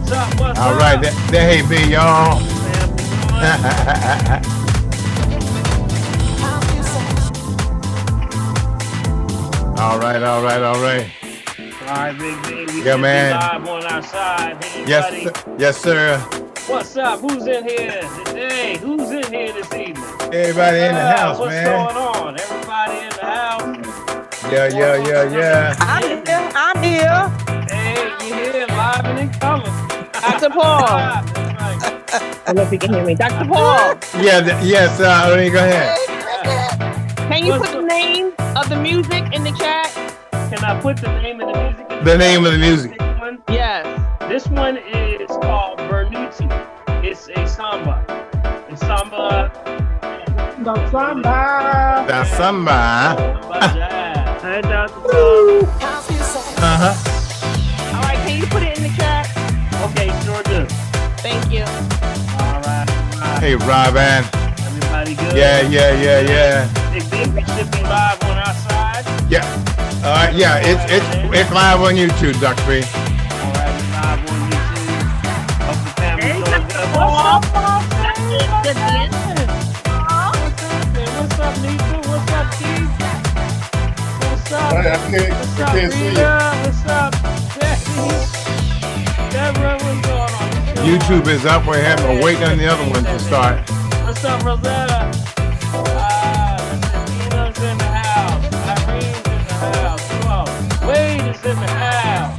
What's up? What's All up? right, there hey be y'all. All right. All right, Big B. We Yeah, man. live on our side. Hey, Yes, sir. What's up? Who's in here today? Who's in here this evening? Everybody in the house, what's man. What's going on? Everybody in the house? Yeah. I'm here. Hey, you here live and in color. Dr. Paul. I don't know if you can hear me. Dr. Paul. Yes, go ahead. Can you put the name of the music in the chat? Can I put the name of the music? The name of the music. Yes. This one is called Bernucci. It's a samba. It's samba. The samba. The samba. Hey, Dr. Paul. All right, can you put it in the chat? Okay, sure do. Thank you. All right. Hey, Robin. Everybody good? Yeah. Big B, we should be live on our side. Yeah. All right, yeah, it's live on YouTube, Dr. P. All right, we're live on YouTube. Hope the family's doing good. What's up, Nisa? What's up, Keith? What's up? What's up, Rita? What's up, Jackie? Deborah, what's going on? YouTube is up. We're waiting on the other one to start. What's up, Rosetta? Tina's in the house. Irene's in the house. Who else? Wade is in the house.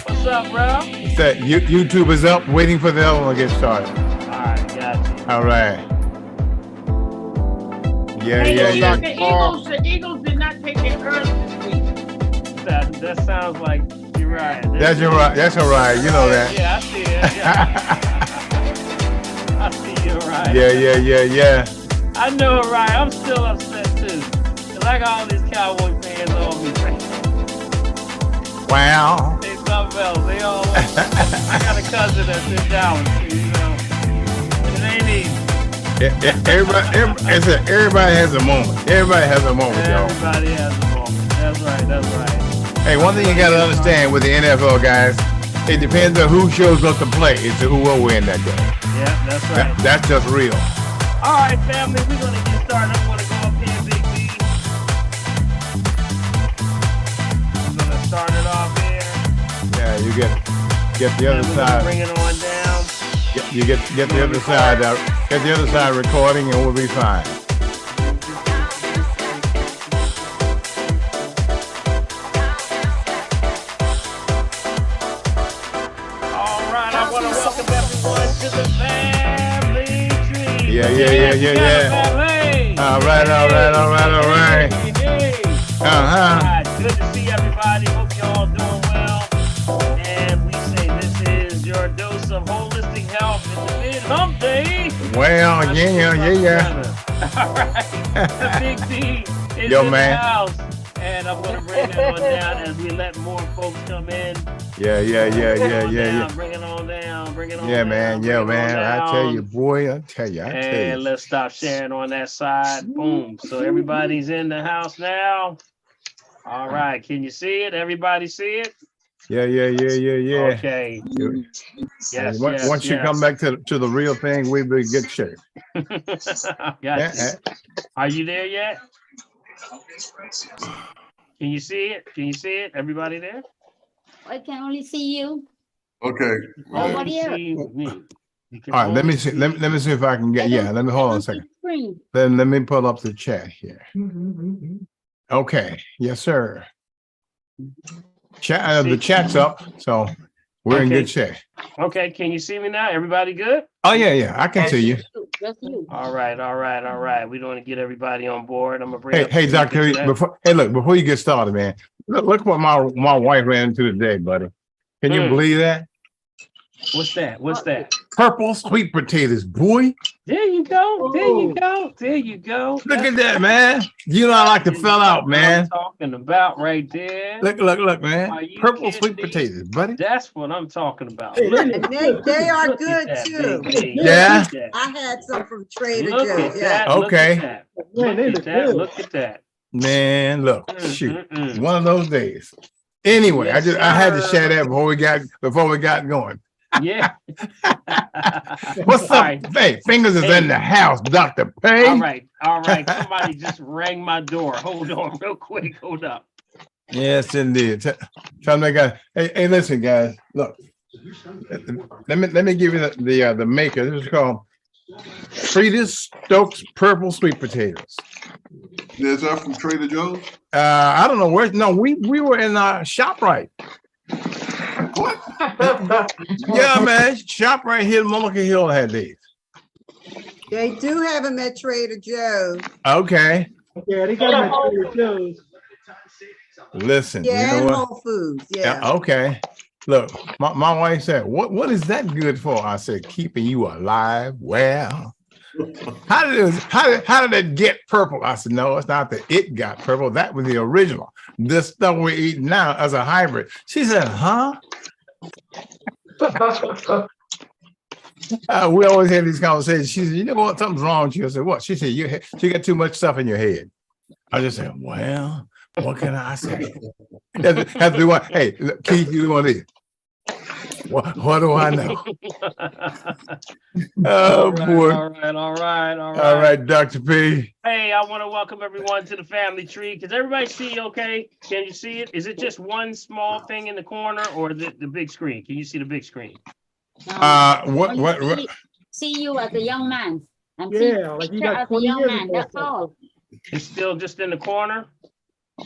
What's up, bro? That YouTube is up, waiting for the other one to get started. All right, got you. All right. Yeah. The Eagles did not take their earth this week. That sounds like you're right. That's all right. You know that. Yeah, I see it. Yeah. I see you're right. Yeah. I know it right. I'm still upset too. Cause I got all these Cowboy fans on me. Wow. They something else. They all. I got a cousin that's in Dallas too. You know, it ain't easy. Everybody has a moment. Everybody has a moment, y'all. Everybody has a moment. That's right. Hey, one thing you got to understand with the NFL guys, it depends on who shows up to play. It's who will win that game. Yeah, that's right. That's just real. All right, family, we're going to get started. I'm going to go up here, Big B. I'm going to start it off here. Yeah, you get the other side. Bring it on down. You get the other side. Get the other side recording, and we'll be fine. All right, I want to welcome everyone to the family tree. Yeah. All right. Good to see everybody. Hope you're all doing well. And we say this is your dose of holistic health in the mid-hump day. Well, yeah. All right. The Big D is Yo, in man. the house. And I'm going to bring it on down as we let more folks come in. Yeah. Bring it on down. Yeah, man. I tell you, boy. And let's stop sharing on that side. Boom. So everybody's in the house now. All right. Can you see it? Everybody see it? Yeah. Okay. Yes. Once you come back to the real thing, we'll be in good shape. Got you. Are you there yet? Can you see it? Everybody there? I can only see you. Okay. Nobody else. All right, let me see. Let me see if I can get. Yeah, let me hold on a second. Then let me pull up the chat here. Okay. Yes, sir. Chat. The chat's up, so we're in good shape. Okay. Can you see me now? Everybody good? Oh yeah. I can see you. All right. We want to get everybody on board. I'm gonna bring. Hey, Doctor. Before you get started, man. Look what my wife ran into today, buddy. Can you believe that? What's that? Purple sweet potatoes, boy. There you go. Look at that, man. You know I like to fill out, man. I'm talking about right there. Look, man. Purple sweet potatoes, buddy. That's what I'm talking about. And they are good too. Yeah. I had some from Trader Look Joe's. at Yeah. that. Okay. Look at that. Man, look, shoot, one of those days. Anyway, I had to share that before we got going. Yeah. What's All up? right. Hey, Fingers is in the house, Dr. Payne. All right. Somebody just rang my door. Hold on real quick. Hold up. Yes, indeed. Tell me, guys. Hey, listen, guys. Look, let me give you the maker. This is called Frida Stokes Purple Sweet Potatoes. Is that from Trader Joe's? I don't know where. No, we were in ShopRite. What? Yeah, man. ShopRite here, Mullica Hill had these. They do have them at Trader Joe's. Okay. Yeah, they got them at Trader Joe's. Listen, Yeah, you know and what? Whole Foods, yeah. Okay. Look, my wife said, what is that good for? I said, keeping you alive. Well, how did it get purple? I said, no, it's not that it got purple. That was the original. This stuff we're eating now as a hybrid. She said, huh? We always have these conversations. She said, you know what? Something's wrong with you. I said, what? She said, you got too much stuff in your head. I just said, well, what can I say? Have to do what? Hey, Keith, you want to eat? What do I know? Oh, boy. All right. All right, Dr. P. Hey, I want to welcome everyone to the family tree. Does everybody see okay? Can you see it? Is it just one small thing in the corner or the big screen? Can you see the big screen? What? See you as a young man. And Yeah, like you got 20 years ago. That's all. It's still just in the corner?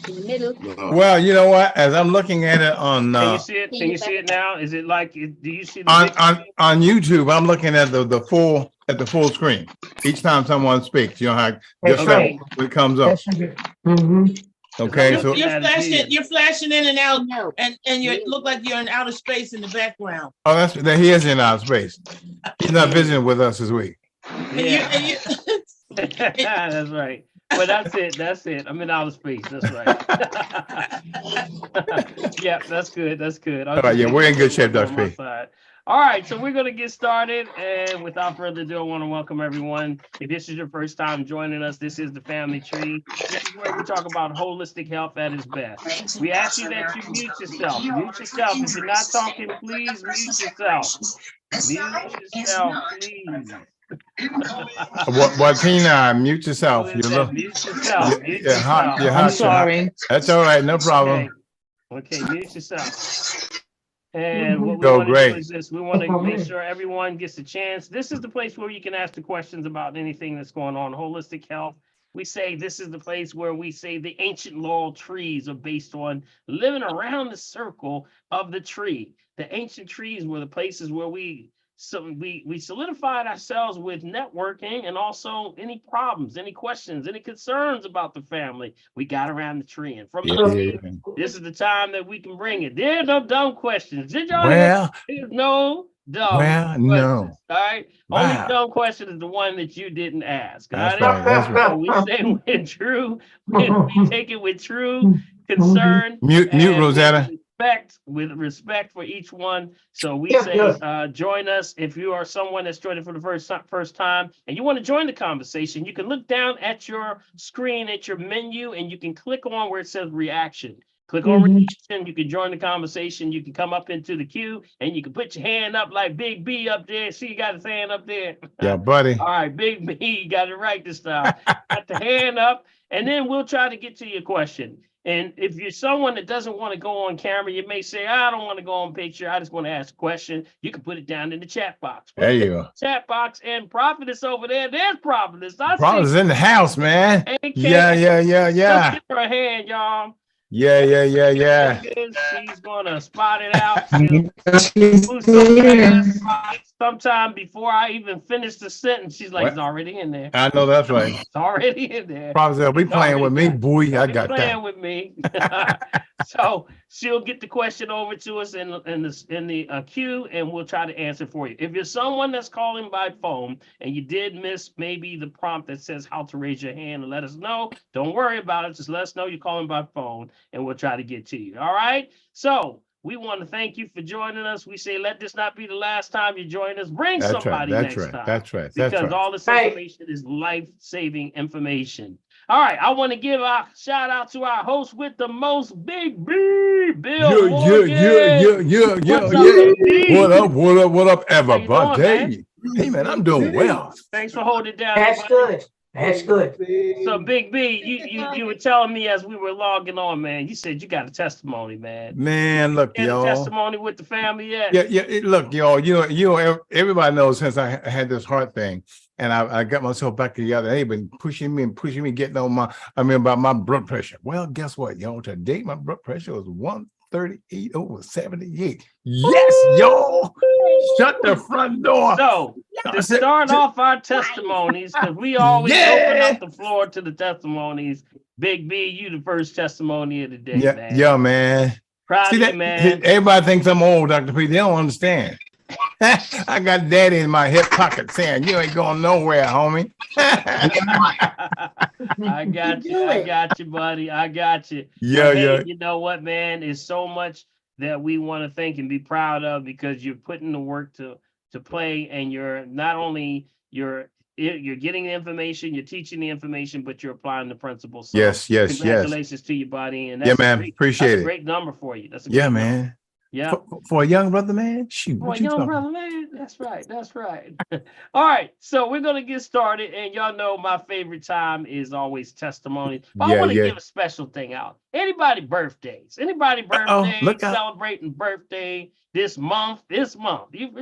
In the middle. Well, you know what? As I'm looking at it on Can you see it? Can you see it now? Is it like, do you see the big screen? on YouTube, I'm looking at the full screen. Each time someone speaks, you know how just Okay. it comes up. Okay, so You're flashing in and out, No. and you look like you're in outer space in the background. that he is in outer space. He's not visiting with us this week. Yeah. That's right. But that's it. I'm in outer space. That's right. Yeah, that's good. All right, yeah, we're in good shape, Dr. P. All right, so we're going to get started. And without further ado, I want to welcome everyone. If this is your first time joining us, this is the Family Tree. This is where we talk about holistic health at its best. We ask you that you mute yourself. Mute yourself. If you're not talking, please mute yourself. Mute yourself, please. What, Tina? Mute yourself. You look. Mute yourself. Mute You're hot. yourself. You're I'm hot. sorry. That's all right. No problem. Okay, mute yourself. And what we Go want to great. do is this: we want to make sure everyone gets a chance. This is the place where you can ask the questions about anything that's going on, holistic health. We say this is the place where we say the ancient laurel trees are based on living around the circle of the tree. The ancient trees were the places where we solidified ourselves with networking, and also any problems, any questions, any concerns about the family. We got around the tree, and from the tree, this is the time that we can bring it. There's no dumb questions. Did y'all hear? There's no dumb questions. No. All right. Wow. Only dumb question is the one that you didn't ask. That's Got it? right. That's right. So we say with true, we take it with true concern. Mute, and Rosetta. with respect for each one. So we say, join us. If you are someone that's joining for the first time and you want to join the conversation, you can look down at your screen at your menu and you can click on where it says reaction. Click on reaction. You can join the conversation. You can come up into the queue and you can put your hand up like Big B up there. See, you got his hand up there. Yeah, buddy. All right, Big B, you got it right this time. Got the hand up, and then we'll try to get to your question. And if you're someone that doesn't want to go on camera, you may say, I don't want to go on picture. I just want to ask a question. You can put it down in the chat box. There you go. Chat box, and Prophetess over there. There's Prophetess. Prophetess in the house, man. AK. Yeah. Give her a hand, y'all. Yeah. She's gonna spot it out. Sometime before I even finish the sentence, she's like, it's already in there. I know that's right. It's already in there. Prophetess, they'll be playing with me, boy. I got playing that. with me. So she'll get the question over to us in the queue, and we'll try to answer for you. If you're someone that's calling by phone and you did miss maybe the prompt that says how to raise your hand and let us know, don't worry about it. Just let us know you're calling by phone, and we'll try to get to you. All right. So we want to thank you for joining us. We say, let this not be the last time you join us. Bring somebody next time. That's right. Because all this information is life-saving information. All right, I want to give a shout out to our host with the most, Big B, Bill Morgan. What's up, Big B? What up? What up? What up, How you doing, everybody? Hey, man, I'm doing well. Thanks for holding it down. That's everybody. good. That's good. So, Big B, you were telling me as we were logging on, man. You said you got a testimony, man. Man, look, You had a y'all. testimony with the family yet? Look, y'all. Everybody knows since I had this heart thing, and I got myself back together. They've been pushing me, getting on about my blood pressure. Well, guess what, y'all? Today my blood pressure was 138/78. Yes, y'all. Shut the front door. So, to start off our testimonies, because we always open up the floor to the testimonies. Big B, you the first testimony of the day, man. Yeah, man. Proud See of that, you, man. everybody thinks I'm old, Dr. P. They don't understand. I got daddy in my hip pocket saying, you ain't going nowhere, homie. I got you, buddy. I got you. Yeah, Hey, yeah. you know what, man? It's so much that we want to thank and be proud of because you're putting the work to play, and you're not only you're getting the information, you're teaching the information, but you're applying the principles. So Yes. congratulations to you, buddy. And Yeah, man. Appreciate that's it. a great number for you. That's a Yeah, great number. man. Yeah. For a young brother, man. Shoot. Boy, What you young talking? brother, man. That's right. That's right. All right. So we're going to get started. And y'all know my favorite time is always testimony. But I Yeah, want to yeah. give a special thing out. Anybody birthdays? Anybody birthday look out. celebrating birthday this month? You're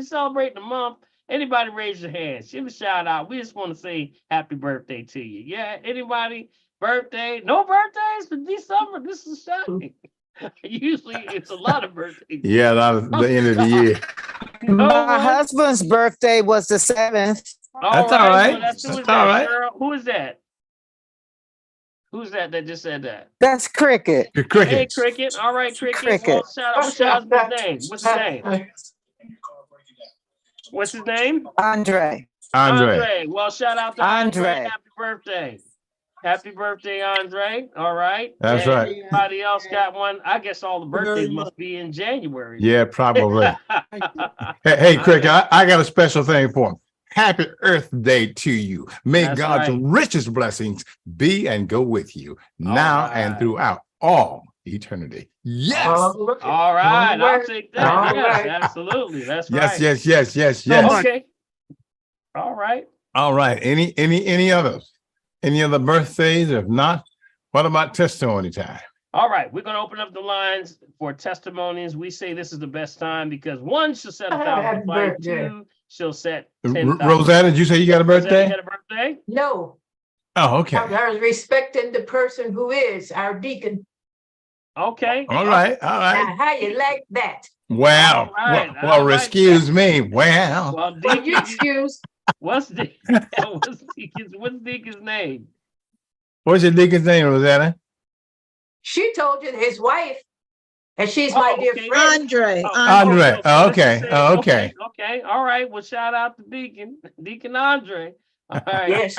celebrating a month. Anybody raise your hand? Give a shout out. We just want to say happy birthday to you. Yeah. Anybody birthday? No birthdays for December. This is shocking. Usually it's a lot of birthdays. Yeah, the end of the year. My husband's birthday was the 7th. That's all right. Well, That's who is all that, right. girl? Who is that? Who's that just said that? That's Cricket. The Hey, cricket. Cricket. All right, Cricket. Cricket. Well, shout out. What's your husband's name? What's his name? What's his name? Andre. Andre. Well, shout out to Andre. Andre. Happy birthday. Happy birthday, Andre. All right. That's And right. Anybody else got one? I guess all the birthdays must be in January. Yeah, probably. Hey, cricket, I got a special thing for him. Happy Earth Day to you. May That's God's right. richest blessings be and go with you now right. and throughout all eternity. Yes. All right. I'll take that. All Yes, right. absolutely. That's Yes, right. yes. Okay. All right. All right. Any others? Any other birthdays? If not, what about testimony time? All right. We're going to open up the lines for testimonies. We say this is the best time because one, she'll set Happy 1,000 flight. birthday. Two, she'll set 10,000. Rosanna, did you say you got a Rosanna, birthday? you had a birthday? No, Oh, okay. I was respecting the person who is our deacon. Okay. All right. Now, how you like that? Wow. All right, Well, all right. excuse me. Wow. Well, Well, you Deacon, excuse. what's Deacon's name? What's your deacon's name, Rosanna? She told you his wife, and she's my dear okay. friend. Andre. Andre. Oh, let's just okay. say- Okay. Okay. All right. Well, shout out to Deacon Andre. All right. Yes.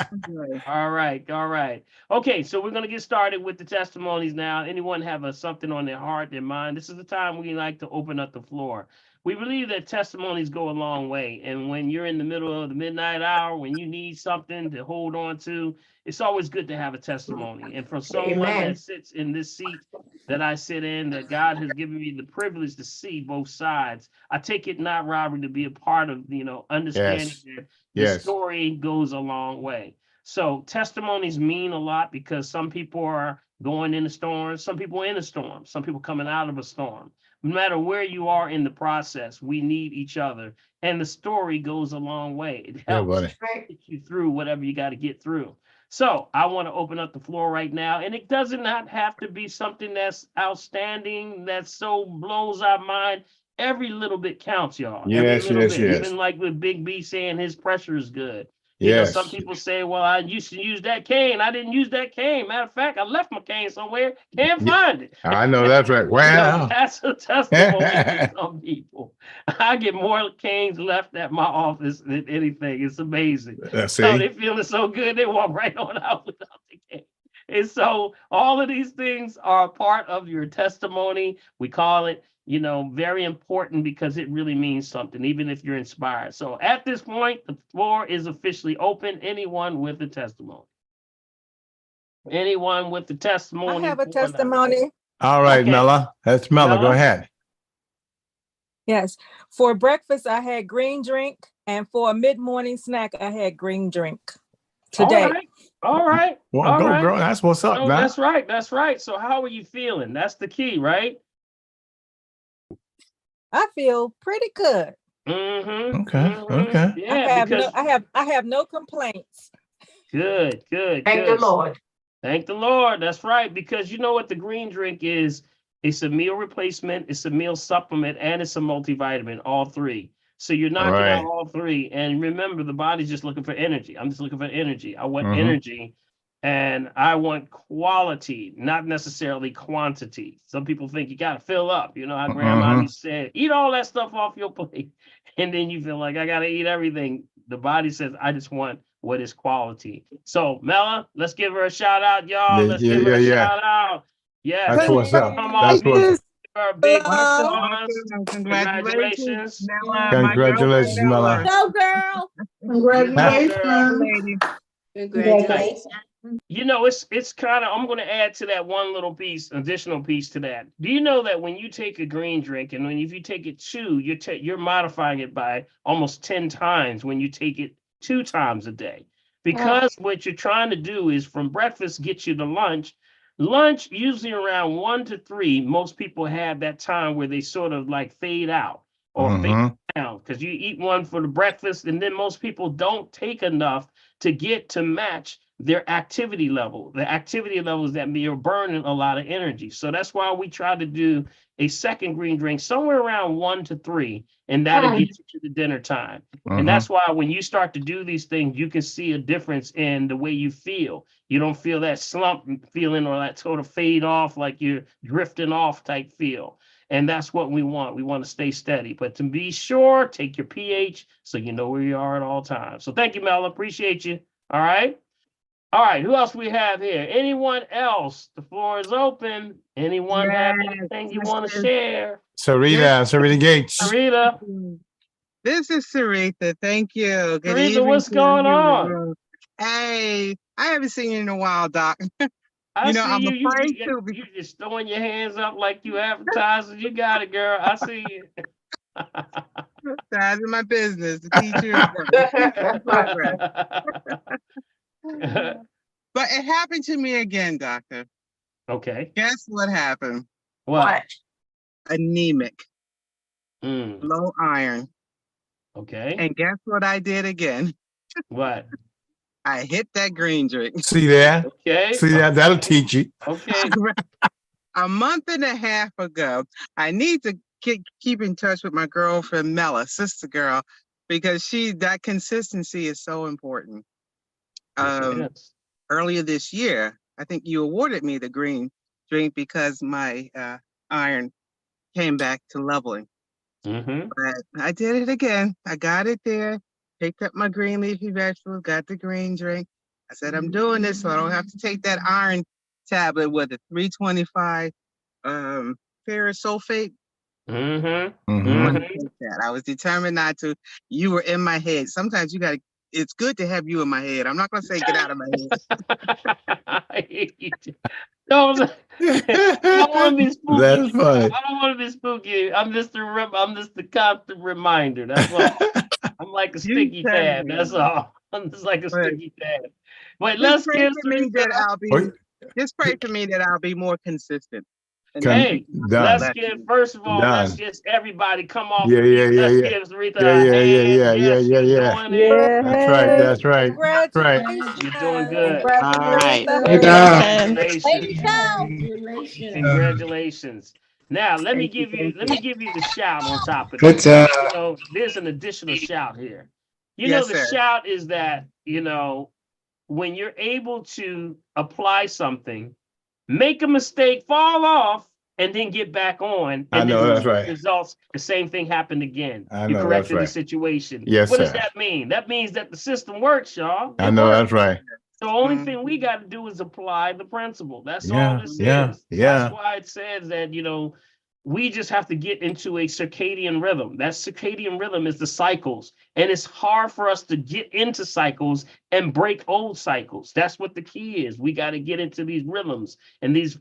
All right. Okay, so we're gonna get started with the testimonies now. Anyone have something on their heart, their mind? This is the time we like to open up the floor. We believe that testimonies go a long way, and when you're in the middle of the midnight hour, when you need something to hold on to, it's always good to have a testimony. And from someone Amen. that sits in this seat that I sit in, that God has given me the privilege to see both sides, I take it not robbery to be a part of, understanding that the Yes. story goes a long way. So testimonies mean a lot because some people are going in a storm, some people in a storm, some people coming out of a storm. No matter where you are in the process, we need each other. And the story goes a long way. It Yeah, helps buddy. Right. get you through whatever you got to get through. So I want to open up the floor right now. And it does not have to be something that's outstanding, that so blows our mind. Every little bit counts, y'all. Every Yes, little yes, bit. yes. Even like with Big B saying his pressure is good. Yes. Some people say, well, I used to use that cane. I didn't use that cane. Matter of fact, I left my cane somewhere. Can't find it. I know that's right. Wow. That's a testimony to some people. I get more canes left at my office than anything. It's amazing. Let's So see. they feeling so good, they walk right on out without the cane. And so all of these things are a part of your testimony. We call it, very important because it really means something, even if you're inspired. So at this point, the floor is officially open. Anyone with a testimony. Anyone with the testimony? I have a for that? testimony. All right, Okay. Mella. That's Mella. Go Mella? ahead. Yes. For breakfast, I had green drink, and for a mid-morning snack, I had green drink today. All right. Well, All go, right. girl. That's what's up, No, man. that's right. That's right. So how are you feeling? That's the key, right? I feel pretty good. Mm-hmm. Okay, okay. Yeah, because I have no complaints. good. Thank the Lord. Thank the Lord. That's right. Because you know what the green drink is? It's a meal replacement, it's a meal supplement, and it's a multivitamin, all three. So you're knocking out Right. all three. And remember, the body's just looking for energy. I'm just looking for energy. I want Mhm. energy and I want quality, not necessarily quantity. Some people think you got to fill up. You know how grandma Mhm. used to say, eat all that stuff off your plate. And then you feel like I got to eat everything. The body says, I just want what is quality. So Mella, let's give her a shout out, y'all. Yeah, Let's yeah, give her a yeah, yeah. shout out. Yeah. That's what's up. Come That's on, what's give her a big Hello. applause. Congratulations. Congratulations, Mella. Go, girl. Congratulations. Congratulations. You know, it's kind of, I'm going to add to that one little piece, additional piece to that. Do you know that when you take a green drink and if you take it 2, you're modifying it by almost 10 times when you take it 2 times a day? Because what you're trying to do is from breakfast, get you to lunch. Lunch, usually around 1 to 3, most people have that time where they sort of like fade out or fade Mhm. down because you eat one for the breakfast and then most people don't take enough to get to match their activity level. The activity levels that you're burning a lot of energy. So that's why we try to do a second green drink somewhere around 1 to 3, and that'll get you to the dinner time. Mhm. And that's why when you start to do these things, you can see a difference in the way you feel. You don't feel that slump feeling or that sort of fade off like you're drifting off type feel. And that's what we want. We want to stay steady. But to be sure, take your pH so you know where you are at all times. So thank you, Mel. Appreciate you. All right. All right. Who else we have here? Anyone else? The floor is open. Anyone have anything you want to share? Sarita Gates. Rita, This is Sarita. Thank you. Good Sarita, evening what's to going you. on? Hey, I haven't seen you in a while, Doc. I You know, see I'm you. afraid to You just throwing your hands up like you advertising. You got it, girl. I see you. That's my business. The teacher is progress. But it happened to me again, doctor. Okay. Guess what happened? What? Anemic, Mm, low iron. okay. And guess what I did again? What? I hit that green drink. See there? Okay. See that? That'll teach you. Okay. A month and a half ago, I need to keep in touch with my girlfriend, Mella, sister girl, because that consistency is so important. Yes. Earlier this year, I think you awarded me the green drink because my iron came back to leveling. Mm-hmm. But I did it again. I got it there, picked up my green leafy vegetables, got the green drink. I said, I'm doing this so I don't have to take that iron tablet with the 325 ferrous sulfate. Mm-hmm. Mhm. I wouldn't take that. I was determined not to. You were in my head. Sometimes it's good to have you in my head. I'm not going to say get out of my head. I hate you. No, I don't want to be spooky. That's funny. I don't want to be spooky. I'm just the constant reminder. That's all. I'm like a sticky tell tab. me. That's all. I'm just like a Right. sticky tab. But Just let's pray give for me that I'll be. Wait. Just pray for me that I'll be more consistent. And Hey, Done. let's give, first of all, let's Done. just everybody come off. Yeah, the yeah, beat. yeah, Let's yeah. give Rita Yeah, a yeah, hand. yeah, yeah, Yes, yeah, you're yeah. doing it. That's right. That's right. Right. Congratulations. You're doing good. Congratulations. Congratulations. Congratulations. Now let me give you the shout on top of this. You know, there's an additional shout here. You know, Yes, the sir. shout is that, you know, when you're able to apply something, make a mistake, fall off, and then get back on. I And know, then that's right. results, the same thing happened again. I You know, that's corrected the right. situation. Yes, What does sir. that mean? That means that the system works, y'all. I It know, works. that's right. The only thing we got to do is apply the principle. That's Yeah, all this yeah, is. yeah. That's why it says that, you know, We just have to get into a circadian rhythm. That circadian rhythm is the cycles. And it's hard for us to get into cycles and break old cycles. That's what the key is. We got to get into these rhythms and these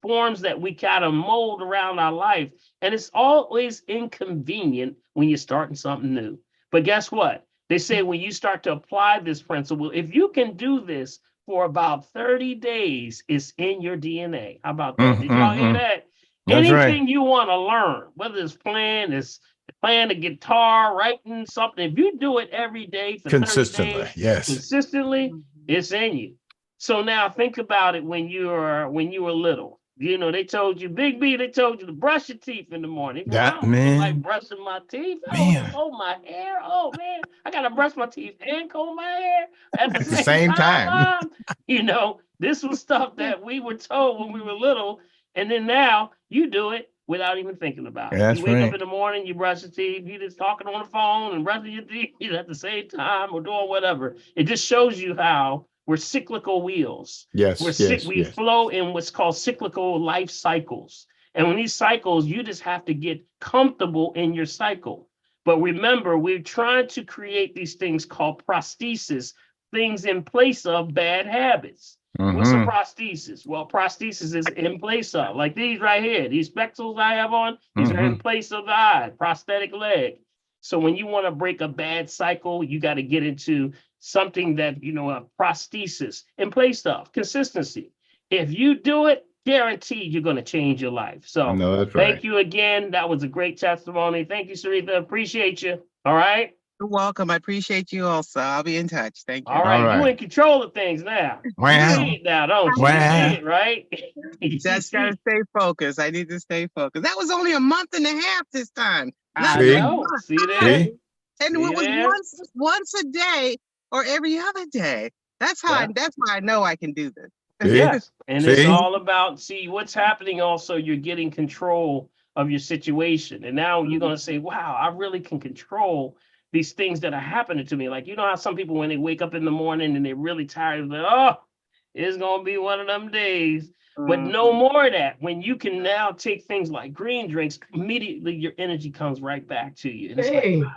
forms that we kind of mold around our life. And it's always inconvenient when you're starting something new. But guess what? They say when you start to apply this principle, if you can do this for about 30 days, it's in your DNA. How about that? Did y'all hear that? That's Anything right. you want to learn, whether it's playing the guitar, writing something, if you do it every day for 30 Consistently, days, yes. consistently, it's in you. So now think about it when you were little. You know, they told you, Big B, they told you to brush your teeth in the morning. Well, That I don't feel like man, brushing my teeth. I man. don't comb my hair. Oh man, I gotta brush my teeth and comb my hair at the At the same same time. time. Mom. You know, this was stuff that we were told when we were little, and then now you do it without even thinking about it. That's You wake up right. in the morning, you brush your teeth, you just talking on the phone and brushing your teeth at the same time or doing whatever. It just shows you how we're cyclical wheels. Yes, We flow in what's called cyclical life cycles. And when these cycles, you just have to get comfortable in your cycle. But remember, we're trying to create these things called prosthesis, things in place of bad habits. What's a Mhm. prosthesis? Well, prosthesis is in place of, like these right here, these spectacles I have on, these are in place of the eye, prosthetic leg. So when you want to break a bad cycle, you got to get into something that, you know, a prosthesis in place of consistency. If you do it, guaranteed you're going to change your life. So No, that's thank right. you again. That was a great testimony. Thank you, Sarita. Appreciate you. All right. You're welcome. I appreciate you also. I'll be in touch. Thank you. All right. All You right. in control of things now. You Wow. see it now, don't you? You Wow. see it, right? You Just see gotta it. stay focused. I need to stay focused. That was only a month and a half this time. I Not even a See? know. month. See there? See? And See it was there? once a day or every other day. That's Yeah. that's why I know I can do this. See? Yes, and it's See? all about, see what's happening also, you're getting control of your situation. And now you're gonna say, wow, I really can control these things that are happening to me. Like, you know how some people, when they wake up in the morning and they're really tired, they're like, oh, it's gonna be one of them days. But no more of that. When you can now take things like green drinks, immediately your energy comes right back to you. And it's like, Hey. wow.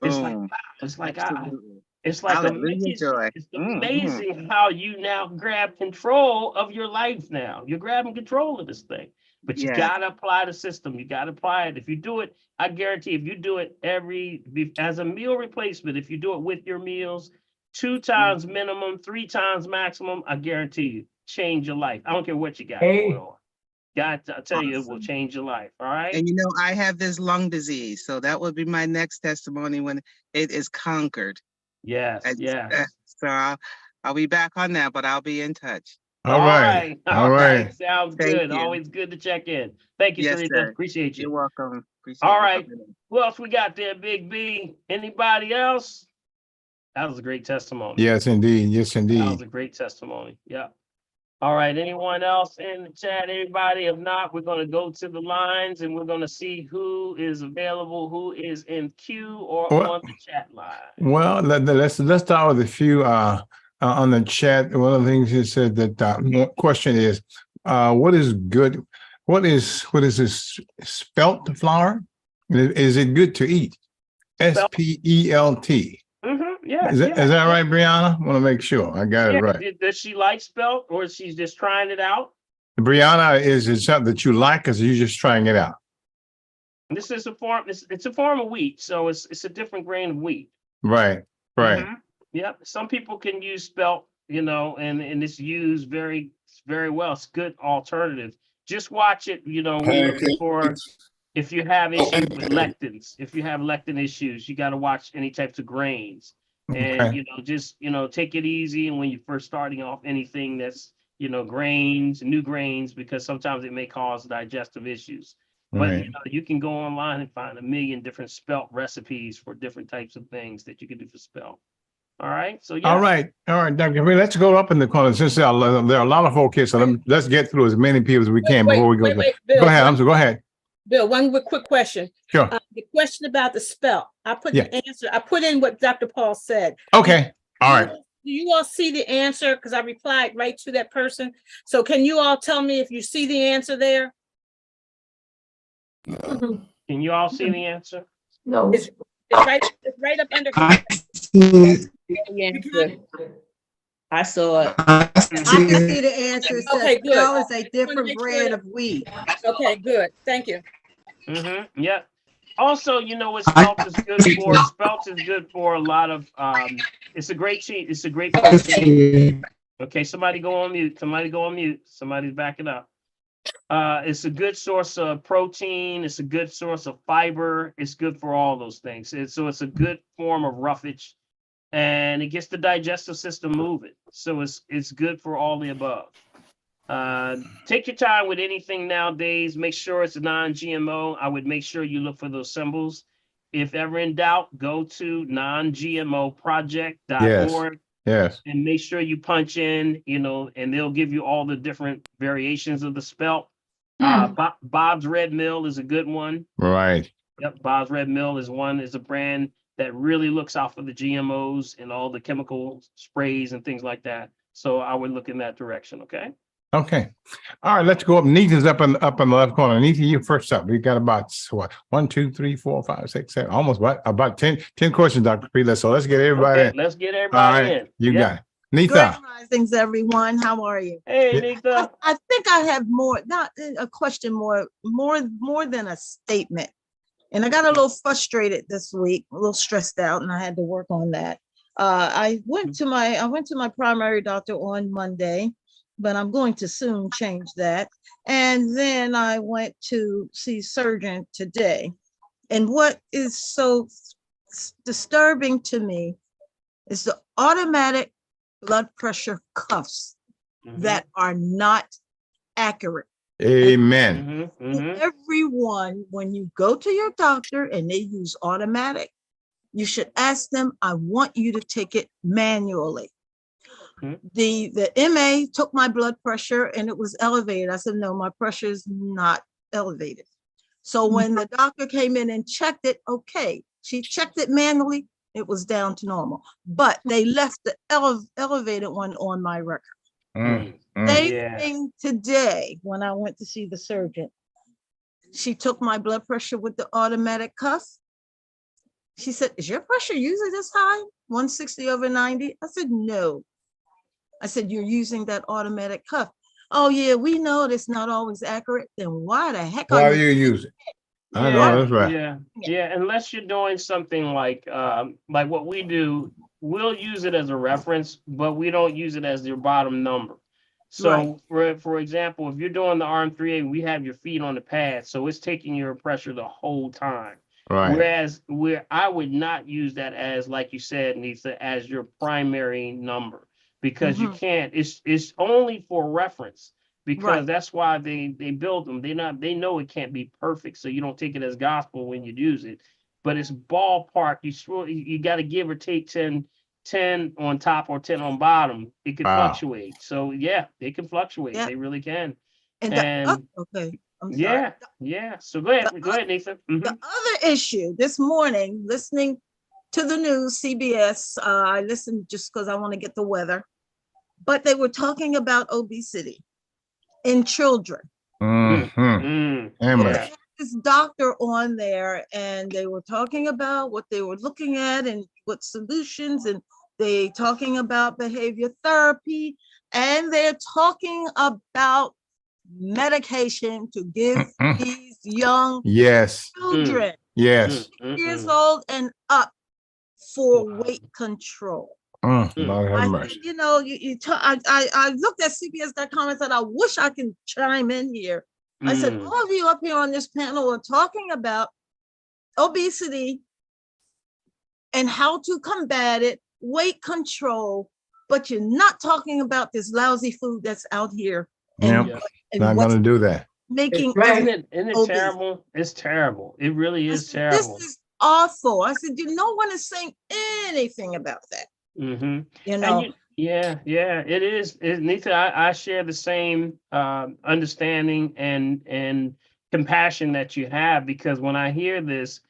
It's like, Boom. wow. It's like, Absolutely. it's like Hallelujah, amazing. joy. It's Mhm. amazing how you now grab control of your life now. You're grabbing control of this thing. But you Yes. gotta apply the system. You gotta apply it. If you do it, I guarantee if you do it as a meal replacement, if you do it with your meals, 2 times minimum, 3 times maximum, I guarantee you, change your life. I don't care what you got going on. God, I tell you, it will Awesome. change your life. All right. And you know, I have this lung disease, so that would be my next testimony when it is conquered. Yes, yes. So I'll be back on that, but I'll be in touch. All right. All right. Sounds Thank good. you. Always good to check in. Thank you, Yes, Sarita. sir. Appreciate you. You're welcome. Appreciate All you right. coming in. Who else we got there, Big B? Anybody else? That was a great testimony. Yes, indeed. Yes, That was indeed. a great testimony. Yeah. All right. Anyone else in the chat? Anybody? If not, we're going to go to the lines and we're going to see who is available, who is in queue or Well- on the chat line. Well, let's start with a few on the chat. One of the things he said that one question is, what is good? What is this spelt flour? Is it good to eat? SPELT. Yeah. Is that right, Brianna? Want to make sure I got it right. Does she like spelt or is she just trying it out? Brianna, is it something that you like, or are you just trying it out? This is a form. It's a form of wheat, so it's a different grain of wheat. Right, right. Mhm. Yep. Some people can use spelt, you know, and it's used very well. It's a good alternative. Just watch it, you know, when you're looking for if you have issues with lectins. If you have lectin issues, you got to watch any types of grains. And Okay. you know, just take it easy. And when you're first starting off anything that's grains, new grains, because sometimes it may cause digestive issues. But Right. you can go online and find a million different spelt recipes for different types of things that you can do for spelt. All right. So yeah. All right, Dr. Green, let's go up in the corner. Since there are a lot of folks here, so let's get through as many people as we can before we go. Bill, Go ahead. Go ahead. Bill, one quick question. Sure. The question about the spell. I put Yeah. the answer. I put in what Dr. Paul said. Okay. All right. Do you all see the answer? Because I replied right to that person. So can you all tell me if you see the answer there? Can you all see the answer? No. It's right up under. I see it. I saw it. I I see can it. see the answer. It Okay, says good. Spell is a make different sure brand that- of wheat. Okay, good. Thank you. Yeah. Also, you know what spelt is good for? Spelt is good for a lot of, it's a great cheat. It's a great I protein. see it. Okay, somebody go on mute. Somebody go on mute. Somebody's backing up. It's a good source of protein. It's a good source of fiber. It's good for all those things. So it's a good form of roughage, and it gets the digestive system moving. So it's good for all the above. Take your time with anything nowadays. Make sure it's non-GMO. I would make sure you look for those symbols. If ever in doubt, go to non-GMOproject.org. Yes. And make sure you punch in, and they'll give you all the different variations of the spelt. Bob's Red Mill is a good one. Right. Yep, Bob's Red Mill is a brand that really looks out for the GMOs and all the chemical sprays and things like that. So I would look in that direction, okay? Okay. All right, let's go up. Nita's up in the left corner. Nita, you first up. We got about what? 1, 2, 3, 4, 5, 6, 7, almost about 10 questions, Dr. Pila. So let's get everybody. Okay, let's get everybody in. You Yep. got it. Nita. Grand risings, everyone. How are you? Hey, Yeah. Nita. I think I have more, not a question, more than a statement. And I got a little frustrated this week, a little stressed out, and I had to work on that. I went to my primary doctor on Monday, but I'm going to soon change that. And then I went to see surgeon today. And what is so disturbing to me is the automatic blood pressure cuffs that are not accurate. Amen. Everyone, when you go to your doctor and they use automatic, you should ask them, I want you to take it manually. The MA took my blood pressure and it was elevated. I said, no, my pressure is not elevated. So when the doctor came in and checked it, okay, she checked it manually, it was down to normal. But they left the elevated one on my record. Same thing today when I went to see the surgeon. She took my blood pressure with the automatic cuff. She said, is your pressure usually this high? 160/90? I said, no. I said, you're using that automatic cuff. Oh yeah, we know it's not always accurate. Then why the heck Why are do you use it? I know, that's right. Yeah. Unless you're doing something like what we do, we'll use it as a reference, but we don't use it as your bottom number. So for example, if you're doing the RM3A, we have your feet on the pad, so it's taking your pressure the whole time. Right. Whereas I would not use that as, like you said, Nisa, as your primary number, because you can't. It's only for reference, because that's why they build them. They know it can't be perfect, so you don't take it as gospel when you use it. But it's ballpark. You got to give or take 10 on top or 10 on bottom. It can fluctuate. So yeah, they can fluctuate. They really can. Okay. I'm sorry. Yeah. So go ahead, Nathan. The other issue this morning, listening to the news, CBS, I listened just because I want to get the weather, but they were talking about obesity in children. This doctor on there, and they were talking about what they were looking at and what solutions, and they talking about behavior therapy, and they're talking about medication to give these young children, years old and up, for weight control. Lord have mercy. You know, I looked at CBS.com and said, I wish I can chime in here. I said, all of you up here on this panel are talking about obesity and how to combat it, weight control, but you're not talking about this lousy food that's out here. And not going to do that. Making Isn't it terrible? It's terrible. It really is terrible. This is awful. I said, no one is saying anything about that. You know. It is. Nita, I share the same understanding and compassion that you have, because when I hear this,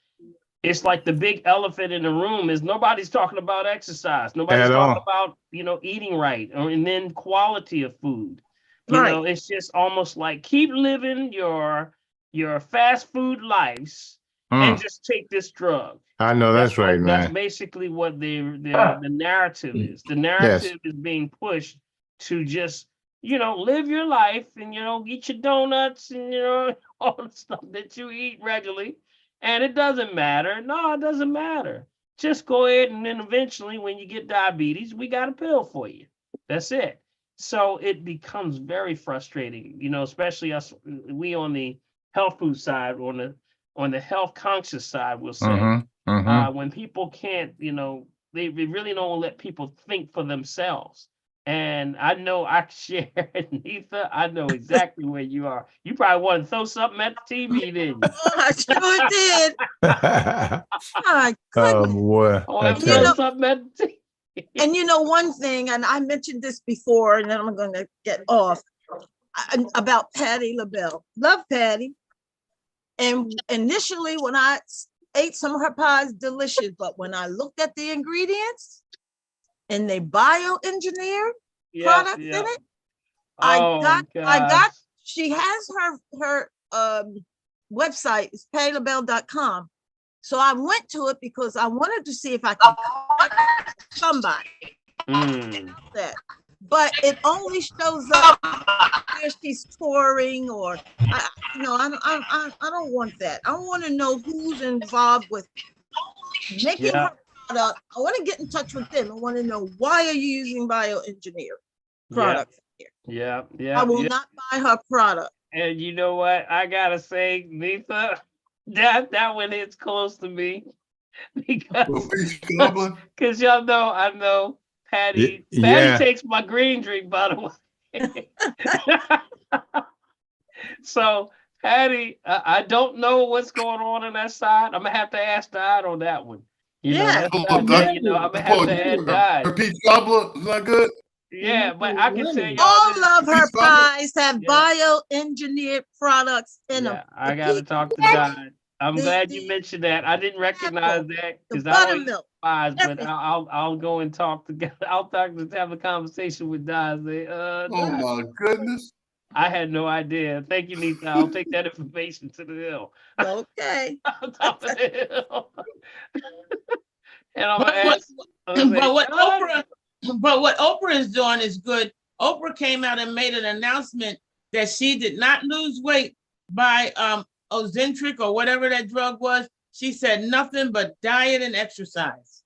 it's like the big elephant in the room is nobody's talking about exercise. Nobody's talking about, eating right, and then quality of food. You know, it's just almost like keep living your your fast food lives and just take this drug. I know that's right, That's man. basically what the narrative is. The narrative is being pushed to just, live your life and, eat your donuts and, all the stuff that you eat regularly. And it doesn't matter. No, it doesn't matter. Just go ahead and then eventually when you get diabetes, we got a pill for you. That's it. So it becomes very frustrating, especially us, we on the health food side, on the health conscious side, we'll say, when people can't, they really don't let people think for themselves. And I know I share, Nitha, I know exactly where you are. You probably want to throw something at the TV, didn't you? I sure did. My Oh goodness. boy. I Or tell throw you. something at the TV. And one thing, and I mentioned this before, and then I'm going to get off about Patty LaBelle. Love Patty. And initially, when I ate some of her pies, delicious. But when I looked at the ingredients and they bioengineered products in it, I got. She has her website is pattylabelle.com. So I went to it because I wanted to see if I could contact somebody that, but it only shows up where she's touring or I don't want that. I want to know who's involved with making her product. I want to get in touch with them. I want to know, why are you using bioengineered products here? I will not buy her product. And you know what? I gotta say, Nitha, that one hits close to me because y'all know I know Patty. Patty takes my green drink, by the way. So Patty, I don't know what's going on that side. I'm gonna have to ask Died on that one. I'm gonna have to add Died. Her peach cobbler is not good. Yeah, but I can tell y'all all of her pies have bioengineered products in them. I gotta talk to Died. I'm glad you mentioned that. I didn't recognize that because I don't eat pies, but I'll go and talk to. I'll have a conversation with Died. Say, oh my goodness. I had no idea. Thank you, Nitha. I'll take that information to the hill. Okay. On top of the hill. And I'm gonna ask. But what Oprah is doing is good. Oprah came out and made an announcement that she did not lose weight by Ozempic or whatever that drug was. She said nothing but diet and exercise.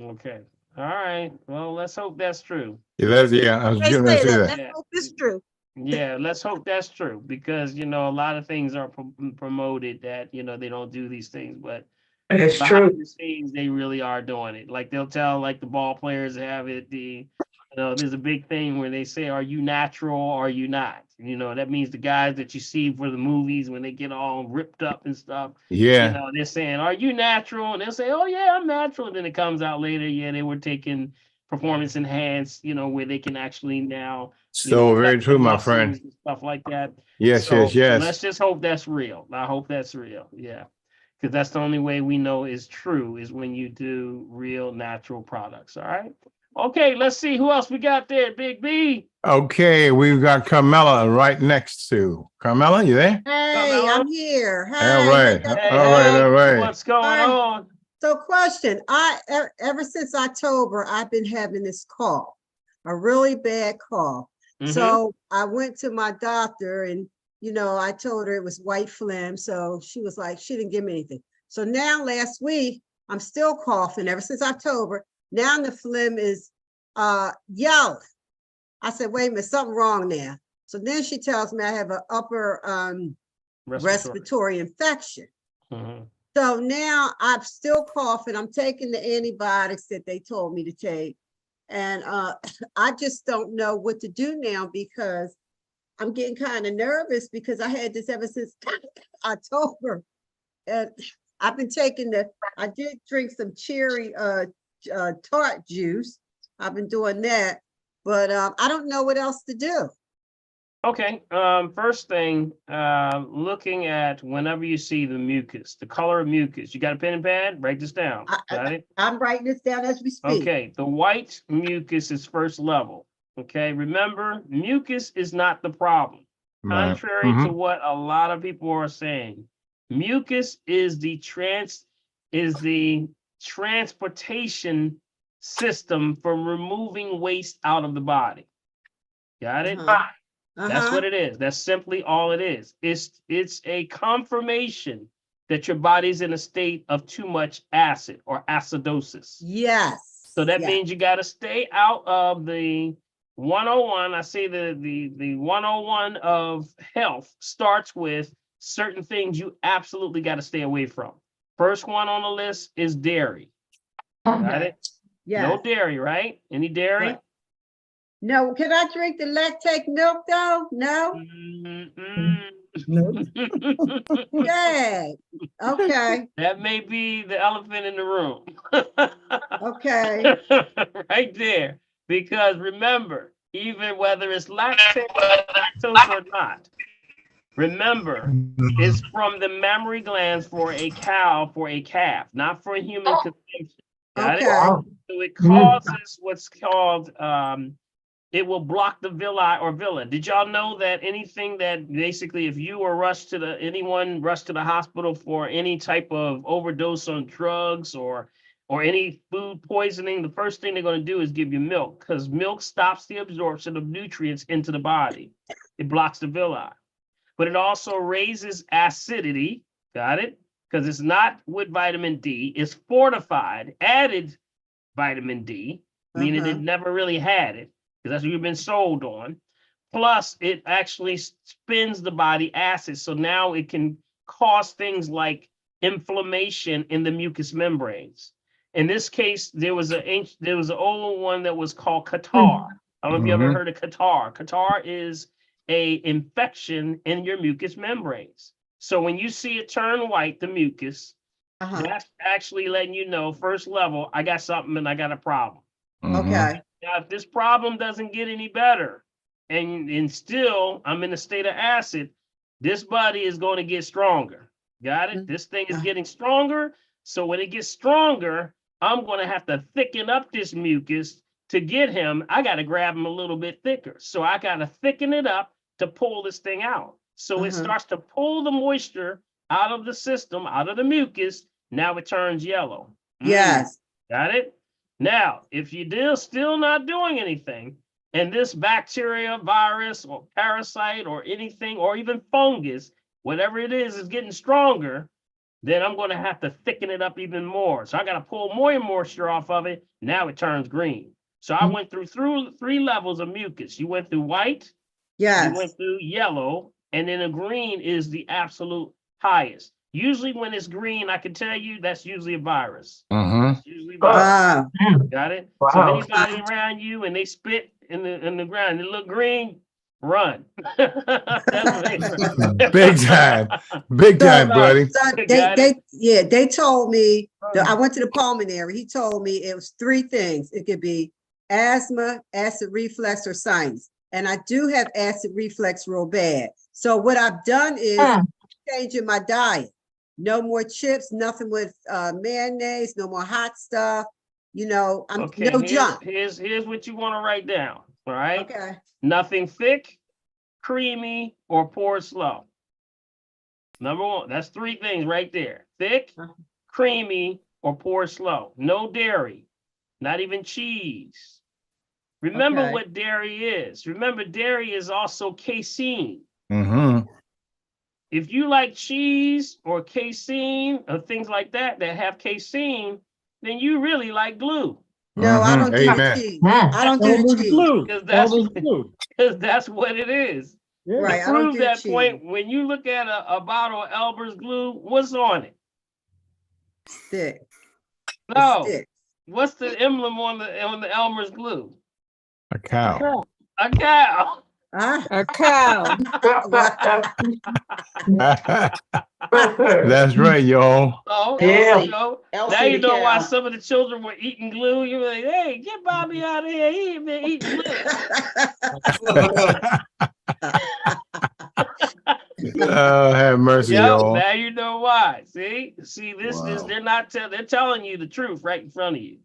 Okay. All right. Well, let's hope that's true. I was gonna say that. Let's hope it's true. Yeah, let's hope that's true because a lot of things are promoted that they don't do these things, but it's behind true. the scenes they really are doing it. Like they'll tell the ball players have it. There's a big thing where they say, "Are you natural? Or are you not?" That means the guys that you see for the movies when they get all ripped up and stuff. Yeah. They're saying, "Are you natural?" And they'll say, "Oh yeah, I'm natural." And then it comes out later, yeah, they were taking performance enhanced, where they can actually now. So very true, my friend. Stuff like that. Yes. So let's just hope that's real. I hope that's real. Yeah. Because that's the only way we know is true is when you do real natural products. All right. Okay, let's see who else we got there, Big B. Okay, we've got Carmela right next to Carmela. You there? Hey, I'm here. Hey. All right. All right. What's going on? So question, ever since October, I've been having this cough, a really bad cough. So I went to my doctor and, I told her it was white phlegm. So she was like, she didn't give me anything. So now last week, I'm still coughing ever since October. Now the phlegm is yellow. I said, wait a minute, something wrong there. So then she tells me I have an upper respiratory infection. So now I'm still coughing. I'm taking the antibiotics that they told me to take. And I just don't know what to do now because I'm getting kind of nervous because I had this ever since October. And I've been taking I did drink some cherry tart juice. I've been doing that, but I don't know what else to do. Okay. First thing, looking at whenever you see the mucus, the color of mucus, you got a pen and pad? Write this down. Got it? I'm writing this down as we speak. Okay. The white mucus is first level. Okay. Remember, mucus is not the problem. Contrary to what a lot of people are saying, mucus is the transportation system for removing waste out of the body. Got it? That's what it is. That's simply all it is. It's a confirmation that your body's in a state of too much acid or acidosis. Yes. So that means you got to stay out of the 101. I say the 101 of health starts with certain things you absolutely got to stay away from. First one on the list is dairy. Got it? Yes. No dairy, right? Any dairy? Right. No, can I drink the lactate milk though? No? No. Yeah. Okay. That may be the elephant in the room. Okay. Right there. Because remember, even whether it's lactate lactose or not, remember, it's from the mammary glands for a cow, for a calf, not for human consumption. Got it? So it causes what's called, it will block the villi. Did y'all know that anything that basically, if you were anyone rushed to the hospital for any type of overdose on drugs or any food poisoning, the first thing they're going to do is give you milk, because milk stops the absorption of nutrients into the body. It blocks the villi. But it also raises acidity, got it? Because it's not with vitamin D, it's fortified, added vitamin D, meaning it never really had it, because that's what you've been sold on. Plus, it actually spins the body acid, so now it can cause things like inflammation in the mucous membranes. In this case, there was an old one that was called catarrh. I don't know if you ever heard of catarrh. Catarrh is a infection in your mucous membranes. So when you see it turn white, the mucus, that's actually letting you know, first level, I got something and I got a problem. Okay. Now, if this problem doesn't get any better and still I'm in a state of acid, this body is going to get stronger. Got it? This thing is getting stronger. So when it gets stronger, I'm going to have to thicken up this mucus to get him. I got to grab him a little bit thicker. So I got to thicken it up to pull this thing out. So it starts to pull the moisture out of the system, out of the mucus. Now it turns yellow. Yes. Got it? Now, if you're still not doing anything, and this bacteria, virus, or parasite, or anything, or even fungus, whatever it is getting stronger, then I'm going to have to thicken it up even more. So I got to pull more moisture off of it. Now it turns green. So I went through 3 levels of mucus. You went through white, you went through yellow, and then a green is the absolute highest. Usually when it's green, I can tell you that's usually a virus. That's usually virus. Got it? So anybody around you and they spit in the ground, they look green, run. Big time, buddy. So they told me, I went to the pulmonary. He told me it was 3 things. It could be asthma, acid reflux, or sinus. And I do have acid reflux real bad. So what I've done is changing my diet. No more chips, nothing with mayonnaise, no more hot stuff. You know, no junk. Here's what you want to write down. All right. Okay. Nothing thick, creamy, or pour slow. Number 1. That's 3 things right there. Thick, creamy, or pour slow. No dairy, not even cheese. Remember what dairy is. Remember, dairy is also casein. If you like cheese or casein or things like that have casein, then you really like glue. No, I don't do the cheese. I don't do the cheese. Because that's what it is. Right. To prove that point, when you look at a bottle of Elmer's glue, what's on it? Stick. No. What's the emblem on the Elmer's glue? A cow. A cow. A cow. That's right, y'all. Oh, now you know why some of the children were eating glue. You're like, hey, get Bobby out of here. He ain't been eating glue. Oh, have mercy, y'all. Now you know why. See, this is they're telling you the truth right in front of you.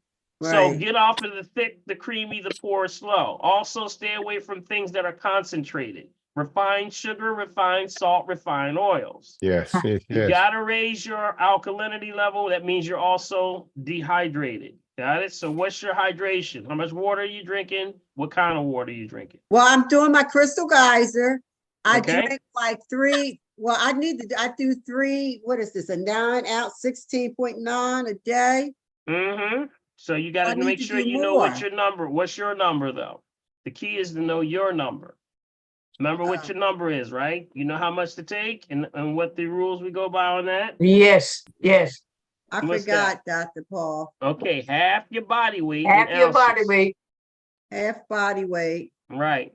So get off of the thick, the creamy, the pour slow. Also stay away from things that are concentrated. refined sugar, refined salt, refined oils. Yes, yes, You yes. gotta raise your alkalinity level. That means you're also dehydrated. Got it? So what's your hydration? How much water are you drinking? What kind of water are you drinking? Well, I'm doing my Crystal Geyser. I Okay. drink like 3. Well, I do 3. What is this? A 9 ounce, 16.9 a day. Mm-hmm. So you got I to need make to sure do you know what more. your number. What's your number though? The key is to know your number. Remember what your number is, right? You know how much to take and what the rules we go by on that? Yes, yes. I What's that? forgot, Dr. Paul. Okay, half your body weight in Half your body ounces. weight. Half body weight. Right.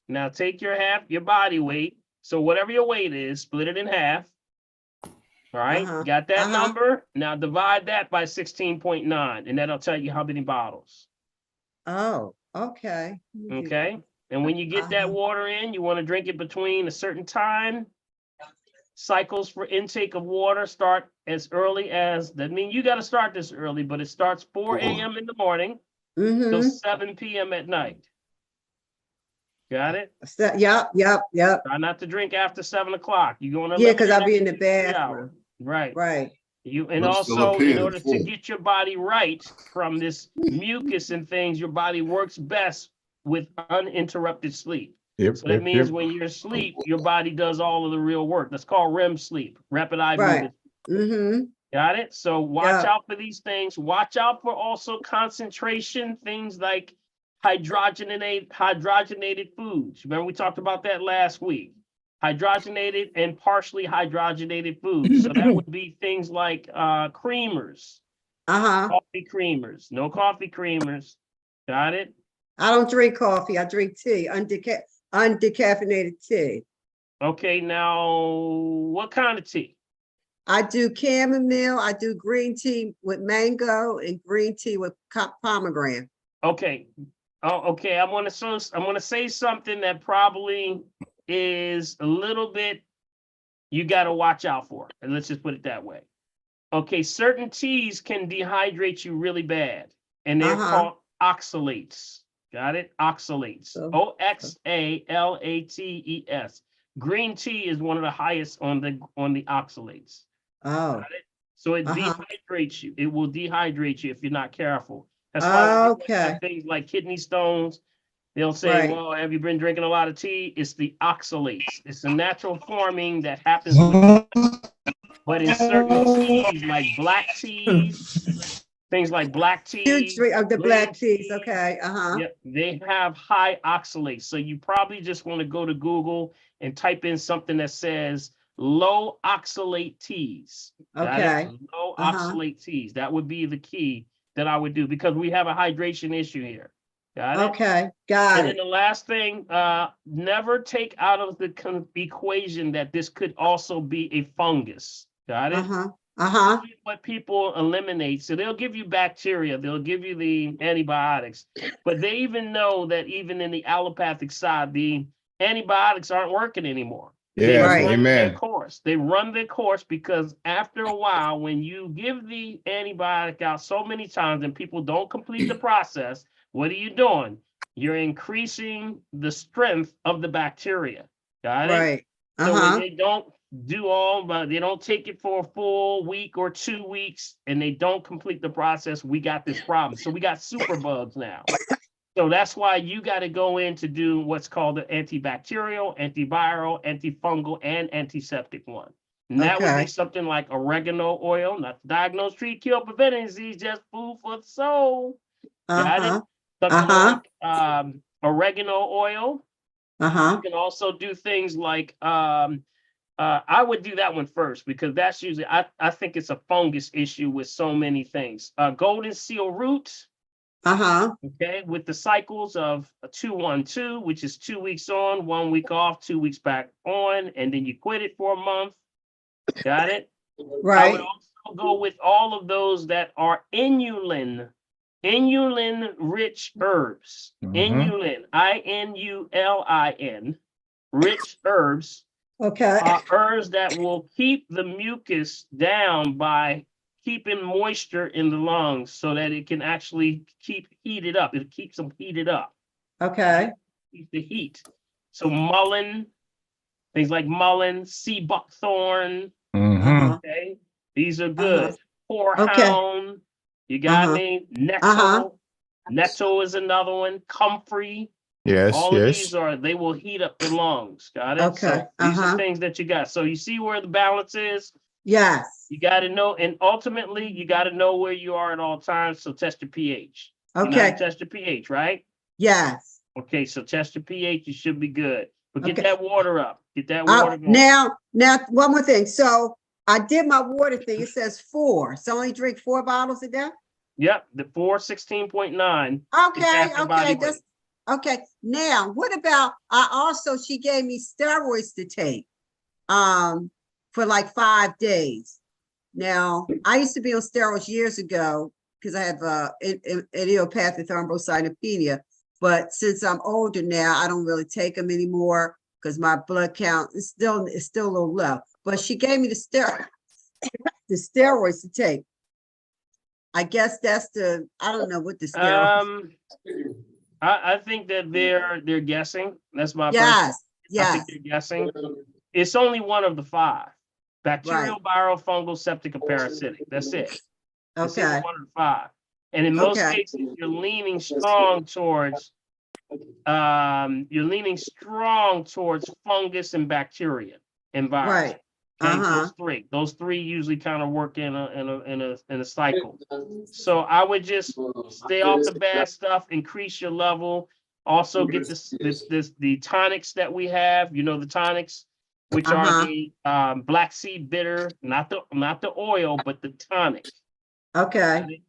Now take your half your body weight. So whatever your weight is, split it in half. All right. Uh-huh. Got that Uh-huh. number? Now divide that by 16.9, and that'll tell you how many bottles. Oh, okay. Okay. And when you get that Uh-huh. water in, you want to drink it between a certain time. Cycles for intake of water start as early as, that means you got to start this early, but it starts 4 a.m. in the morning till Mm-hmm. 7 p.m. at night. Got it? Yep. Try not to drink after 7 o'clock. You're going to Yeah, because I'll be in the bathroom. bathroom. Right. Right. You and But still up also here in at order to 4. get your body right from this mucus and things, your body works best with uninterrupted sleep. Yep, So that yep, means yep. when you're asleep, your body does all of the real work. That's called REM sleep, rapid eye Right. movement. Mm-hmm. Got it? So watch Yeah. out for these things. Watch out for also concentration, things like hydrogenated foods. Remember we talked about that last week. Hydrogenated and partially hydrogenated foods. So that would be things like creamers, Uh-huh. coffee creamers, no coffee creamers. Got it? I don't drink coffee. I drink tea, undecaffeinated tea. Okay, now what kind of tea? I do chamomile. I do green tea with mango and green tea with pomegranate. Okay. Oh, okay. I'm gonna say something that probably is a little bit you got to watch out for, and let's just put it that way. Okay, certain teas can dehydrate you really bad, and they're Uh-huh. called oxalates. Got it? Oxalates. Oh. Oxalates. Green tea is one of the highest on the oxalates. Oh, Got it? So it Uh-huh. dehydrates you. It will dehydrate you if you're not careful. That's why when people okay. have things like kidney stones, they'll say, Right. well, have you been drinking a lot of tea? It's the oxalates. It's a natural forming that happens with, but in certain teas, like black teas, things like black tea. You drink of the black green teas. Okay. Uh-huh. Yep, they have high oxalates. So you probably just want to go to Google and type in something that says low oxalate teas. Got it? Okay. Low Uh-huh. oxalate teas. That would be the key that I would do because we have a hydration issue here. Got it? Okay. Got And then it. the last thing, never take out of the equation that this could also be a fungus. Got it? Uh-huh. Uh-huh. What people eliminate. So they'll give you bacteria, they'll give you the antibiotics, but they even know that even in the allopathic side, the antibiotics aren't working anymore. They Yes, Right. run their amen. course. They run their course because after a while, when you give the antibiotic out so many times and people don't complete the process, what are you doing? You're increasing the strength of the bacteria. Got it? Right. So when Uh-huh. they don't but they don't take it for a full week or 2 weeks and they don't complete the process, we got this problem. So we got superbugs now. So that's why you got to go in to do what's called the antibacterial, antiviral, antifungal, and antiseptic one. And that would Okay. be something like oregano oil, not to diagnose, treat, kill, prevent disease, just food for the soul. Got Uh-huh. it? Something Uh-huh. like oregano oil. Uh-huh. You can also do things like I would do that one first because that's usually I think it's a fungus issue with so many things. Golden seal root, Uh-huh. okay, with the cycles of a 2-1-2, which is 2 weeks on, 1 week off, 2 weeks back on, and then you quit it for a month. Got it? I would Right. also go with all of those that are inulin-rich herbs. Mhm. Inulin, INULIN, rich herbs Okay. are herbs that will keep the mucus down by keeping moisture in the lungs so that it can actually keep heated up. It keeps them heated up. Okay. Keep the heat. So mullein, Things like mullein, sea buckthorn. Mm-hmm. Okay, these are good. Okay. Horehound, you got me. Nettle, nettle is another one. Comfrey. Yes, All of yes. these they will heat up the lungs. Got it? Okay, So these are things that you got. So you see where the balance is? Yes. You got to know, and ultimately you got to know where you are at all times. So test your pH. You know how to Okay. test your pH, right? Yes. Okay, so test your pH, you should be good. But get Okay. that water up. Get that water going. Now, one more thing. So I did my water thing. It says 4. So I only drink 4 bottles a day? Yep, the 416.9. Okay. Okay. Now, what about, she gave me steroids to take for like 5 days. Now, I used to be on steroids years ago because I have idiopathic thrombocytopenia. But since I'm older now, I don't really take them anymore because my blood count is still a little low. But she gave me the steroids to take. I guess that's I don't know what the steroids. I think that they're guessing. That's my Yes. I think they're guessing. It's only one of the 5. Bacterial, viral, fungal, septic, or parasitic. That's it. It's only one of the 5. And in most cases, you're leaning strong towards fungus and bacteria and virus. Right. Okay, those three usually kind of work in a cycle. So I would just stay off the bad stuff, increase your level. Also get the tonics that we have. You know the tonics, which are the black seed bitter, not the oil, but the tonic. Okay.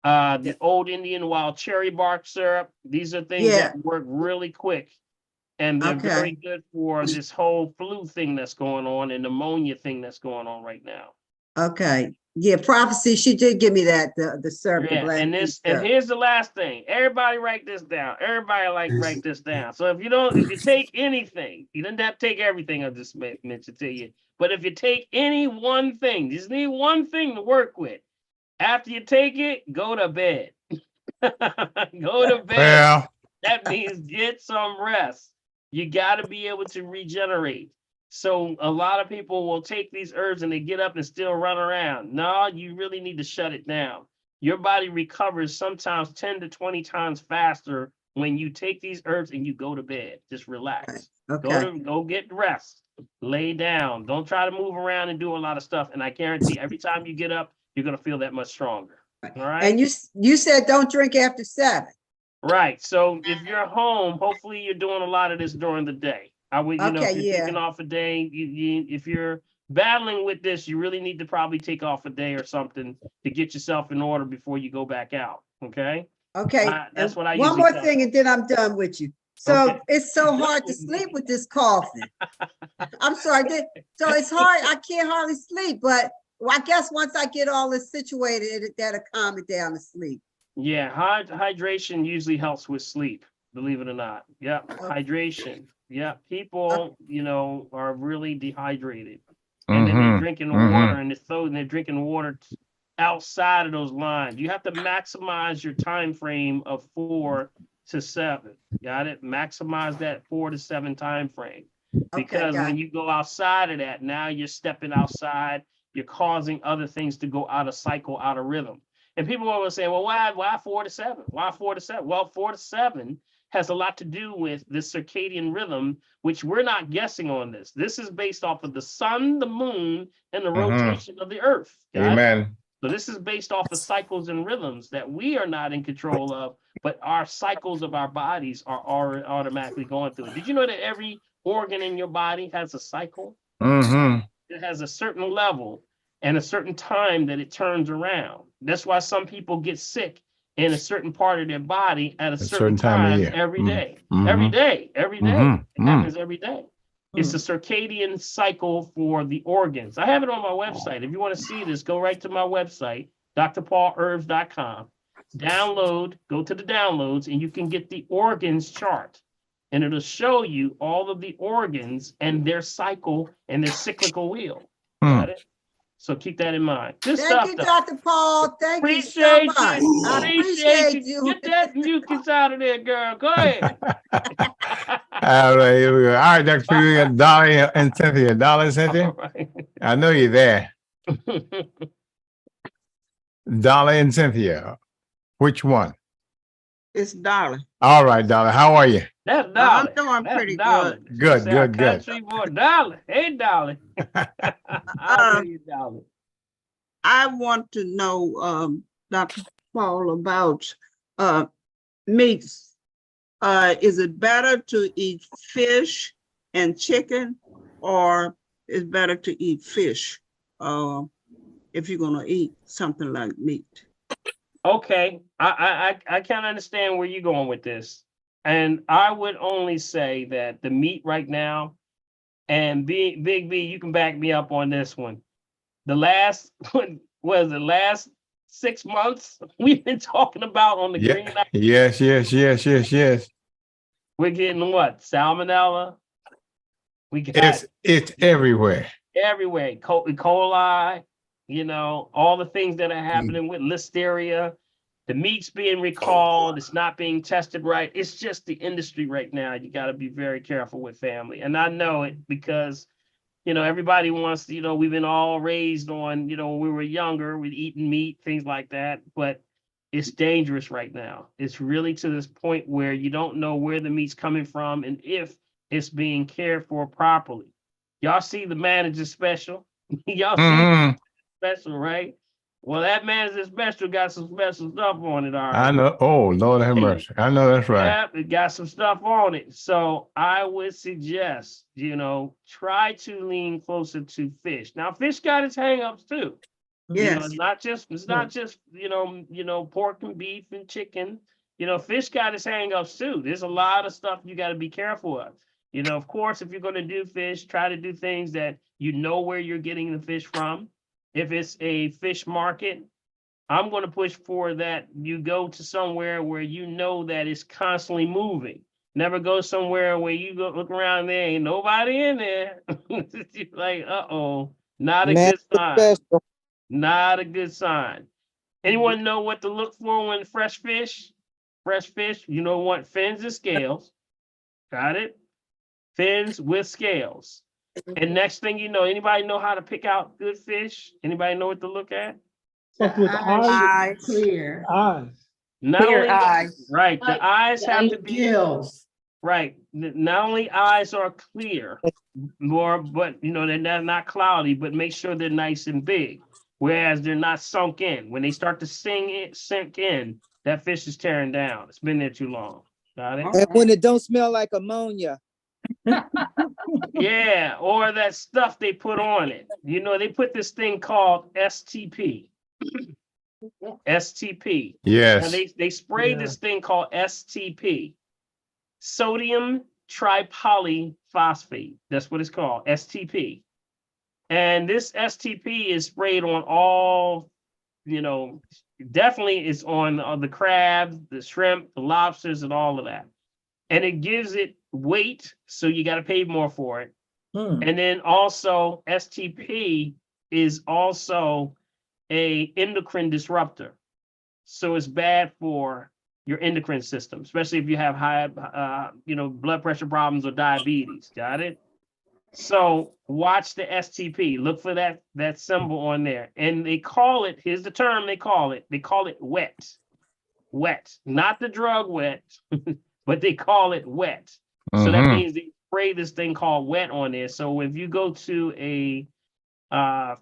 The old Indian wild cherry bark syrup. These are things that work really quick. And they're very good for this whole flu thing that's going on and pneumonia thing that's going on right now. Okay. Yeah, prophecy. She did give me that, the syrup. Yeah, and here's the last thing. Everybody write this down. Write this down. So if you take anything, you don't have to take everything I just mentioned to you. But if you take any one thing, just need one thing to work with. After you take it, go to bed. Go to bed. Well, that means get some rest. You got to be able to regenerate. So a lot of people will take these herbs and they get up and still run around. No, you really need to shut it down. Your body recovers sometimes 10 to 20 times faster when you take these herbs and you go to bed. Just relax. Okay. Go get rest. Lay down. Don't try to move around and do a lot of stuff. And I guarantee every time you get up, you're going to feel that much stronger. All right. And you said don't drink after 7. Right. So if you're home, hopefully you're doing a lot of this during the day. I would, if you're taking off a day, if you're battling with this, you really need to probably take off a day or something to get yourself in order before you go back out. Okay. Okay. That's what I One more thing, and then I'm done with you. So it's so hard to sleep with this coughing. I'm sorry. So it's hard. I can't hardly sleep, but I guess once I get all this situated, that'll calm it down to sleep. Yeah, hydration usually helps with sleep, believe it or not. Yeah, hydration. Yeah, people, are really dehydrated. And then they're drinking water and they're drinking water outside of those lines. You have to maximize your time frame of 4 to 7. Got it? Maximize that 4 to 7 time frame. Because when you go outside of that, now you're stepping outside, you're causing other things to go out of cycle, out of rhythm. And people always say, well, why 4 to 7? Why 4 to 7? Well, 4 to 7 has a lot to do with the circadian rhythm, which we're not guessing on this. This is based off of the sun, the moon, and the rotation of the earth. Amen. So this is based off of cycles and rhythms that we are not in control of, but our cycles of our bodies are automatically going through. Did you know that every organ in your body has a cycle? It has a certain level and a certain time that it turns around. That's why some people get sick in a certain part of their body at a certain time every day. Every day. It happens every day. It's a circadian cycle for the organs. I have it on my website. If you want to see this, go right to my website, drpaulherbs.com. Go to the downloads, and you can get the organs chart. And it'll show you all of the organs and their cycle and their cyclical wheel. Got it? So keep that in mind. Good stuff. Thank you, Dr. Paul. Thank you so much. I appreciate you. Get that mucus out of there, girl. Go ahead. All right, here we go. All right, Dr. P, we got Dolly and Cynthia. Dolly and Cynthia, All right. I know you're there. Dolly and Cynthia, which one? It's Dolly. All right, Dolly, how are you? That's I'm Dolly. doing That's pretty Dolly. good. Good, Say our good, good. country boy, Dolly. Hey, Dolly. How are you, Dolly? I want to know, Dr. Paul, about meats. Is it better to eat fish and chicken, or is better to eat fish if you're gonna eat something like meat? Okay, I can't understand where you're going with this. And I would only say that the meat right now, and Big B, you can back me up on this one. The last, was the last 6 months we've been talking about on the green light, Yes. we're getting what? Salmonella. We got It's everywhere. everywhere. E. coli, you know, all the things that are happening with listeria, the meat's being recalled, it's not being tested right. It's just the industry right now. You got to be very careful with family. And I know it because, you know, everybody wants to, you know, we've been all raised on, you know, when we were younger, we'd eating meat, things like that. But it's dangerous right now. It's really to this point where you don't know where the meat's coming from and if it's being cared for properly. Y'all see the manager special? Y'all see Mhm. special, right? Well, that manager special got some special stuff on it, all right. I know. Oh, Lord have mercy. I know that's right. Yeah, it got some stuff on it. So I would suggest, you know, try to lean closer to fish. Now, fish got its hangups too. You know, Yes. it's not just, you know, pork and beef and chicken. You know, fish got its hangups too. There's a lot of stuff you got to be careful of. You know, of course, if you're going to do fish, try to do things that you know where you're getting the fish from. If it's a fish market, I'm going to push for that you go to somewhere where you know that it's constantly moving. Never go somewhere where you go look around, there ain't nobody in there. You're like, uh-oh, not a good sign. Not a good sign. Anyone know what to look for when fresh fish? Fresh fish, you know what? Fins and scales. Got it? Fins with scales. And next thing you know, anybody know how to pick out good fish? Anybody know what to look at? Stuff with eyes. Clear. Eyes. Not Clear only eyes. right, the eyes have to be Gills. right. Not only eyes are clear, but you know they're not cloudy, but make sure they're nice and big. Whereas they're not sunk in. When they start to sink in, that fish is tearing down. It's been there too long. Got it? And when it don't smell like ammonia. Yeah, or that stuff they put on it. You know, they put this thing called STP. STP. Now Yes. they spray this thing called STP. Sodium tripolyphosphate. That's what it's called, STP. And this STP is sprayed on all, you know, definitely it's on the crabs, the shrimp, the lobsters, and all of that. And it gives it weight, so you got to pay more for it. And then also STP is also a endocrine disruptor. So it's bad for your endocrine system, especially if you have high, you know, blood pressure problems or diabetes. Got it? So watch the STP. Look for that symbol on there. And they call it, here's the term they call it wet. Wet. Not the drug wet, but they call it wet. So that means they spray this thing called wet on there. So if you go to a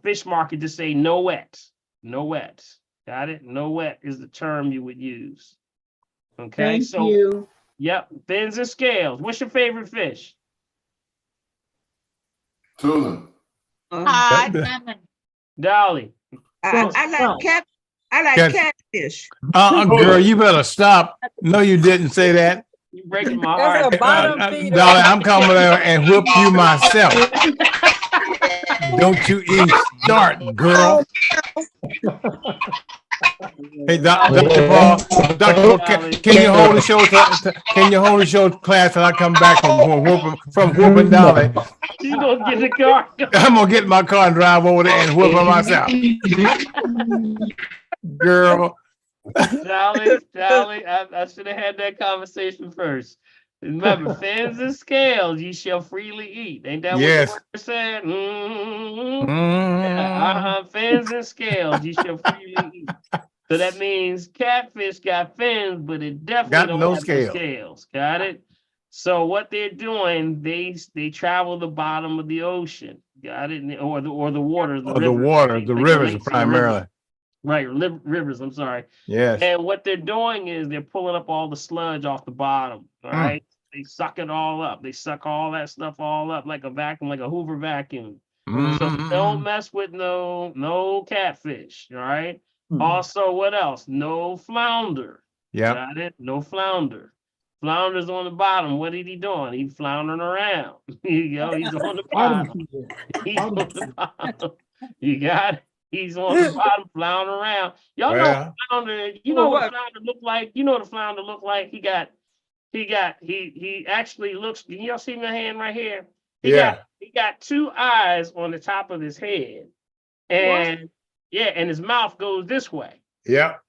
fish market, just say no wet. No wet. Got it? No wet is the term you would use. Okay. Thank so you. Yep. Fins and scales. What's your favorite fish? Tuna. Dolly. I like Cat- catfish. Girl, you better stop. No, you didn't say that. You breaking my That's heart. a bottom feeder. Dolly, I'm coming there and whip you myself. Don't you even start, girl. Hey, Dr. Paul, can you hold the show? Can you hold the show class till I come back from whooping Dolly? You gonna get the car? I'm gonna get in my car and drive over there and whoop her myself. Girl. Dolly, I should have had that conversation first. Remember, fins and scales ye shall freely eat. Ain't that Yes. what the word said? Mhm. Mm. Fins and scales you shall freely eat. So that means catfish got fins, but it definitely Got don't no have no scale. scales. Got it? So what they're doing, they travel the bottom of the ocean. Got it? Or the water, the Or the rivers, water, like the the rivers lakes and the rivers. primarily. Right, rivers, I'm sorry. Yes. And what they're doing is they're pulling up all the sludge off the bottom. All right. They suck it all up. They suck all that stuff all up like a vacuum, like a Hoover vacuum. So don't mess with no catfish. All right. Also, what else? No flounder. Yep. Got it? No flounder. Flounder's on the bottom. What is he doing? He's floundering around. You go. He's on the bottom. He's on the bottom. You got it? He's on the bottom, floundering around. Y'all know flounder. You know what a flounder look like. You know what a flounder look like. He actually looks. Y'all see my hand right here? He got two eyes on the top of his head, and and his mouth goes this way. Yep.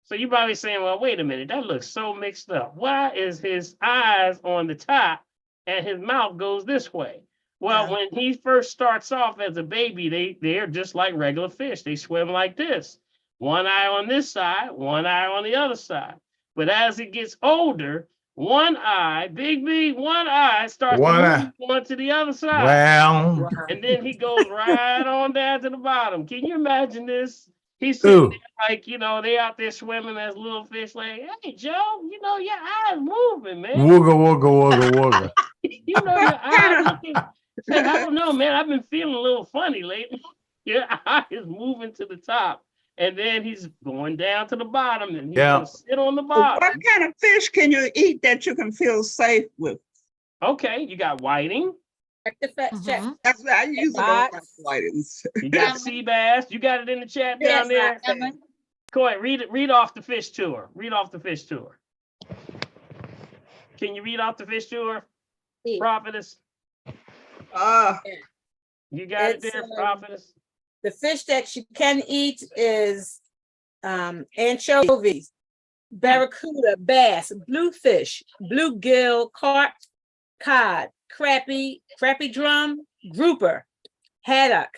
So you probably saying, well, wait a minute, that looks so mixed up. Why is his eyes on the top and his mouth goes this way? Well, when he first starts off as a baby, they're just like regular fish. They swim like this. One eye on this side, one eye on the other side. But as it gets older, one eye, one eye starts to move on to the other side. Well. And then he goes right on down to the bottom. Can you imagine this? He's sitting there like, they out there swimming as little fish like, hey, Joe, your eyes moving, man. Wooga. Your eyes looking. Like, I don't know, man. I've been feeling a little funny lately. Your eye is moving to the top. And then he's going down to the bottom and he's gonna sit on the bottom. What kind of fish can you eat that you can feel safe with? Okay, you got whiting. That's what I usually don't like whitings. You got sea bass. You got it in the chat down there. Go ahead, read off the fish tour. Read off the fish tour. Can you read off the fish tour, Prophetess? You got it there, Prophetess. The fish that you can eat is anchovies, barracuda, bass, bluefish, bluegill, carp, cod, crappie drum, grouper, haddock,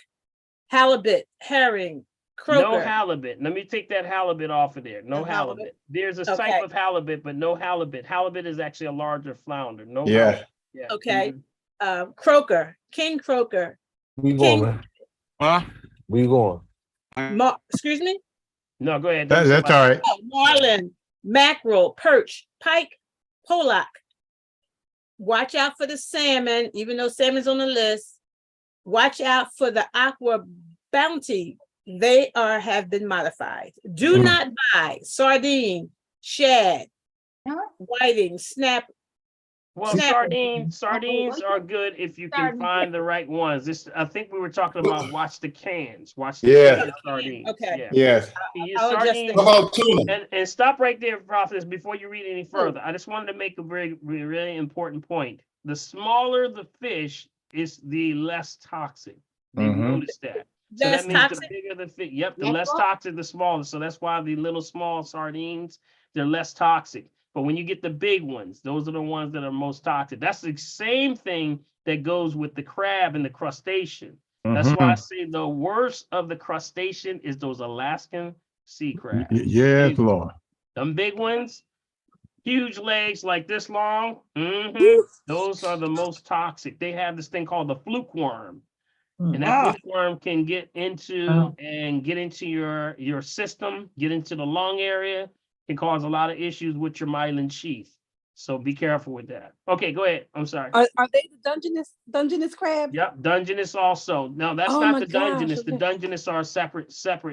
halibut, herring, croaker. No halibut. Let me take that halibut off of there. No halibut. There's a type of halibut, but no halibut. Halibut is actually a larger flounder. No halibut. Yeah. Okay. Croaker, king croaker. We going, man. Huh? We going. Excuse me? No, go ahead. That's all right. Marlin, mackerel, perch, pike, pollock. Watch out for the salmon, even though salmon's on the list. Watch out for the aqua bounty. They have been modified. Do not buy sardine, shad, whiting, snap. Well, sardines are good if you can find the right ones. I think we were talking about watch the cans. Watch the cans of sardines. Okay. Yes. And stop right there, Prophetess, before you read any further. I just wanted to make a very, really important point. The smaller the fish is the less toxic. They've noticed that. So that means the bigger the fish. Yep, the less toxic, the smaller. So that's why the little small sardines, they're less toxic. But when you get the big ones, those are the ones that are most toxic. That's the same thing that goes with the crab and the crustacean. That's why I say the worst of the crustacean is those Alaskan sea crabs. Yes, Lord. Them big ones, huge legs like this long. Those are the most toxic. They have this thing called the fluke worm. And that fluke worm can get into your system, get into the lung area. Can cause a lot of issues with your myelin sheath. So be careful with that. Okay, go ahead. I'm sorry. Are they the Dungeness crab? Yep, Dungeness also. No, that's not the Dungeness. The Dungeness are separate.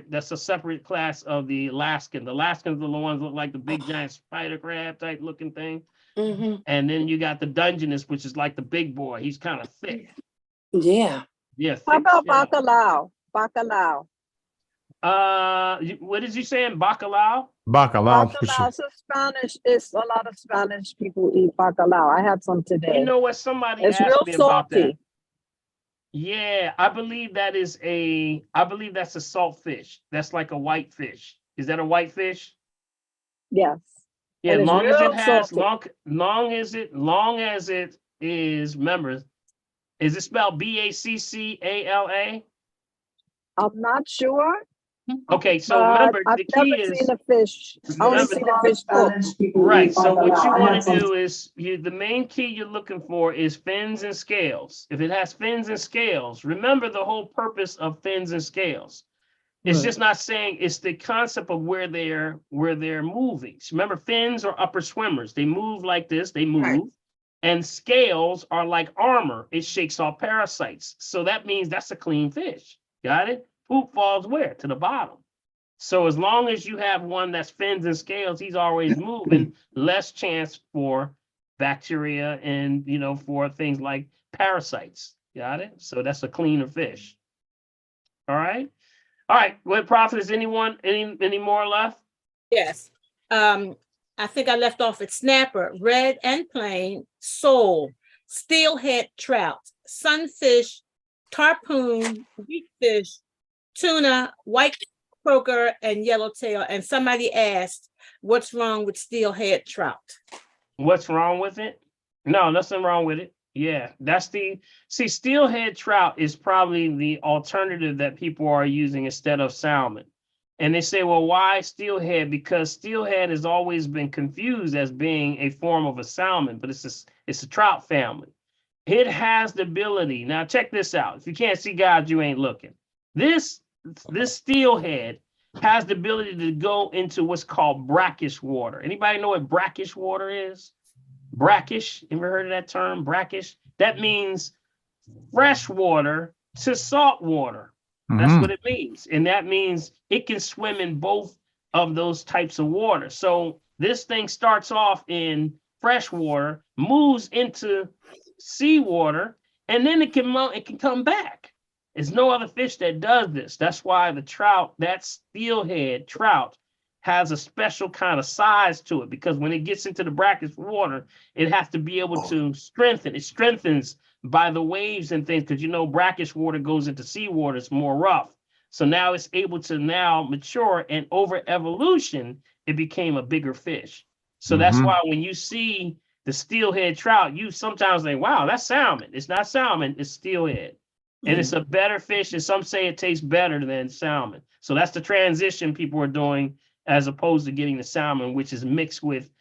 That's a separate class of the Alaskan. The Alaskans are the ones that look like the big giant spider crab type looking thing. And then you got the Dungeness, which is like the big boy. He's kind of thick. Yeah. Yeah. How about bacalao? What is he saying? Bacalao? Bacalao. So Spanish is a lot of Spanish people eat bacalao. I had some today. You know what? Somebody asked me about that. Yeah, I believe that's a salt fish. That's like a white fish. Is that a white fish? Yes. Yeah, And it's long as it real has, salty. long as it is, remember, is it spelled Baccala? I'm not sure, Okay, so but remember, I've the never key seen is, the fish. I only remember, see the fish cooked. right, so what you want to do is, the main key you're looking for is fins and scales. If it has fins and scales, remember the whole purpose of fins and scales. It's Right. just not saying, it's the concept of where they're moving. So remember, fins are upper swimmers. They move like this, they move. Right. And scales are like armor. It shakes off parasites. So that means that's a clean fish. Got it? Poop falls where? To the bottom. So as long as you have one that's fins and scales, he's always moving, less chance for bacteria and, for things like parasites. Got it? So that's a cleaner fish. All right. All right. What Prophet, is anyone, any more left? Yes. I think I left off at snapper, red and plain, sole, steelhead trout, sunfish, tarpon, wheatfish, tuna, white croaker, and yellowtail. And somebody asked, what's wrong with steelhead trout? What's wrong with it? No, nothing wrong with it. Yeah, steelhead trout is probably the alternative that people are using instead of salmon. And they say, well, why steelhead? Because steelhead has always been confused as being a form of a salmon, but it's a trout family. It has the ability. Now check this out. If you can't see God, you ain't looking. This steelhead has the ability to go into what's called brackish water. Anybody know what brackish water is? Brackish, ever heard of that term? Brackish? That means fresh water to salt water. That's what it means. And that means it can swim in both of those types of water. So this thing starts off in fresh water, moves into seawater, and then it can come back. There's no other fish that does this. That's why the trout, that steelhead trout, has a special kind of size to it, because when it gets into the brackish water, it has to be able to strengthen. It strengthens by the waves and things, because brackish water goes into seawater, it's more rough. So now it's able to now mature, and over evolution, it became a bigger fish. So that's why when you see the steelhead trout, you sometimes think, wow, that's salmon. It's not salmon, it's steelhead. And it's a better fish, and some say it tastes better than salmon. So that's the transition people are doing, as opposed to getting the salmon, which is mixed with,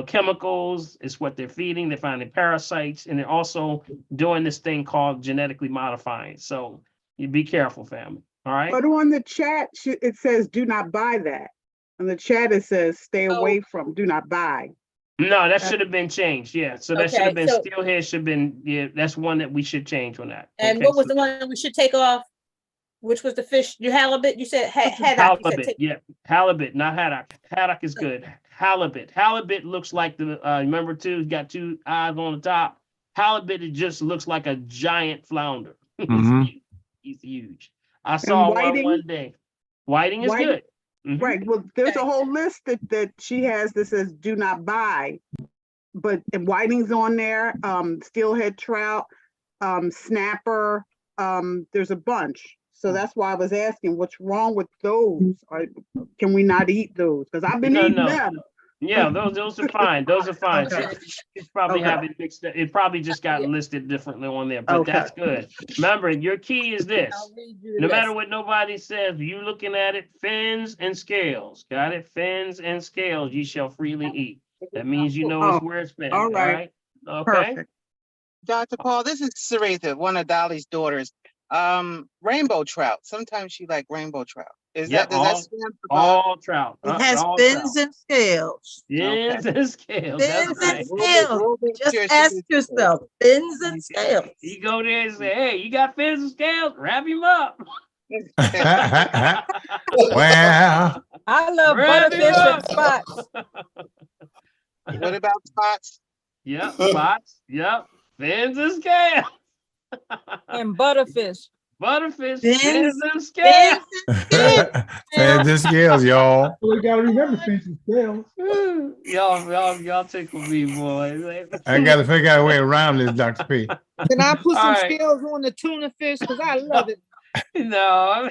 chemicals. It's what they're feeding. They're finding parasites, and they're also doing this thing called genetically modifying. So you be careful, family. All right. But on the chat, it says, do not buy that. On the chat, it says, stay away from, do not buy. No, that should have been changed. Yeah. So that should have been, so- steelhead should have been, yeah, that's one that we should change on that. And Okay, what was so- the one that we should take off? Which was the fish? You halibut? You said haddock. You said Halibut, take- yeah, halibut, not haddock. Haddock is good. Halibut. Halibut looks like the, remember too, it's got two eyes on the top. Halibut, it just looks like a giant flounder. He's huge. I saw whiting? one day. Whiting is Whiting? good. Mhm. Right, well, there's a whole list that she has that says, do not buy. But and whiting's on there, steelhead trout, snapper, there's a bunch. So that's why I was asking, what's wrong with those? Or can we not eat those? Because I've been eating them. Yeah, those are fine. Those are fine. Okay. She's probably Okay. have it mixed up. It probably just got listed differently on there, but Okay. that's good. Remember, your key is this. I'll read you the No list. matter what nobody says, you looking at it, fins and scales. Got it? Fins and scales ye shall freely eat. That means you know it's where it's been. all right. Okay. Perfect. Dr. Paul, this is Saretha, one of Dolly's daughters. Rainbow trout. Sometimes she like rainbow trout. Does that stand for all trout? It has all fins trout. and scales. Fins and scales. Fins That's right. and scales. Just ask yourself, fins and scales. You go there and say, "Hey, you got fins and scales? Wrap him up." Well, I love Wrap him butterfish up. and spots. What about spots? Yep, spots. Yep, fins and scales. And butterfish. Butterfish, Fins- fins and scales. and the scales, y'all. We gotta remember fins and scales. Y'all tickle me, boy. I got to figure out a way around this, Dr. P. Can I put some All right. scales on the tuna fish? Because I love it. No,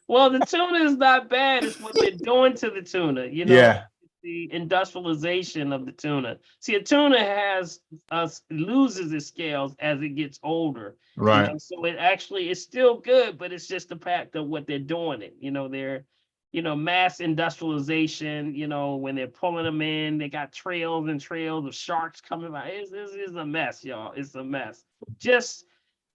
well, the tuna is not bad. It's what they're doing to the tuna. Yeah. the industrialization of the tuna. See, a tuna loses its scales as it gets older. Right. So it actually is still good, but it's just the fact of what they're doing it. They're, mass industrialization, when they're pulling them in, they got trails and trails of sharks coming by. It's a mess, y'all. It's a mess. Just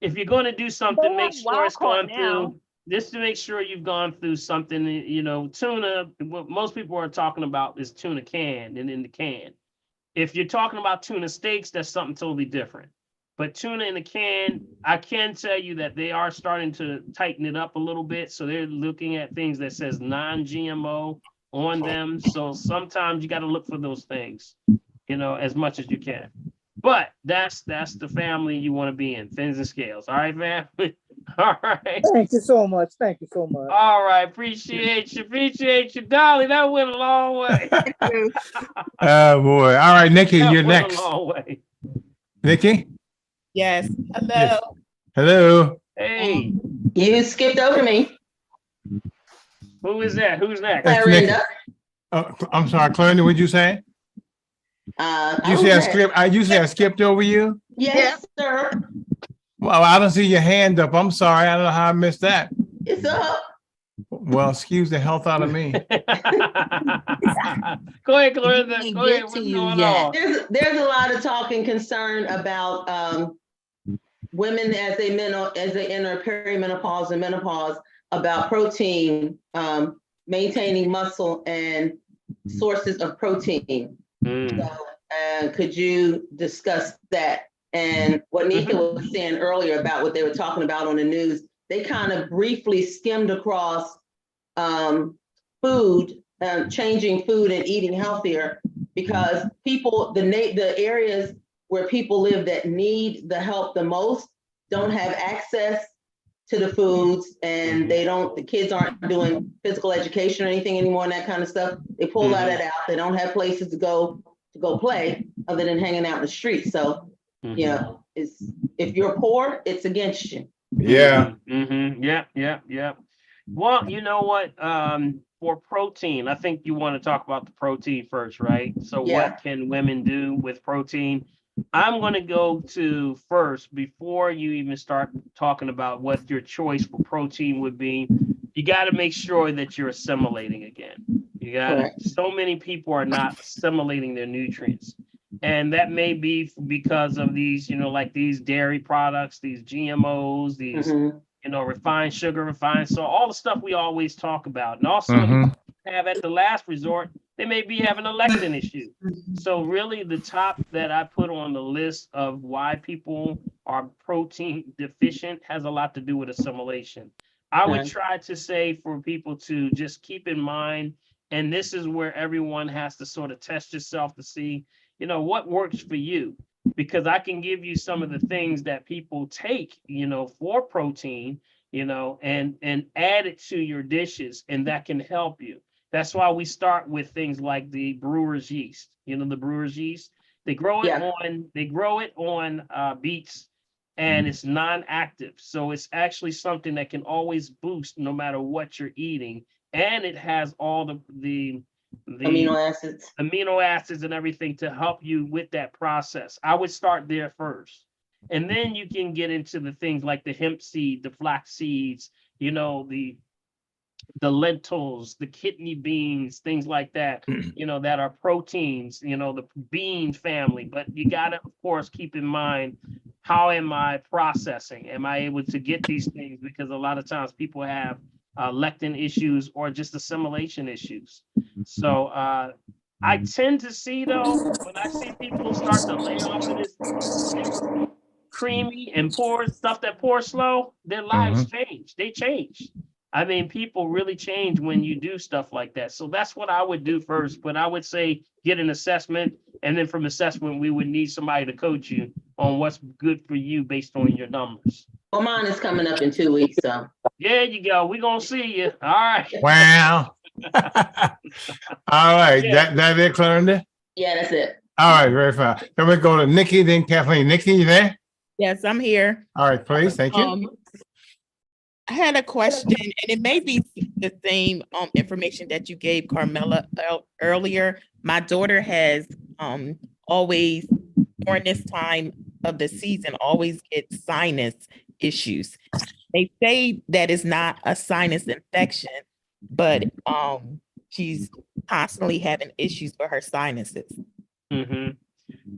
if you're going to do something, make sure it's gone through. Just to make sure you've gone through something, tuna, what most people are talking about is tuna canned and in the can. If you're talking about tuna steaks, that's something totally different. But tuna in a can, I can tell you that they are starting to tighten it up a little bit. So they're looking at things that says non-GMO on them. So sometimes you got to look for those things, as much as you can. But that's the family you want to be in, fins and scales. All right, family? All right. Thank you so much. Thank you so much. All right. Appreciate you, Dolly. That went a long way. Oh, boy. All right, Nikki, That you're went next. a long way. Nikki? Yes. Hello. Yes. Hello. Hey, You skipped over me. who is that? Who's next? That's Nikki. Clarinda. I'm sorry, Clarendon, what'd you say? You say I skipped over you? Yes, sir. Well, I don't see your hand up. I'm sorry. I don't know how I missed that. It's up. Well, excuse the health out of me. Go ahead, Clarissa. Go ahead. What's going on? There's a lot of talk and concern about women as they enter perimenopause and menopause, about protein, maintaining muscle and sources of protein. So, could you discuss that? And what Nika was saying earlier about what they were talking about on the news, they kind of briefly skimmed across food, changing food and eating healthier, because people, the areas where people live that need the help the most don't have access to the foods, and the kids aren't doing physical education or anything anymore and that kind of stuff. They pull that out. They don't have places to go play other than hanging out in the street. So, if you're poor, it's against you. Yeah. Yeah. Well, you know what? For protein, I think you want to talk about the protein first, right? So what can women do with protein? I'm going to go to first, before you even start talking about what your choice for protein would be. You got to make sure that you're assimilating again. So many people are not assimilating their nutrients. And that may be because of these, like these dairy products, these GMOs, these, refined sugar, refined salt, all the stuff we always talk about. And also have at the last resort, they may be having a lectin issue. So really the top that I put on the list of why people are protein deficient has a lot to do with assimilation. I would try to say for people to just keep in mind, and this is where everyone has to sort of test yourself to see, what works for you, because I can give you some of the things that people take, for protein, and add it to your dishes, and that can help you. That's why we start with things like the brewer's yeast. The brewer's yeast, they grow it on beets, and it's non-active. So it's actually something that can always boost no matter what you're eating. And it has all the amino acids and everything to help you with that process. I would start there first. And then you can get into the things like the hemp seed, the flax seeds, the lentils, the kidney beans, things like that, that are proteins, the bean family. But you got to, of course, keep in mind, how am I processing? Am I able to get these things? Because a lot of times people have lectin issues or just assimilation issues. So I tend to see, though, when I see people start to lay off of this creamy and stuff that pours slow, their lives change. They change. I mean, people really change when you do stuff like that. So that's what I would do first. But I would say get an assessment. And then from assessment, we would need somebody to coach you on what's good for you based on your numbers. Well, mine is coming up in 2 weeks, so. There you go. We're going to see you. All right. Wow. All right. Yeah. That it, Clarendon? Yeah, that's it. All right. Very fine. Then we go to Nikki, then Kathleen. Nikki, you there? Yes, I'm here. All right, please. Thank you. I had a question, and it may be the same information that you gave Carmela earlier. My daughter has always during this time of the season always gets sinus issues. They say that is not a sinus infection, but she's constantly having issues with her sinuses. Mm-hmm.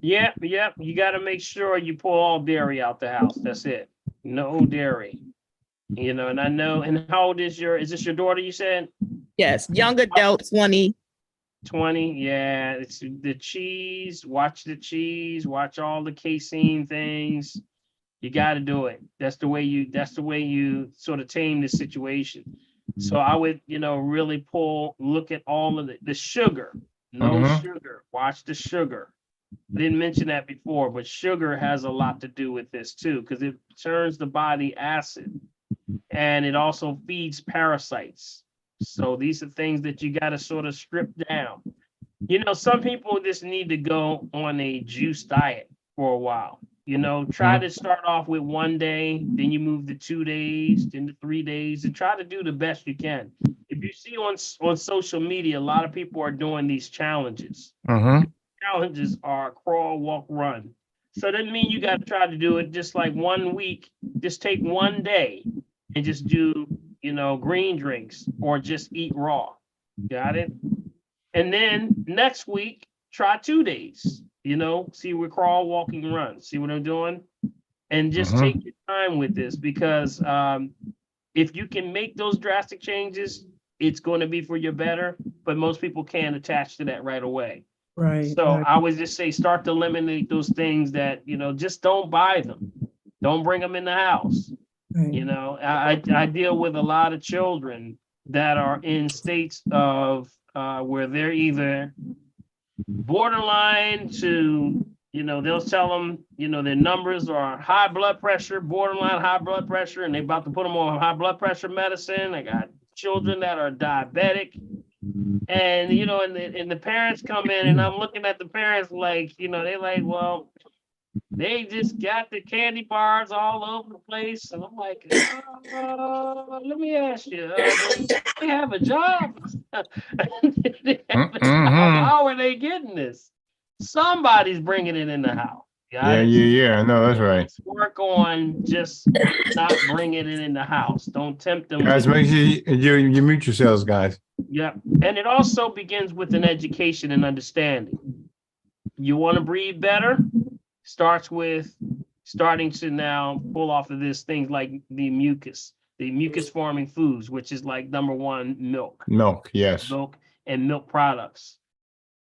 Yep. You got to make sure you pull all dairy out the house. That's it. No dairy. You know, and I know. And how old is this your daughter? You said? Yes, young adult, 20. 20. Yeah, it's the cheese. Watch the cheese. Watch all the casein things. You got to do it. That's the way you sort of tame the situation. So I would, really look at all of the sugar. No sugar. Watch the sugar. I didn't mention that before, but sugar has a lot to do with this too, because it turns the body acid and it also feeds parasites. So these are things that you got to sort of strip down. Some people just need to go on a juice diet for a while. Try to start off with 1 day, then you move to 2 days, then to 3 days, and try to do the best you can. If you see on social media, a lot of people are doing these challenges. Challenges are crawl, walk, run. So that means you got to try to do it just like 1 week. Just take 1 day and just do, green drinks or just eat raw. Got it? And then next week, try 2 days. See what crawl, walking, run. See what I'm doing? And just take your time with this, because if you can make those drastic changes, it's going to be for your better. But most people can't attach to that right away. Right. So I would just say start to eliminate those things that, just don't buy them. Don't bring them in the house. Right. I deal with a lot of children that are in states of where they're either borderline to, they'll tell them, their numbers are high blood pressure, borderline high blood pressure, and they're about to put them on high blood pressure medicine. I got children that are diabetic. And, and the parents come in, and I'm looking at the parents like, they're like, well, they just got the candy bars all over the place. And I'm like, let me ask you, they have a job? How are they getting this? Somebody's bringing it in the house. Yeah. No, that's right. Let's work on just not bringing it in the house. Don't tempt them. Guys, make sure you mute yourselves, guys. Yeah. And it also begins with an education and understanding. You want to breathe better? Starts with starting to now pull off of this things like the mucus forming foods, which is like number one, milk. Milk, yes. Milk and milk products.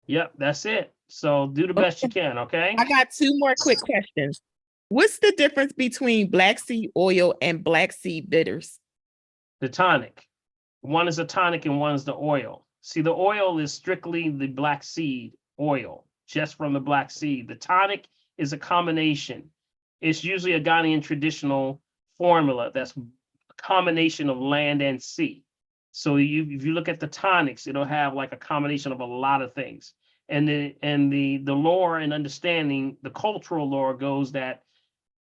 Yep, that's it. So do the best you can, okay? I got 2 more quick questions. What's the difference between black seed oil and black seed bitters? The tonic. One is a tonic and one is the oil. See, the oil is strictly the black seed oil, just from the black seed. The tonic is a combination. It's usually a Ghanaian traditional formula that's a combination of land and sea. So if you look at the tonics, it'll have like a combination of a lot of things. And the lore and understanding, the cultural lore goes that,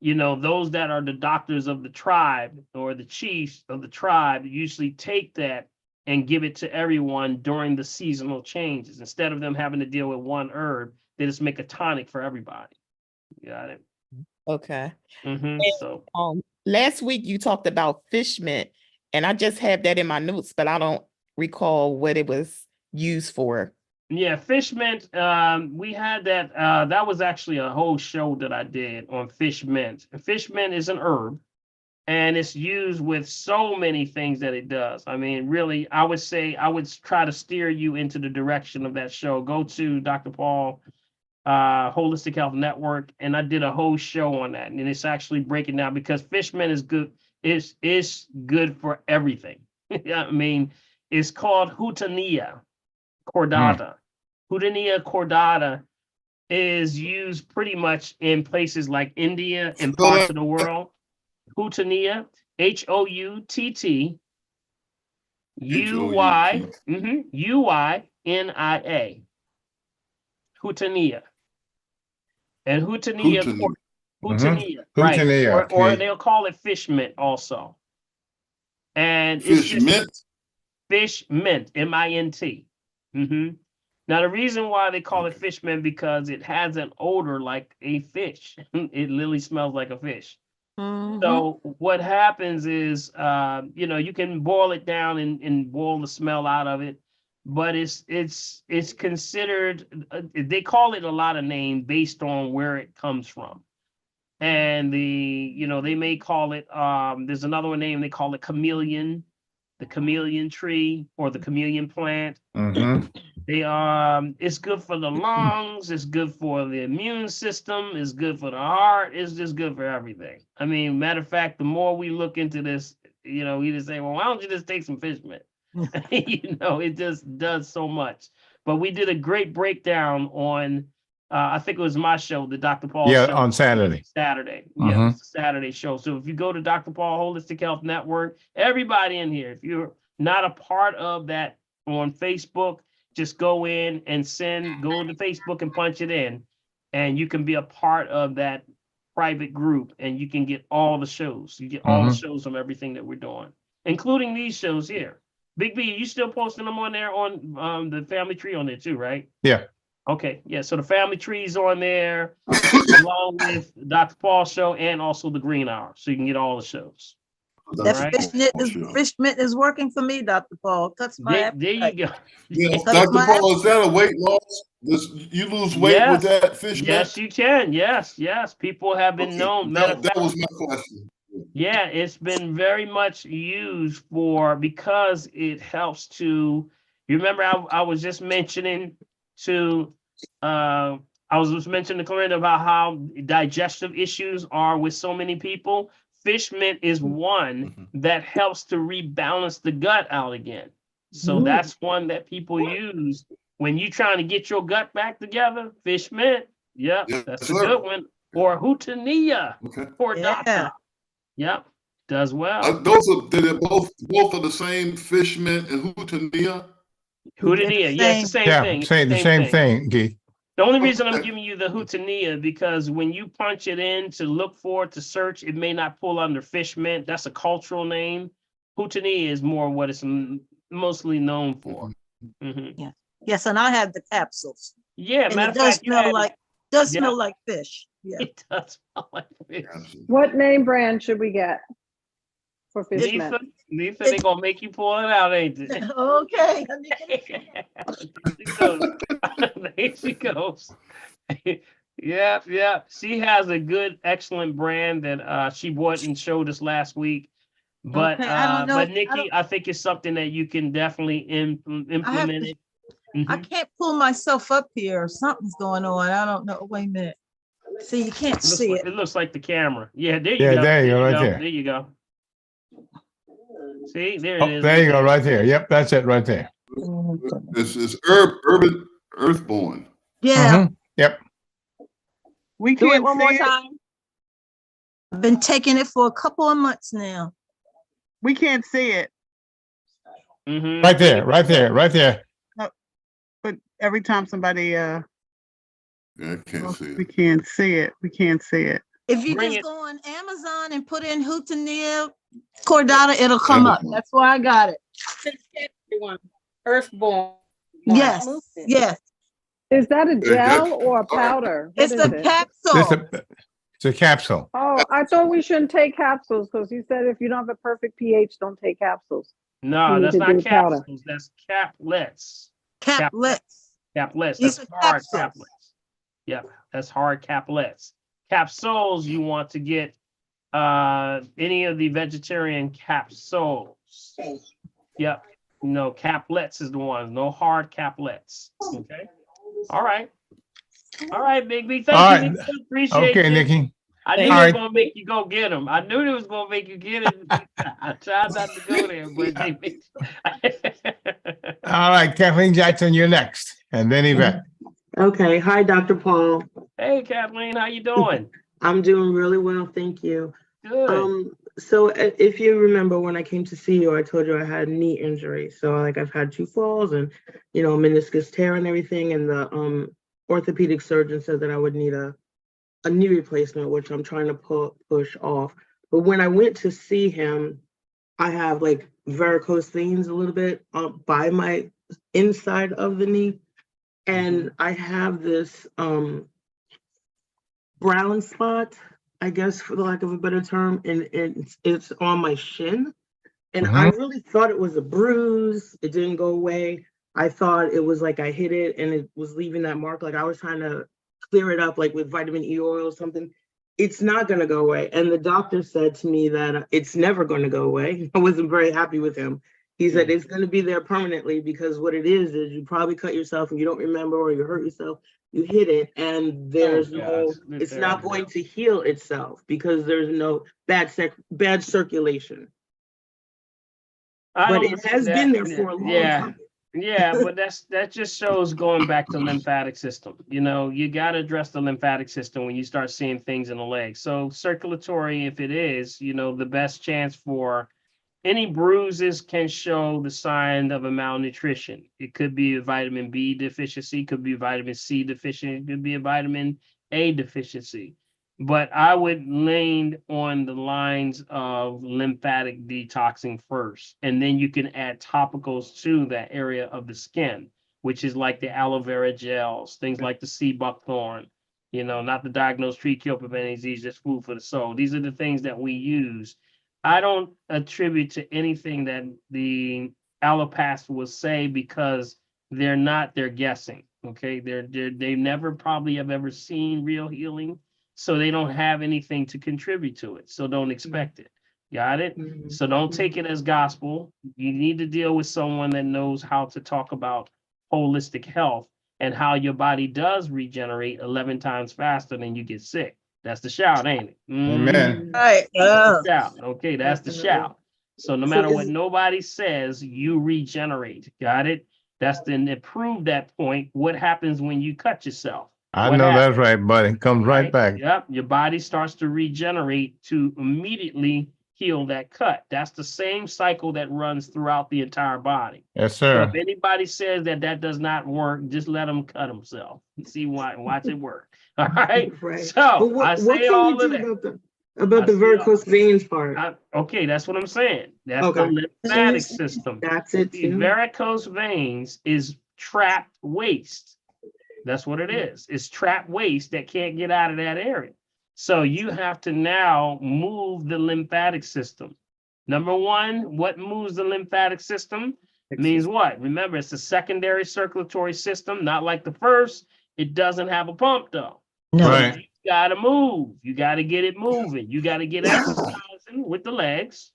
those that are the doctors of the tribe or the chiefs of the tribe usually take that and give it to everyone during the seasonal changes. Instead of them having to deal with one herb, they just make a tonic for everybody. Got it? Okay. And, so last week you talked about fish mint, and I just have that in my notes, but I don't recall what it was used for. Yeah, fish mint. We had that. That was actually a whole show that I did on fish mint. Fish mint is an herb, and it's used with so many things that it does. I mean, really, I would say I would try to steer you into the direction of that show. Go to Dr. Paul Holistic Health Network, and I did a whole show on that, and it's actually breaking down because fish mint is good. Is good for everything. I mean, it's called Hutania cordata. Hutania cordata is used pretty much in places like India and parts of the world. Hutania, Houttuyuinia, Hutania. And Hutania, right? Or they'll call it fish mint also. And it's Fish just mint. fish mint, M-I-N-T. Now, the reason why they call it fish mint because it has an odor like a fish. It literally smells like a fish. So what happens is, you know, you can boil it down and boil the smell out of it, but it's considered, they call it a lot of names based on where it comes from. And you know, they may call it, there's another name, they call it chameleon, the chameleon tree or the chameleon plant. They it's good for the lungs, it's good for the immune system, it's good for the heart, it's just good for everything. I mean, matter of fact, the more we look into this, you know, we just say, well, why don't you just take some fish mint? You know, it just does so much. But we did a great breakdown on I think it was my show, the Dr. Paul show. On Saturday. Yeah, it's a Saturday show. So if you go to Dr. Paul Holistic Health Network, everybody in here, if you're not a part of that on Facebook, just go in and go to Facebook and punch it in, and you can be a part of that private group, and you can get all the shows. You get all the shows from everything that we're doing, including these shows here. Big B, you still posting them on there on the family tree on there too, right? Yeah. Okay, yeah, so the family tree's on there, along with Dr. Paul's show and also the Green Hour, so you can get all the shows. That fish mint is working for me, Dr. Paul. Cuts my there you go. Yeah, Dr. Paul, is that a weight loss? You lose weight with that fish mint? Yes, you can. Yes. People have been known. That was my question. Yeah, it's been very much used because it helps to, you remember I was just mentioning to, I was just mentioning to Corinne about how digestive issues are with so many people. Fish mint is one that helps to rebalance the gut out again. So that's one that people use when you're trying to get your gut back together. Fish mint, that's a good one. Or Hutania, or doctor. Yep, does well. They're both are the same fish mint and Hutania. Hutania, yes, the same thing. The same thing, Keith. The only reason I'm giving you the Hutania because when you punch it in to look for it, to search, it may not pull under fish mint. That's a cultural name. Hutania is more what it's mostly known for. Yeah. Yes, and I have the capsules. Yeah, and it does smell like fish. Yeah. It does smell like fish. What name brand should we get for fish mint? Lisa, they're gonna make you pull it out, ain't they? Okay. There she goes. Yeah. She has a good, excellent brand that she bought and showed us last week. But but Nikki, I think it's something that you can definitely implement it. I can't pull myself up here. Something's going on. I don't know. Wait a minute. See, you can't see it. It looks like the camera. Yeah, there you go. There you go, right there. There you go. See, there it is. There you go, right there. Yep, that's it right there. This is urban earthborn. Yeah. Yep. We Do it can't one more see it. time. I've been taking it for a couple of months now. We can't see it. Right there. But every time somebody I can't see it. we can't see it. We can't see it. If you just go on Amazon and put in Hutania cordata, it'll come up. That's why I got it. Earthborn. Yes. Is that a gel or a powder? It's a capsule. It's a capsule. Oh, I thought we shouldn't take capsules because you said if you don't have a perfect pH, don't take capsules. No, that's not capsules. That's caplets. Caplets. These That's are hard capsules. caplets. Yeah, that's hard caplets. Capsules, you want to get any of the vegetarian capsules. Yep. No, caplets is the one. No hard caplets. Okay. All right, Big B. Thank you. Nikki. Appreciate it. Nikki. I knew it was gonna make you go get them. I knew it was gonna make you get it. I tried not to go there, but all right, Kathleen Jackson, you're next, and then Yvette. Okay. Hi, Dr. Paul. Hey, Kathleen, how you doing? I'm doing really well, thank you. Good. So if you remember when I came to see you, I told you I had knee injury. So like I've had 2 falls and, meniscus tear and everything. And the orthopedic surgeon said that I would need a knee replacement, which I'm trying to push off. But when I went to see him, I have like varicose veins a little bit by my inside of the knee. And I have this brown spot, I guess, for the lack of a better term, and it's on my shin. And I really thought it was a bruise. It didn't go away. I thought it was like I hit it and it was leaving that mark. Like I was trying to clear it up, like with vitamin E oil or something. It's not going to go away. And the doctor said to me that it's never going to go away. I wasn't very happy with him. He said it's going to be there permanently because what it is you probably cut yourself and you don't remember, or you hurt yourself, you hit it, and there's it's not going to heal itself because there's no bad circulation. But it has been there for a long time. Yeah, but that just shows going back to lymphatic system. You know, you got to address the lymphatic system when you start seeing things in the leg. So circulatory, if it is, you know, the best chance for any bruises can show the sign of a malnutrition. It could be a vitamin B deficiency, could be a vitamin C deficiency, it could be a vitamin A deficiency. But I would lean on the lines of lymphatic detoxing first, and then you can add topicals to that area of the skin, which is like the aloe vera gels, things like the sea buckthorn, you know, not the diagnosed tree cure prevent any disease, just food for the soul. These are the things that we use. I don't attribute to anything that the allopaths will say because they're guessing. Okay, they never probably have ever seen real healing. So they don't have anything to contribute to it. So don't expect it. Got it? So don't take it as gospel. You need to deal with someone that knows how to talk about holistic health and how your body does regenerate 11 times faster than you get sick. That's the shout, ain't it? Amen. Right. Shout. Okay, that's the shout. So no matter what nobody says, you regenerate. Got it? That's then to prove that point. What happens when you cut yourself? I know that's right, buddy. Comes right back. Yep. Your body starts to regenerate to immediately heal that cut. That's the same cycle that runs throughout the entire body. Yes, So sir. if anybody says that does not work, just let them cut themselves. See why? Watch it work. All right. Right. So What I can say you all do of that. about the varicose veins part? Okay, that's what I'm saying. That's Okay. the lymphatic system. That's it The too. varicose veins is trapped waste. That's what it is. It's trapped waste that can't get out of that area. So you have to now move the lymphatic system. Number one, what moves the lymphatic system? It means what? Remember, it's a secondary circulatory system, not like the first. It doesn't have a pump though. No. Right. You gotta move. You gotta get it moving. You gotta get exercising with the legs.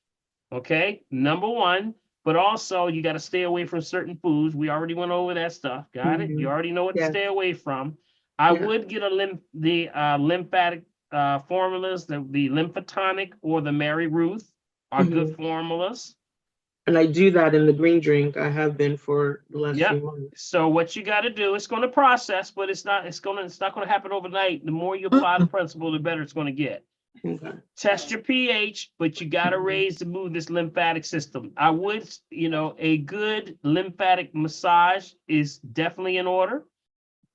Okay, number one. But also you got to stay away from certain foods. We already went over that stuff. Got it? You already know what to stay away from. I would get lymphatic formulas, the Lymphatonic or the Mary Ruth are good formulas. And I do that in the green drink. I have been for the last few months. So what you got to do, it's going to process, but it's not going to happen overnight. The more you apply the principle, the better it's going to get. Okay. Test your pH, but you got to raise to move this lymphatic system. I would, a good lymphatic massage is definitely in order.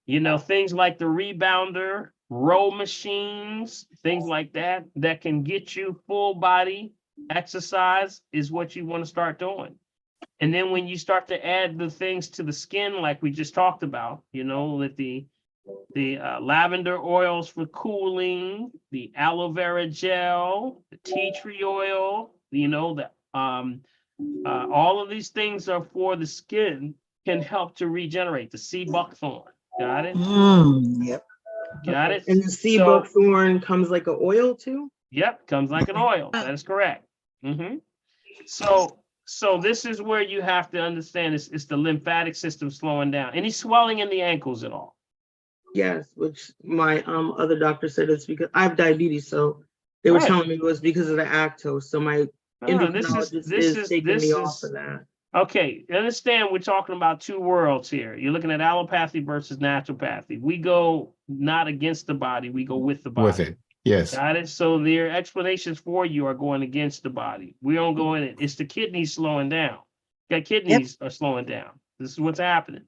Things like the rebounder, row machines, things like that can get you full body exercise is what you want to start doing. And then when you start to add the things to the skin, like we just talked about, with the lavender oils for cooling, the aloe vera gel, the tea tree oil, all of these things are for the skin, can help to regenerate. The sea buckthorn, got it? Yep. Got it? And the sea buckthorn comes like an oil too? Yep, comes like an oil. That is correct. So this is where you have to understand it's the lymphatic system slowing down. Any swelling in the ankles at all? Yes, which my other doctor said it's because I have diabetes, so they were telling me it was because of the Actos. So my endocrinologist is taking me off of that. Okay, understand we're talking about two worlds here. You're looking at allopathy versus naturopathy. We go not against the body, we go with the body. With it, yes. Got it? So their explanations for you are going against the body. We don't go in it. It's the kidneys slowing down. Kidneys are slowing down. This is what's happening.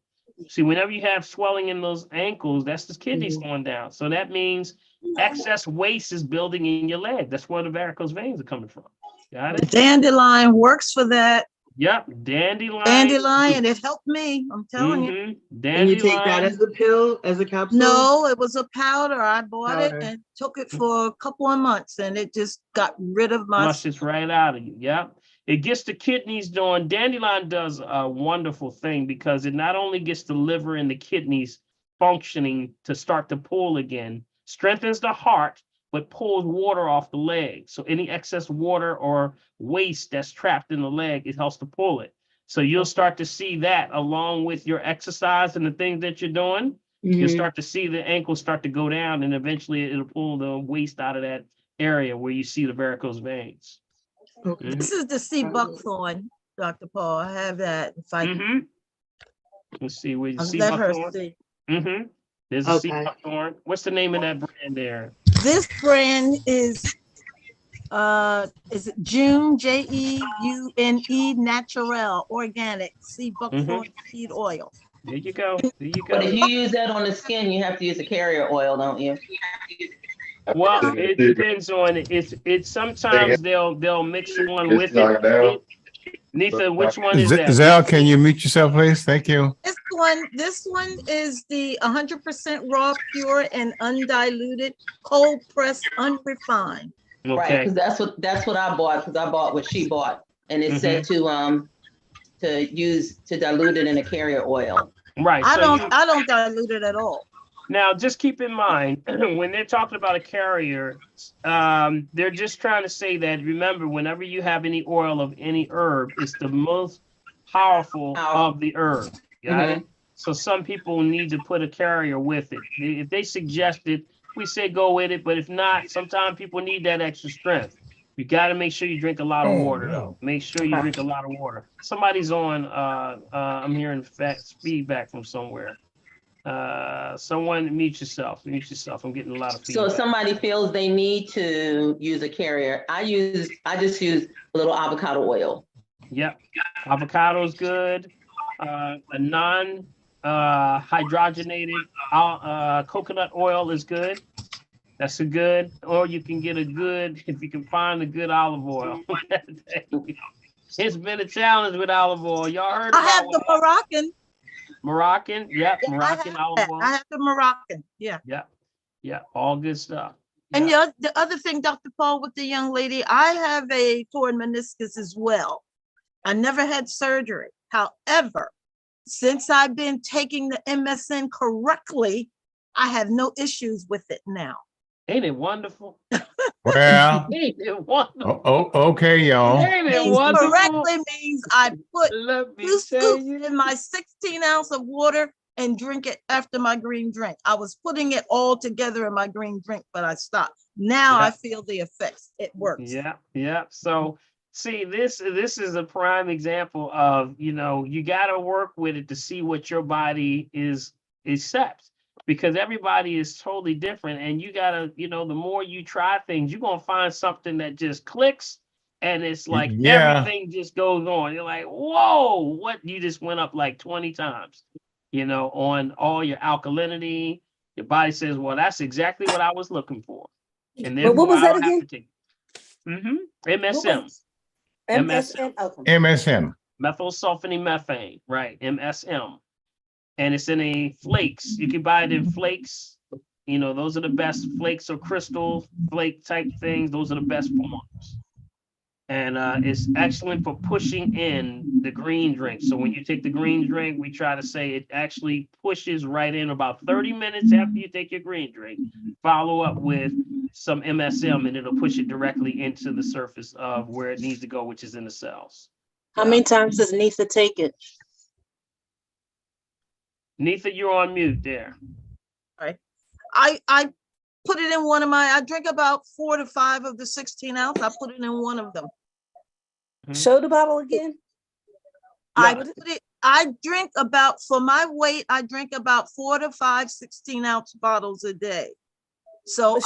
See, whenever you have swelling in those ankles, that's the kidneys going down. So that means excess waste is building in your leg. That's where the varicose veins are coming from. Got it? Dandelion works for that. Yep, dandelion. Dandelion, it helped me, I'm telling you. Mm-hmm. And you take that as a pill, as a capsule? No, it was a powder. I bought it Powder. and took it for a couple of months and it just got rid of my. Flushes right out of you. Yep. It gets the kidneys doing. Dandelion does a wonderful thing because it not only gets the liver and the kidneys functioning to start to pull again, strengthens the heart, but pulls water off the leg. So any excess water or waste that's trapped in the leg, it helps to pull it. So you'll start to see that along with your exercise and the things that you're doing. You'll start to see the ankles start to go down and eventually it'll pull the waste out of that area where you see the varicose veins. This is the sea buckthorn, Dr. Paul. I have that. If I Let's see where you I'll see let her buckthorn. see. There's a sea buckthorn. What's the name of that brand there? This brand is it June, Jeune Naturel Organic Sea Buckthorn Seed Oil. There you go. There you go. But if you use that on the skin, you have to use a carrier oil, don't you? Well, it depends on it. It's sometimes they'll mix one with it. Nitha, which one is that? Zell, can you mute yourself, please? Thank you. This one is the 100% raw, pure, and undiluted, cold pressed, unrefined. Right, because that's what I bought, because I bought what she bought, and it said to dilute it in a carrier oil. Right. I don't dilute it at all. Now, just keep in mind, when they're talking about a carrier, they're just trying to say that, remember, whenever you have any oil of any herb, it's the most powerful of the herb. Got it? So some people need to put a carrier with it. If they suggest it, we say go with it. But if not, sometimes people need that extra strength. You got to make sure you drink a lot of water, though. Make sure you drink a lot of water. Somebody's on, I'm hearing feedback from somewhere. Someone mute yourself. I'm getting a lot of feedback. So if somebody feels they need to use a carrier, I just use a little avocado oil. Yep, avocado is good. A non hydrogenated coconut oil is good. That's a good, or you can get a good, if you can find a good olive oil. It's been a challenge with olive oil. Y'all heard about I have the Moroccan. Moroccan, yep, Moroccan olive oil. I have the Moroccan, yeah. Yeah, all good stuff. And the other thing, Dr. Paul, with the young lady, I have a torn meniscus as well. I never had surgery. However, since I've been taking the MSM correctly, I have no issues with it now. Ain't it wonderful? Well, Ain't it wonderful? Okay, y'all. Ain't it wonderful? Correctly means I put 2 scoops in my 16 ounce of water and drink it after my green drink. I was putting it all together in my green drink, but I stopped. Now I feel the effects. It works. Yeah. So see, this is a prime example of, you got to work with it to see what your body accepts. Because everybody is totally different, and you gotta, the more you try things, you're gonna find something that just clicks, and it's like everything just goes on. You're like, whoa, what? You just went up like 20 times, on all your alkalinity. Your body says, well, that's exactly what I was looking for. And then what was that again? MSM. MSM. Okay. MSM. Methylsulfonymethane, right? MSM. And it's in a flakes. You can buy it in flakes. Those are the best flakes or crystal flake type things. Those are the best forms. And it's excellent for pushing in the green drink. So when you take the green drink, we try to say it actually pushes right in about 30 minutes after you take your green drink. Follow up with some MSM and it'll push it directly into the surface of where it needs to go, which is in the cells. How many times does Nitha take it? Nitha, you're on mute there. Right. I put it in one of I drink about 4 to 5 of the 16 ounce. I put it in one of them. Show the bottle again. I drink about, for my weight, I drink about 4 to 5 16 ounce bottles a day. So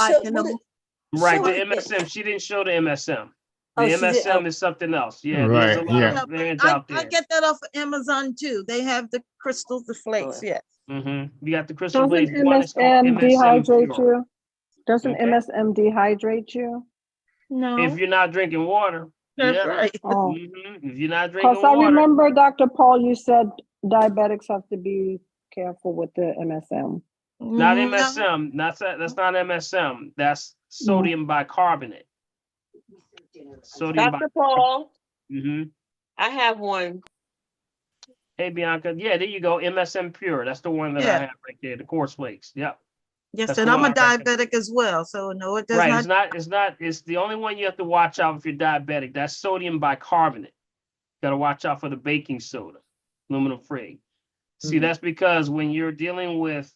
Right, the MSM, she didn't show the MSM. The MSM is something else. Yeah, there's a lot of brands out there. I get that off of Amazon too. They have the crystals, the flakes, yes. You got the crystal Doesn't blades. One is called MSM dehydrate MSM you? Doesn't Okay. MSM dehydrate you? No. if you're not drinking water. That's Yeah. right. Oh, If you're not drinking because I water, remember, Dr. Paul, you said diabetics have to be careful with the MSM. not No. MSM. That's not MSM. That's sodium bicarbonate. Sodium Dr. Paul, Mm-hmm. I have one. Hey, Bianca. Yeah, there you go. MSM Pure. That's the one that I Yeah. have right there. The coarse flakes. Yep. Yes, That's and the I'm a one I recommend. diabetic as well, so no, it does Right. not. It's the only one you have to watch out if you're diabetic. That's sodium bicarbonate. Got to watch out for the baking soda, aluminum free. See, that's because when you're dealing with,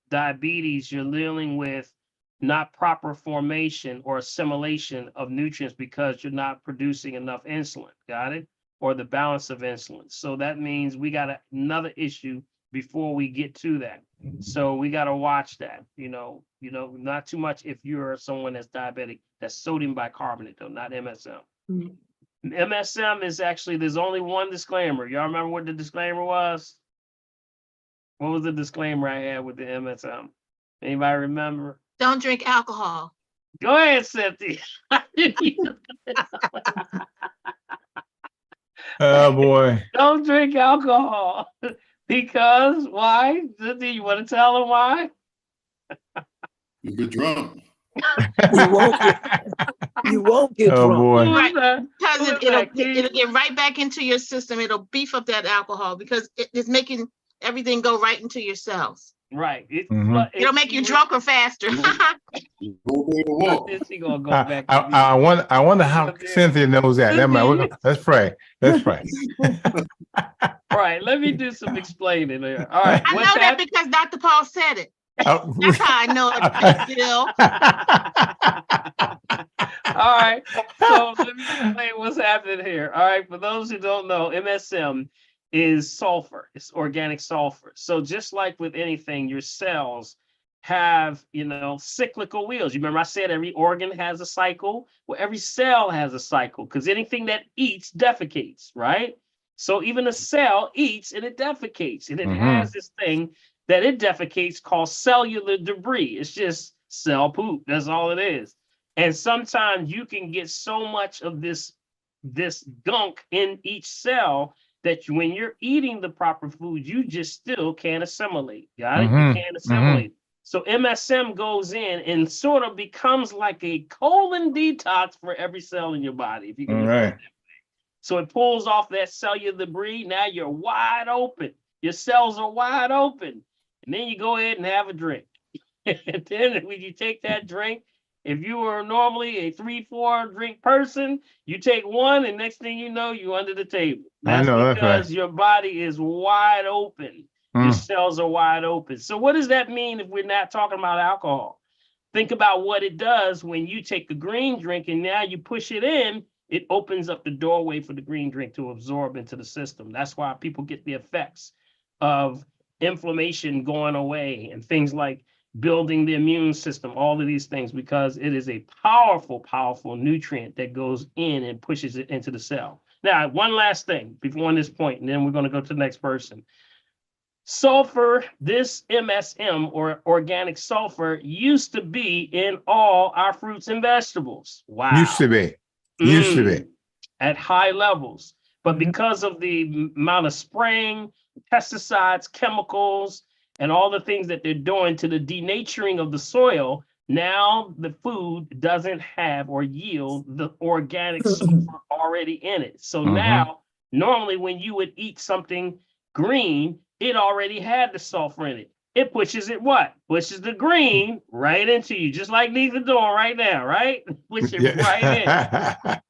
diabetes, you're dealing with not proper formation or assimilation of nutrients because you're not producing enough insulin. Got it? Or the balance of insulin. So that means we got another issue before we get to that. So we got to watch that, not too much if you're someone that's diabetic. That's sodium bicarbonate though, not MSM. MSM is actually, there's only one disclaimer. Y'all remember what the disclaimer was? What was the disclaimer I had with the MSM? Anybody remember? Don't drink alcohol. Go ahead, Cynthia. Oh boy. Don't drink alcohol. Because why? Cynthia, you want to tell them why? You get drunk. You won't get Oh drunk. boy. Right. Because Who is it'll that, Keith? it'll get right back into your system. It'll beef up that alcohol because it's making everything go right into your cells. Right. It'll make you drunker faster. Go there to walk. She gonna go back. I wonder how Cynthia knows that. Let's pray. Let's pray. All right, let me do some explaining there. All right. I know that because Dr. Paul said it. Oh. That's how I know it's Bill. All right. So let me explain what's happening here. All right. For those who don't know, MSM is sulfur. It's organic sulfur. So just like with anything, your cells have, cyclical wheels. You remember I said every organ has a cycle? Well, every cell has a cycle because anything that eats defecates, right? So even a cell eats and it defecates, and it has this thing that it defecates called cellular debris. It's just cell poop. That's all it is. And sometimes you can get so much of this gunk in each cell that when you're eating the proper food, you just still can't assimilate. Got it? You can't assimilate. So MSM goes in and sort of becomes like a colon detox for every cell in your body. If you can look at it that way. So it pulls off that cellular debris. Now you're wide open. Your cells are wide open. And then you go ahead and have a drink. And then when you take that drink, if you were normally a 3-4 drink person, you take one, and next thing you know, you're under the table. That's because your body is wide open. Your cells are wide open. So what does that mean if we're not talking about alcohol? Think about what it does when you take a green drink and now you push it in, it opens up the doorway for the green drink to absorb into the system. That's why people get the effects of inflammation going away and things like building the immune system, all of these things, because it is a powerful, powerful nutrient that goes in and pushes it into the cell. Now, one last thing before this point, and then we're going to go to the next person. Sulfur, this MSM or organic sulfur used to be in all our fruits and vegetables. Wow. Used to be. At high levels. But because of the amount of spraying, pesticides, chemicals, and all the things that they're doing to the denaturing of the soil, now the food doesn't have or yield the organic sulfur already in it. So now, normally when you would eat something green, it already had the sulfur in it. It pushes it what? Pushes the green right into you, just like Neither doing right now, right? Push it right in.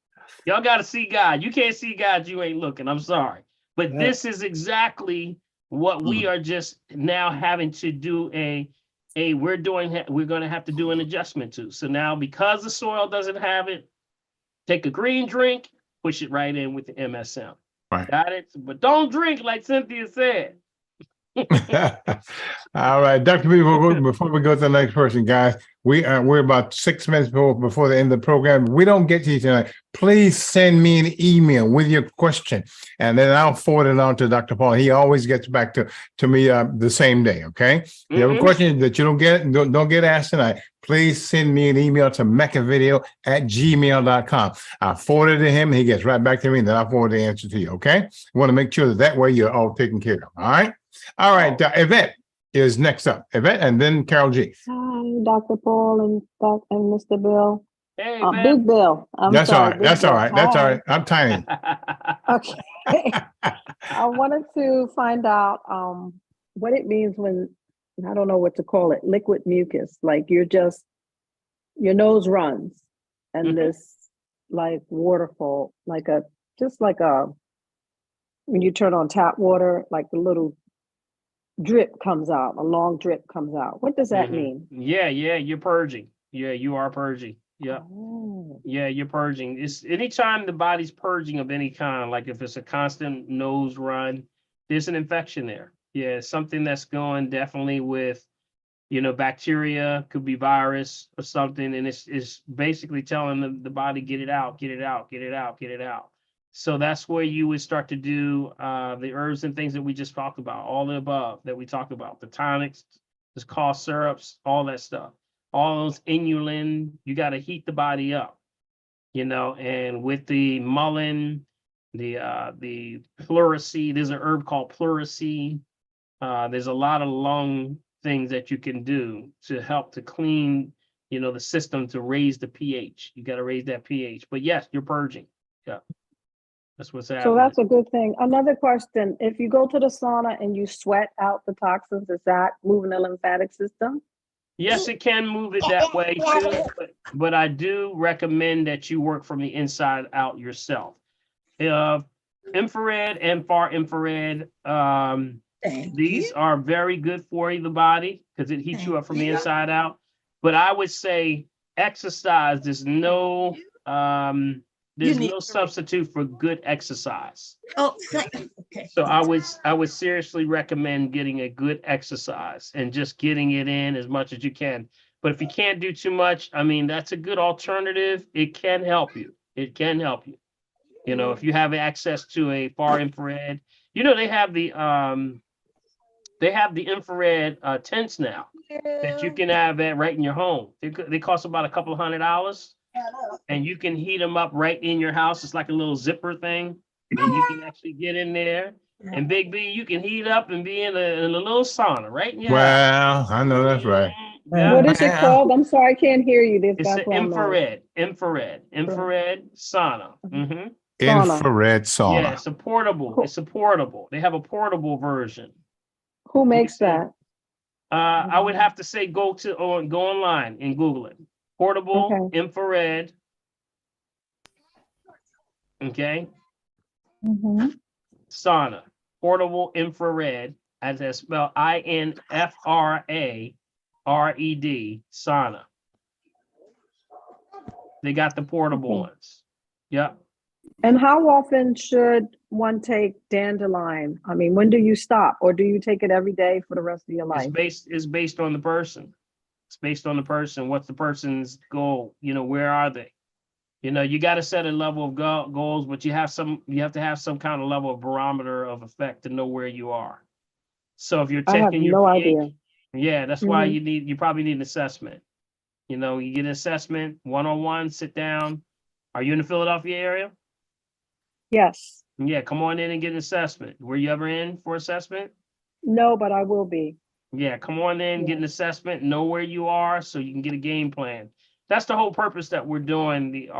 Y'all got to see God. You can't see God, you ain't looking. I'm sorry. But this is exactly what we are just now having to do we're going to have to do an adjustment to. So now, because the soil doesn't have it, take a green drink, push it right in with the MSM. Right. Got it? But don't drink like Cynthia said. All right, Dr. B, before we go to the next person, guys, we're about 6 minutes before the end of the program. We don't get to you tonight. Please send me an email with your question, and then I'll forward it on to Dr. Paul. He always gets back to me the same day. Okay. If you have a question that you don't get asked tonight, please send me an email to meccavideo@gmail.com. I forward it to him. He gets right back to me, and then I'll forward the answer to you. Okay. We want to make sure that way you're all taken care of. All right. All right. Yvette is next up. Yvette, and then Carol G. Hi, Dr. Paul and Mr. Bill. Hey, Big Bill. That's all right. That's all right. That's all right. I'm tiny. Okay. I wanted to find out what it means when, I don't know what to call it, liquid mucus. Like your nose runs and this like waterfall, just like when you turn on tap water, like the little drip comes out, a long drip comes out. What does that mean? Yeah, you're purging. Yeah, you are purging. Yeah. Oh. Yeah, you're purging. It's anytime the body's purging of any kind, like if it's a constant nose run, there's an infection there. Yeah, something that's going definitely with, bacteria, could be virus or something. And it's basically telling the body, get it out, get it out, get it out, get it out. So that's where you would start to do the herbs and things that we just talked about, all the above that we talked about, the tonics, the cough syrups, all that stuff. All those inulin, you got to heat the body up, and with the mullein, the pleurisy, there's an herb called pleurisy. There's a lot of lung things that you can do to help to clean, the system, to raise the pH. You got to raise that pH. But yes, you're purging. Yeah. That's what's happening. So that's a good thing. Another question, if you go to the sauna and you sweat out the toxins, is that moving the lymphatic system? Yes, it can move it that way too, but I do recommend that you work from the inside out yourself. Infrared and far infrared, these are very good for the body because it heats you up from the inside out. But I would say exercise, there's no substitute for good exercise. Oh, okay. So I would seriously recommend getting a good exercise and just getting it in as much as you can. But if you can't do too much, that's a good alternative. It can help you. It can help you. If you have access to a far infrared, they have the infrared tents now that you can have right in your home. They cost about a couple of $100. And you can heat them up right in your house. It's like a little zipper thing, and you can actually get in there. And Big B, you can heat up and be in a little sauna right in your house. I know that's right. Yeah. What is it called? I'm sorry, I can't hear you. It's an infrared sauna. Infrared sauna. Yeah, it's a portable. They have a portable version. Who makes that? I would have to say go online and Google it. Portable infrared. Okay. Sauna. Portable infrared, as I spell INFRARED, sauna. They got the portable ones. Yep. And how often should one take dandelion? When do you stop, or do you take it every day for the rest of your life? It's based on the person. It's based on the person. What's the person's goal? Where are they? You got to set a level of goals, but you have to have some kind of level of barometer of effect to know where you are. So if you're checking your pH, yeah, that's why you probably need an assessment. You get an assessment, one-on-one, sit down. Are you in the Philadelphia area? Yes. Yeah, come on in and get an assessment. Were you ever in for assessment? No, but I will be. Yeah, come on in, get an assessment, know where you are so you can get a game plan. That's the whole purpose that we're doing the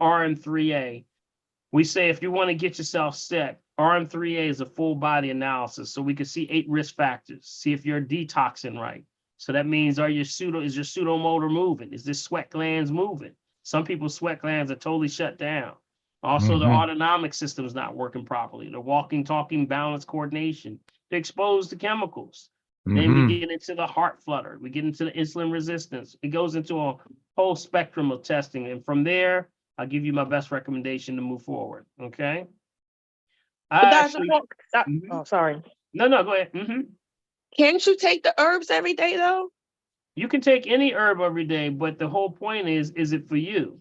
RM3A. We say if you want to get yourself set, RM3A is a full body analysis. So we can see 8 risk factors, see if you're detoxing right. So that means is your pseudomotor moving? Is this sweat glands moving? Some people's sweat glands are totally shut down. Also, the autonomic system is not working properly. The walking, talking, balance, coordination. They're exposed to chemicals. Then we get into the heart flutter. We get into the insulin resistance. It goes into a whole spectrum of testing. And from there, I'll give you my best recommendation to move forward. Okay. Oh, sorry. No, go ahead. Can't you take the herbs every day though? You can take any herb every day, but the whole point is it for you?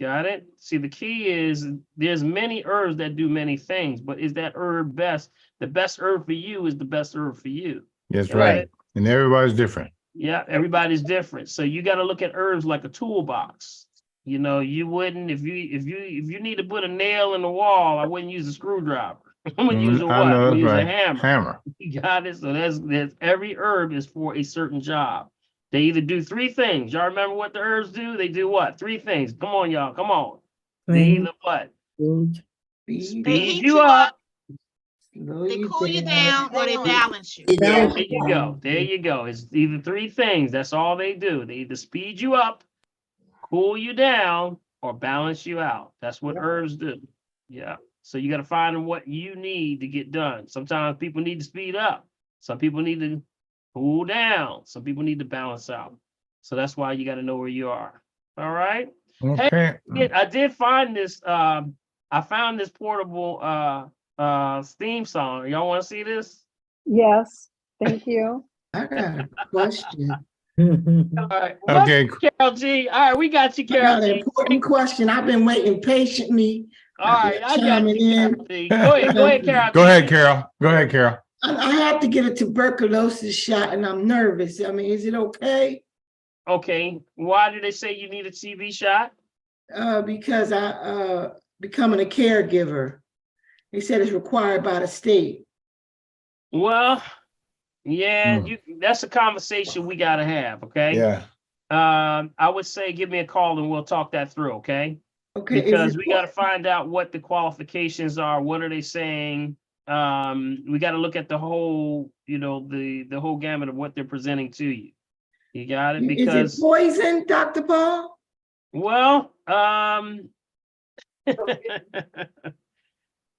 Got it? See, the key is there's many herbs that do many things, but is that herb best? The best herb for you is the best herb for you. That's Got right. it? And everybody's different. Yeah, everybody's different. So you got to look at herbs like a toolbox. You know, you wouldn't if you need to put a nail in the wall, I wouldn't use a screwdriver. I'm gonna use a what? I know, I'm gonna use that's a right. hammer. Hammer. You got it. So there's every herb is for a certain job. They either do three things. Y'all remember what the herbs do? They do what? Three things. Come on, y'all. Come on. They either what? Speed you up. They cool you down or they balance you. There you go. There you go. It's either three things. That's all they do. They either speed you up, cool you down, or balance you out. That's what herbs do. Yeah. So you got to find what you need to get done. Sometimes people need to speed up. Some people need to cool down. Some people need to balance out. So that's why you got to know where you are. All right. Okay. Hey, I did find this. I found this portable theme song. Y'all want to see this? Yes, thank you. I got a question. All right. Okay. Carol G. All right, we got you, I Carol got an G. important question. I've been waiting patiently. All right, I got Chiming you, in. Carol G. Go ahead, Carol. Go ahead, Carol. Go ahead, Carol. I have to get a tuberculosis shot and I'm nervous. I mean, is it okay? Okay. Why did they say you need a TB shot? Because I becoming a caregiver. They said it's required by the state. Well, yeah, that's a conversation we got to have, okay? Yeah. I would say give me a call and we'll talk that through, okay? Okay. Because we got to find out what the qualifications are. What are they saying? We got to look at the whole, the whole gamut of what they're presenting to you. You got it? Because is it poison, Dr. Paul? well,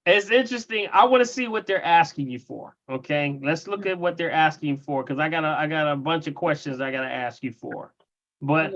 it's interesting. I want to see what they're asking you for. Okay, let's look at what they're asking for because I got a bunch of questions I got to ask you for. But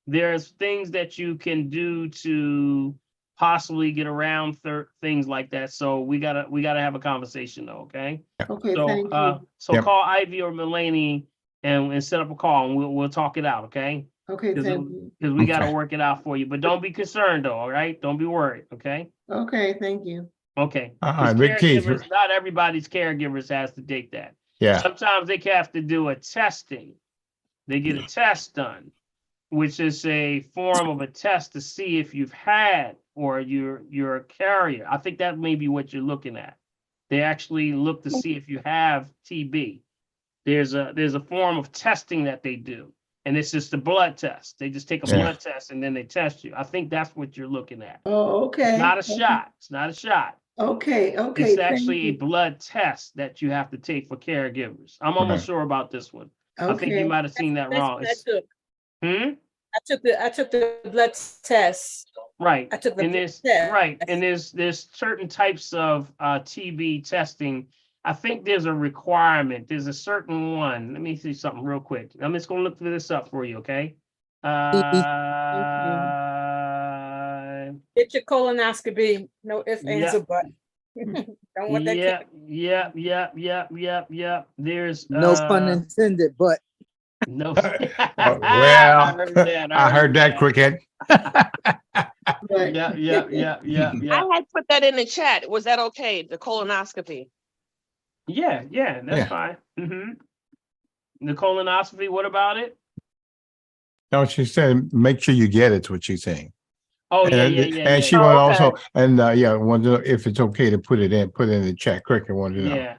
there's things that you can do to possibly get around things like that. So we gotta have a conversation though. Okay. Okay. So Thank you. so call Ivy or Mulaney and set up a call and we'll talk it out. Okay. Okay. Thank you. Because we got to work it out for you. But don't be concerned though. All right. Don't be worried. Okay. Okay. Thank you. Okay. All right, big Keith. Not everybody's caregivers has to take that. Yeah. Sometimes they have to do a testing. They get a test done, which is a form of a test to see if you've had or you're a carrier. I think that may be what you're looking at. They actually look to see if you have TB. There's a form of testing that they do, and it's just a blood test. They just take a blood test and then they test you. I think that's what you're looking at. Oh, okay. It's not a shot. It's not a shot. Okay. Okay. It's actually a blood test that you have to take for caregivers. I'm almost sure about this one. I think you might have seen that wrong. I took the blood test. Right. I took the and blood there's test. right. And there's certain types of TB testing. I think there's a requirement. There's a certain one. Let me see something real quick. I'm just gonna look this up for you, okay? Get your colonoscopy. No ifs, ands, or buts. Don't want that. Yeah. There's no pun intended, but no. Well, I heard that, Cricket. Yeah. I had put that in the chat. Was that okay? The colonoscopy. Yeah, that's fine. The colonoscopy, what about it? No, she said, make sure you get it, what she's saying. Oh, yeah. And she wanted also, and wanted to know if it's okay to put it in the chat. Cricket wanted to know. Yeah.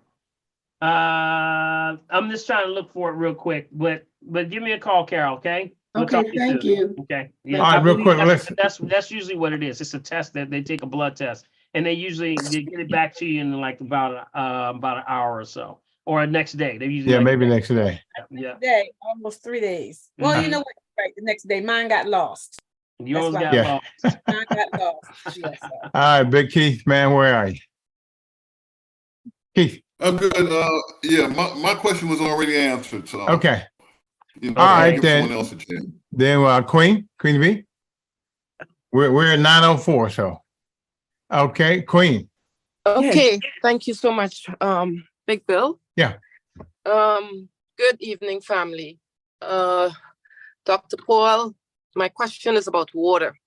I'm just trying to look for it real quick, but give me a call, Carol, okay? Okay, thank you. Okay. All right, real quick, that's usually what it is. It's a test that they take a blood test, and they get it back to you in like about an hour or so, or next day. They usually maybe next day. Yeah. Day, almost 3 days. Well, you know what? Right, the next day, mine got lost. You almost got lost. Mine got lost. Yes, all right, Big Keith, man, where are you? Keith. I'm good. My question was already answered. So okay. All right, give then. Someone else a chance. Then Queen B. We're at 9:04, so okay, Queen. Okay, thank you so much, Big Bill. Yeah. Good evening, family. Dr. Paul, my question is about water.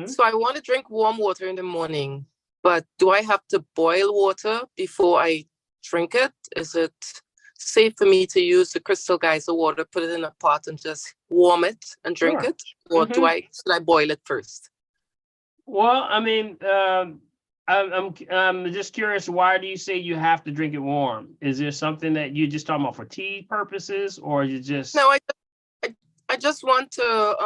So I want to drink warm water in the morning, but do I have to boil water before I drink it? Is it safe for me to use the Crystal Geyser water, put it in a pot and just warm it and drink Sure. it? Or should I boil it first? Well, I mean, I'm just curious, why do you say you have to drink it warm? Is there something that you're just talking about for tea purposes, or you just... No, I just want to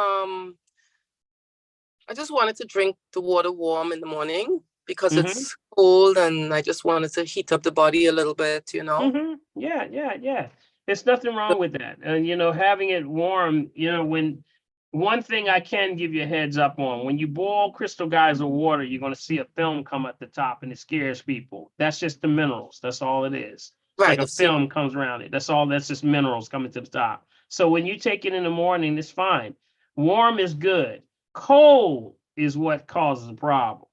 I just wanted to drink the water warm in the morning because it's cold, and I just wanted to heat up the body a little bit, you know? Yeah. There's nothing wrong with that. And, you know, having it warm, you know, when one thing I can give you a heads up on, when you boil Crystal Geyser water, you're going to see a film come at the top, and it scares people. That's just the minerals. That's all it is. It's Right, like a film comes around it. That's all. That's just minerals coming to the top. So when you take it in the morning, it's fine. Warm is good. Cold is what causes a problem.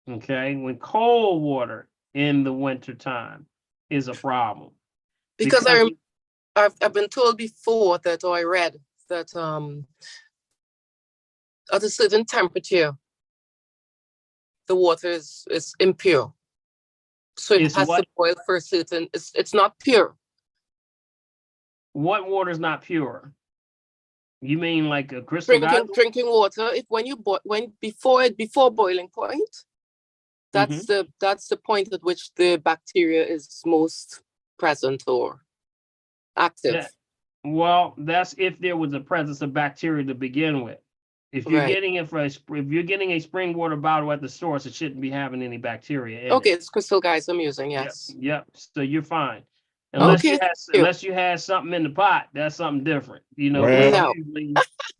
Okay, when cold water in the winter time is a problem. Because I've been told before that, or I read that at a certain temperature, the water is impure. So it has to boil for a certain, it's not pure. What water is not pure? You mean like a Crystal Geyser? Drinking water, if before boiling point, that's the point at which the bacteria is most present or active. Yeah. Well, that's if there was a presence of bacteria to begin with. If you're getting it if you're getting a spring water bottle at the source, it shouldn't be having any bacteria in it. It's Crystal Geyser I'm using, yes. Yep. So you're fine. Unless you had something in the pot, that's something different. You know, that's usually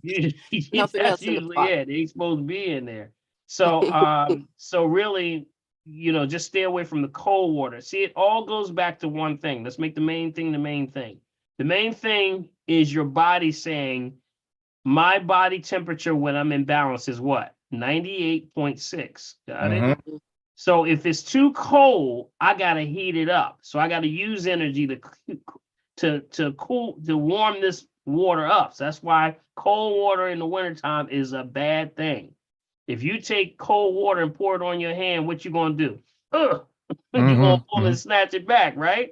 it. They ain't supposed to be in there. So so really, you know, just stay away from the cold water. See, it all goes back to one thing. Let's make the main thing the main thing. The main thing is your body saying, my body temperature when I'm in balance is what? 98.6. Got it? So if it's too cold, I gotta heat it up. So I gotta use energy to warm this water up. So that's why cold water in the wintertime is a bad thing. If you take cold water and pour it on your hand, what you gonna do? You're gonna pull and snatch it back, right?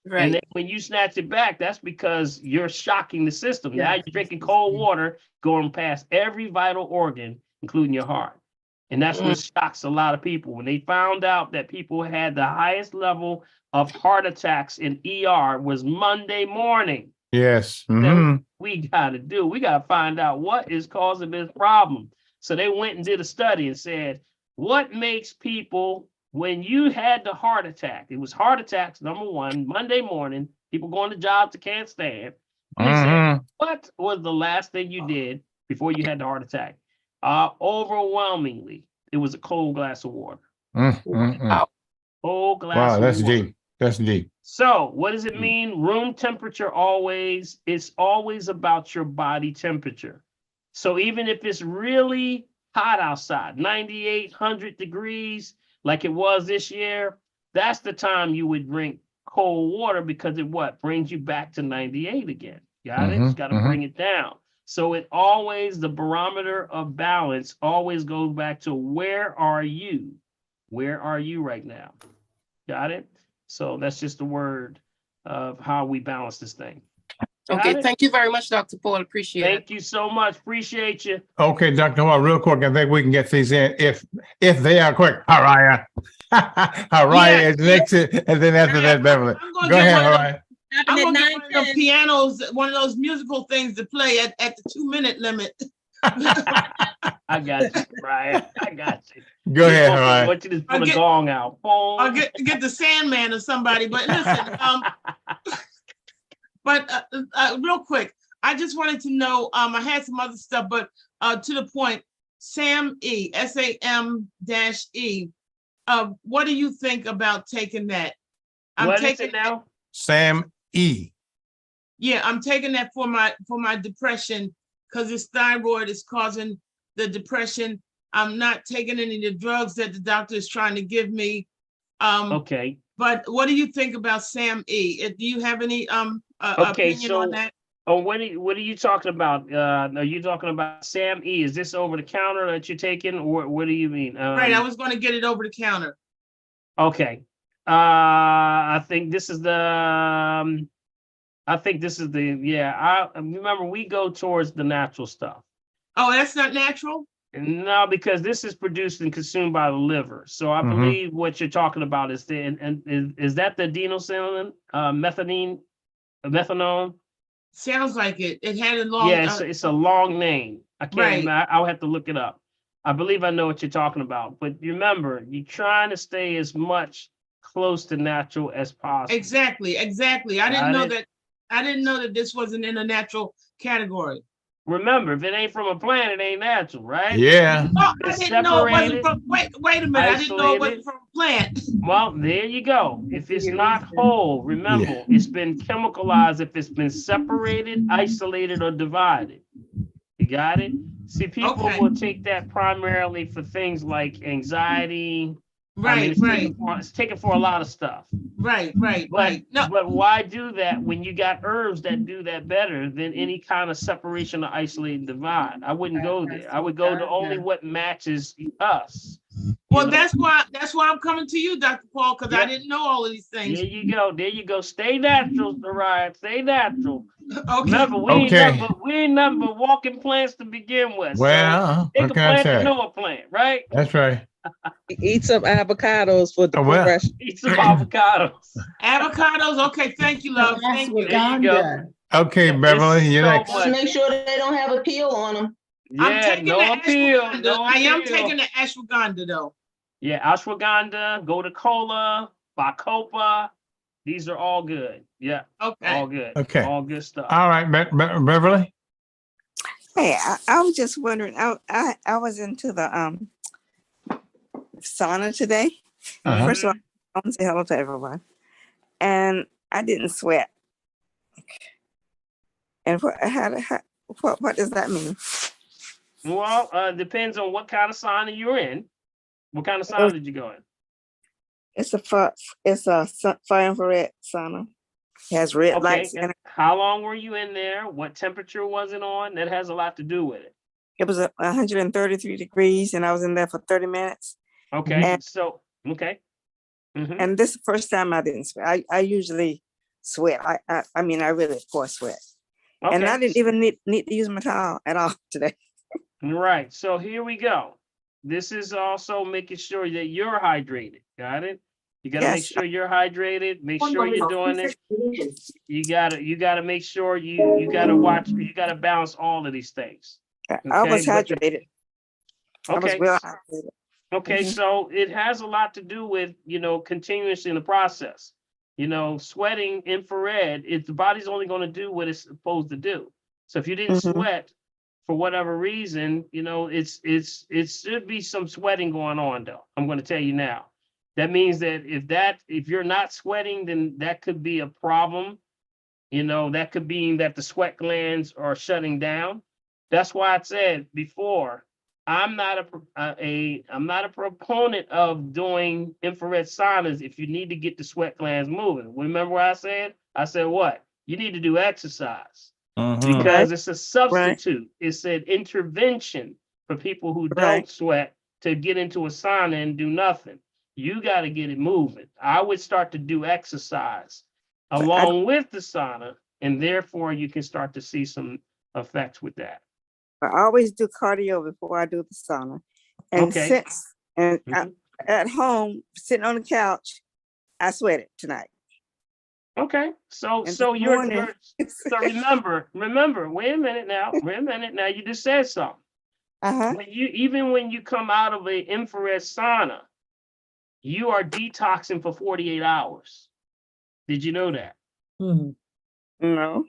Right. And then when you snatch it back, that's because you're shocking the system. Now you're drinking cold water going past every vital organ, including your heart. And that's what shocks a lot of people. When they found out that people had the highest level of heart attacks in ER was Monday morning. Yes. Then we gotta find out what is causing this problem. So they went and did a study and said, what makes people, when you had the heart attack, it was heart attacks, number one, Monday morning, people going to jobs they can't stand. And they said, what was the last thing you did before you had the heart attack? Overwhelmingly, it was a cold glass of water. Cold glass of that's water. deep. That's deep. So what does it mean? Room temperature always, it's always about your body temperature. So even if it's really hot outside, 98, 100 degrees, like it was this year, that's the time you would drink cold water because it brings you back to 98 again. Got it? It's got to bring it down. So it always, the barometer of balance always goes back to where are you? Where are you right now? Got it? So that's just the word of how we balance this thing. Okay, thank you very much, Dr. Paul. Appreciate it. Thank you so much. Appreciate you. Okay, Dr. Paul, real quick, I think we can get these in if they are quick. Haraya. Haraya is next, and then after that, Beverly. Go ahead, Haraya. I'm gonna get one of those pianos, one of those musical things to play at the 2-minute limit. I got you, Brian. I got you. Go ahead, Haraya. I want you to put a gong out. I'll get the Sandman or somebody. But listen, but real quick, I just wanted to know. I had some other stuff, but to the point, SAM-E, SAM-E. What do you think about taking that? What is it now? SAM-E. Yeah, I'm taking that for my depression because this thyroid is causing the depression. I'm not taking any of the drugs that the doctor is trying to give me. Okay. But what do you think about SAM-E? Do you have any opinion on that? Oh, what are you talking about? Are you talking about Sam E? Is this over the counter that you're taking, or what do you mean? Right, I was gonna get it over the counter. Okay. I think this is the. I think this is the. Yeah, I remember we go towards the natural stuff. Oh, that's not natural? No, because this is produced and consumed by the liver. So I believe what you're talking about is the and is that the adenosine, methanol? Sounds like it. It had a long. Yeah, it's a long name. I can't. Right. I'll have to look it up. I believe I know what you're talking about. But remember, you're trying to stay as much close to natural as possible. Exactly. I didn't know that. I didn't know that this wasn't in a natural category. Remember, if it ain't from a plant, it ain't natural, right? Yeah. Oh, I didn't know it wasn't from. Wait a minute. I didn't know it wasn't from a plant. Well, there you go. If it's not whole, remember, it's been chemicalized. If it's been separated, isolated, or divided. You got it? See, people will take that primarily for things like anxiety. Right, it's taken for a lot of stuff. Right. No. But why do that when you got herbs that do that better than any kind of separation or isolate and divide? I wouldn't go there. I would go to only what matches us. Well, that's why I'm coming to you, Dr. Paul, because I didn't know all of these things. There you go. Stay natural, Ryan. Stay natural. Okay. Remember, we ain't number walking plants to begin with. Well, so take a plant to know a plant, right? That's right. Eat some avocados for the progression. Eat some avocados. Avocados. Okay, thank you, love. Thank you. There you go. Okay, Beverly, you're next. Just make sure that they don't have a peel on them. I'm taking the appeal. ashwagandha. I am taking the ashwagandha though. Yeah, ashwagandha, gotu-kola, bacopa. These are all good. Yeah. Okay. All good. Okay. All good stuff. All right, Beverly. Hey, I was just wondering. I was into the sauna today. First of all, I want to say hello to everyone, and I didn't sweat. And what does that mean? Well, depends on what kind of sauna you're in. What kind of sauna did you go in? It's a far infrared sauna. It has red lights in it. How long were you in there? What temperature was it on? That has a lot to do with it. It was 133 degrees, and I was in there for 30 minutes. Okay, And, and this is the first time I didn't sweat. I usually sweat. I mean, I really pour sweat. And I didn't even need to use my towel at all today. Right. So here we go. This is also making sure that you're hydrated. Got it? You got to make sure you're hydrated. Make sure you're doing it. You gotta make sure you gotta watch. You gotta balance all of these things. I was hydrated. I was well hydrated. Okay, so it has a lot to do with, continuous in the process. Sweating infrared, the body's only going to do what it's supposed to do. So if you didn't sweat for whatever reason, it should be some sweating going on though. I'm going to tell you now. That means that if you're not sweating, then that could be a problem. That could mean that the sweat glands are shutting down. That's why I said before, I'm not a proponent of doing infrared saunas if you need to get the sweat glands moving. Remember what I said? I said what? You need to do exercise because it's a substitute. It's an intervention for people who don't sweat to get into a sauna and do nothing. You got to get it moving. I would start to do exercise along with the sauna, and therefore you can start to see some effects with that. I always do cardio before I do the sauna. And at home, sitting on the couch, I sweated tonight. Okay, so remember, wait a minute now, you just said something. When you come out of an infrared sauna, you are detoxing for 48 hours. Did you know that? No.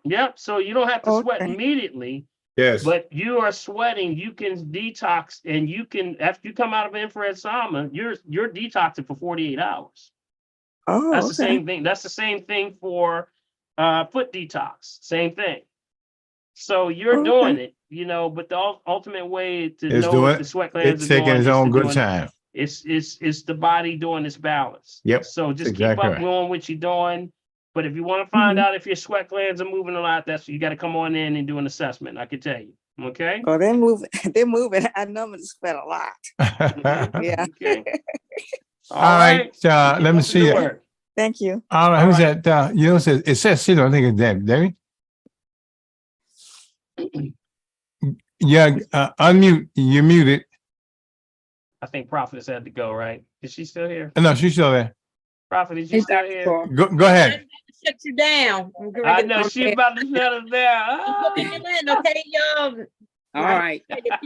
Yep. So you don't have to sweat immediately. Yes. But you are sweating. You can detox, and you can, after you come out of infrared sauna, you're detoxing for 48 hours. Oh, that's the same thing. That's the same thing for foot detox. Same thing. So you're doing it, but the ultimate way to know if the sweat glands it's taking its own good time. It's the body doing its balance. Yep. So just keep up doing what you're doing. But if you want to find out if your sweat glands are moving a lot, that's you got to come on in and do an assessment. I can tell you. Okay. Oh, they're moving. They're moving. I know I'm gonna spend a lot. Yeah. Okay. All right. Let me see it. Thank you. All right. Who's that? You know, it says Cedar. I think it's Debbie. Yeah. Unmute. You're muted. I think Prophetess had to go, right? Is she still here? No, she's still there. Prophet, is you still here? Go ahead. Shut you down. I know she about to shut us down. Okay, y'all. All right.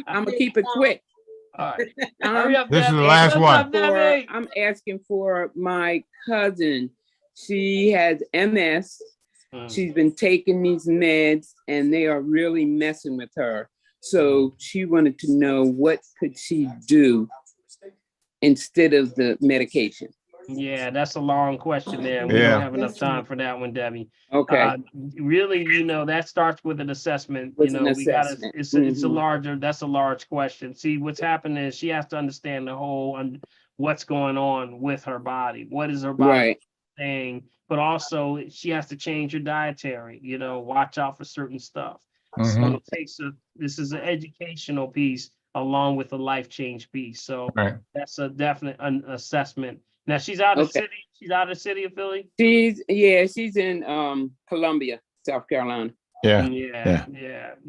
I'm gonna keep it quick. All right. Hurry up, This is the Debbie. last What's one. up, Debbie? I'm asking for my cousin. She has MS. She's been taking these meds and they are really messing with her. So she wanted to know what could she do instead of the medication. Yeah, that's a long question there. We Yeah. don't have enough time for that one, Debbie. Okay. Really, you know, that starts with an assessment. With you an know, we gotta, assessment. it's a larger, that's a large question. See, what's happening is she has to understand the whole, what's going on with her body. What is her body Right. saying? But also she has to change her dietary, you know, watch out for certain stuff. So it takes this is an educational piece along with a life change piece. So Right. that's a definite assessment. Now she's out of Okay. city. She's out of city of Philly. She's in Columbia, South Carolina. Yeah. Yeah.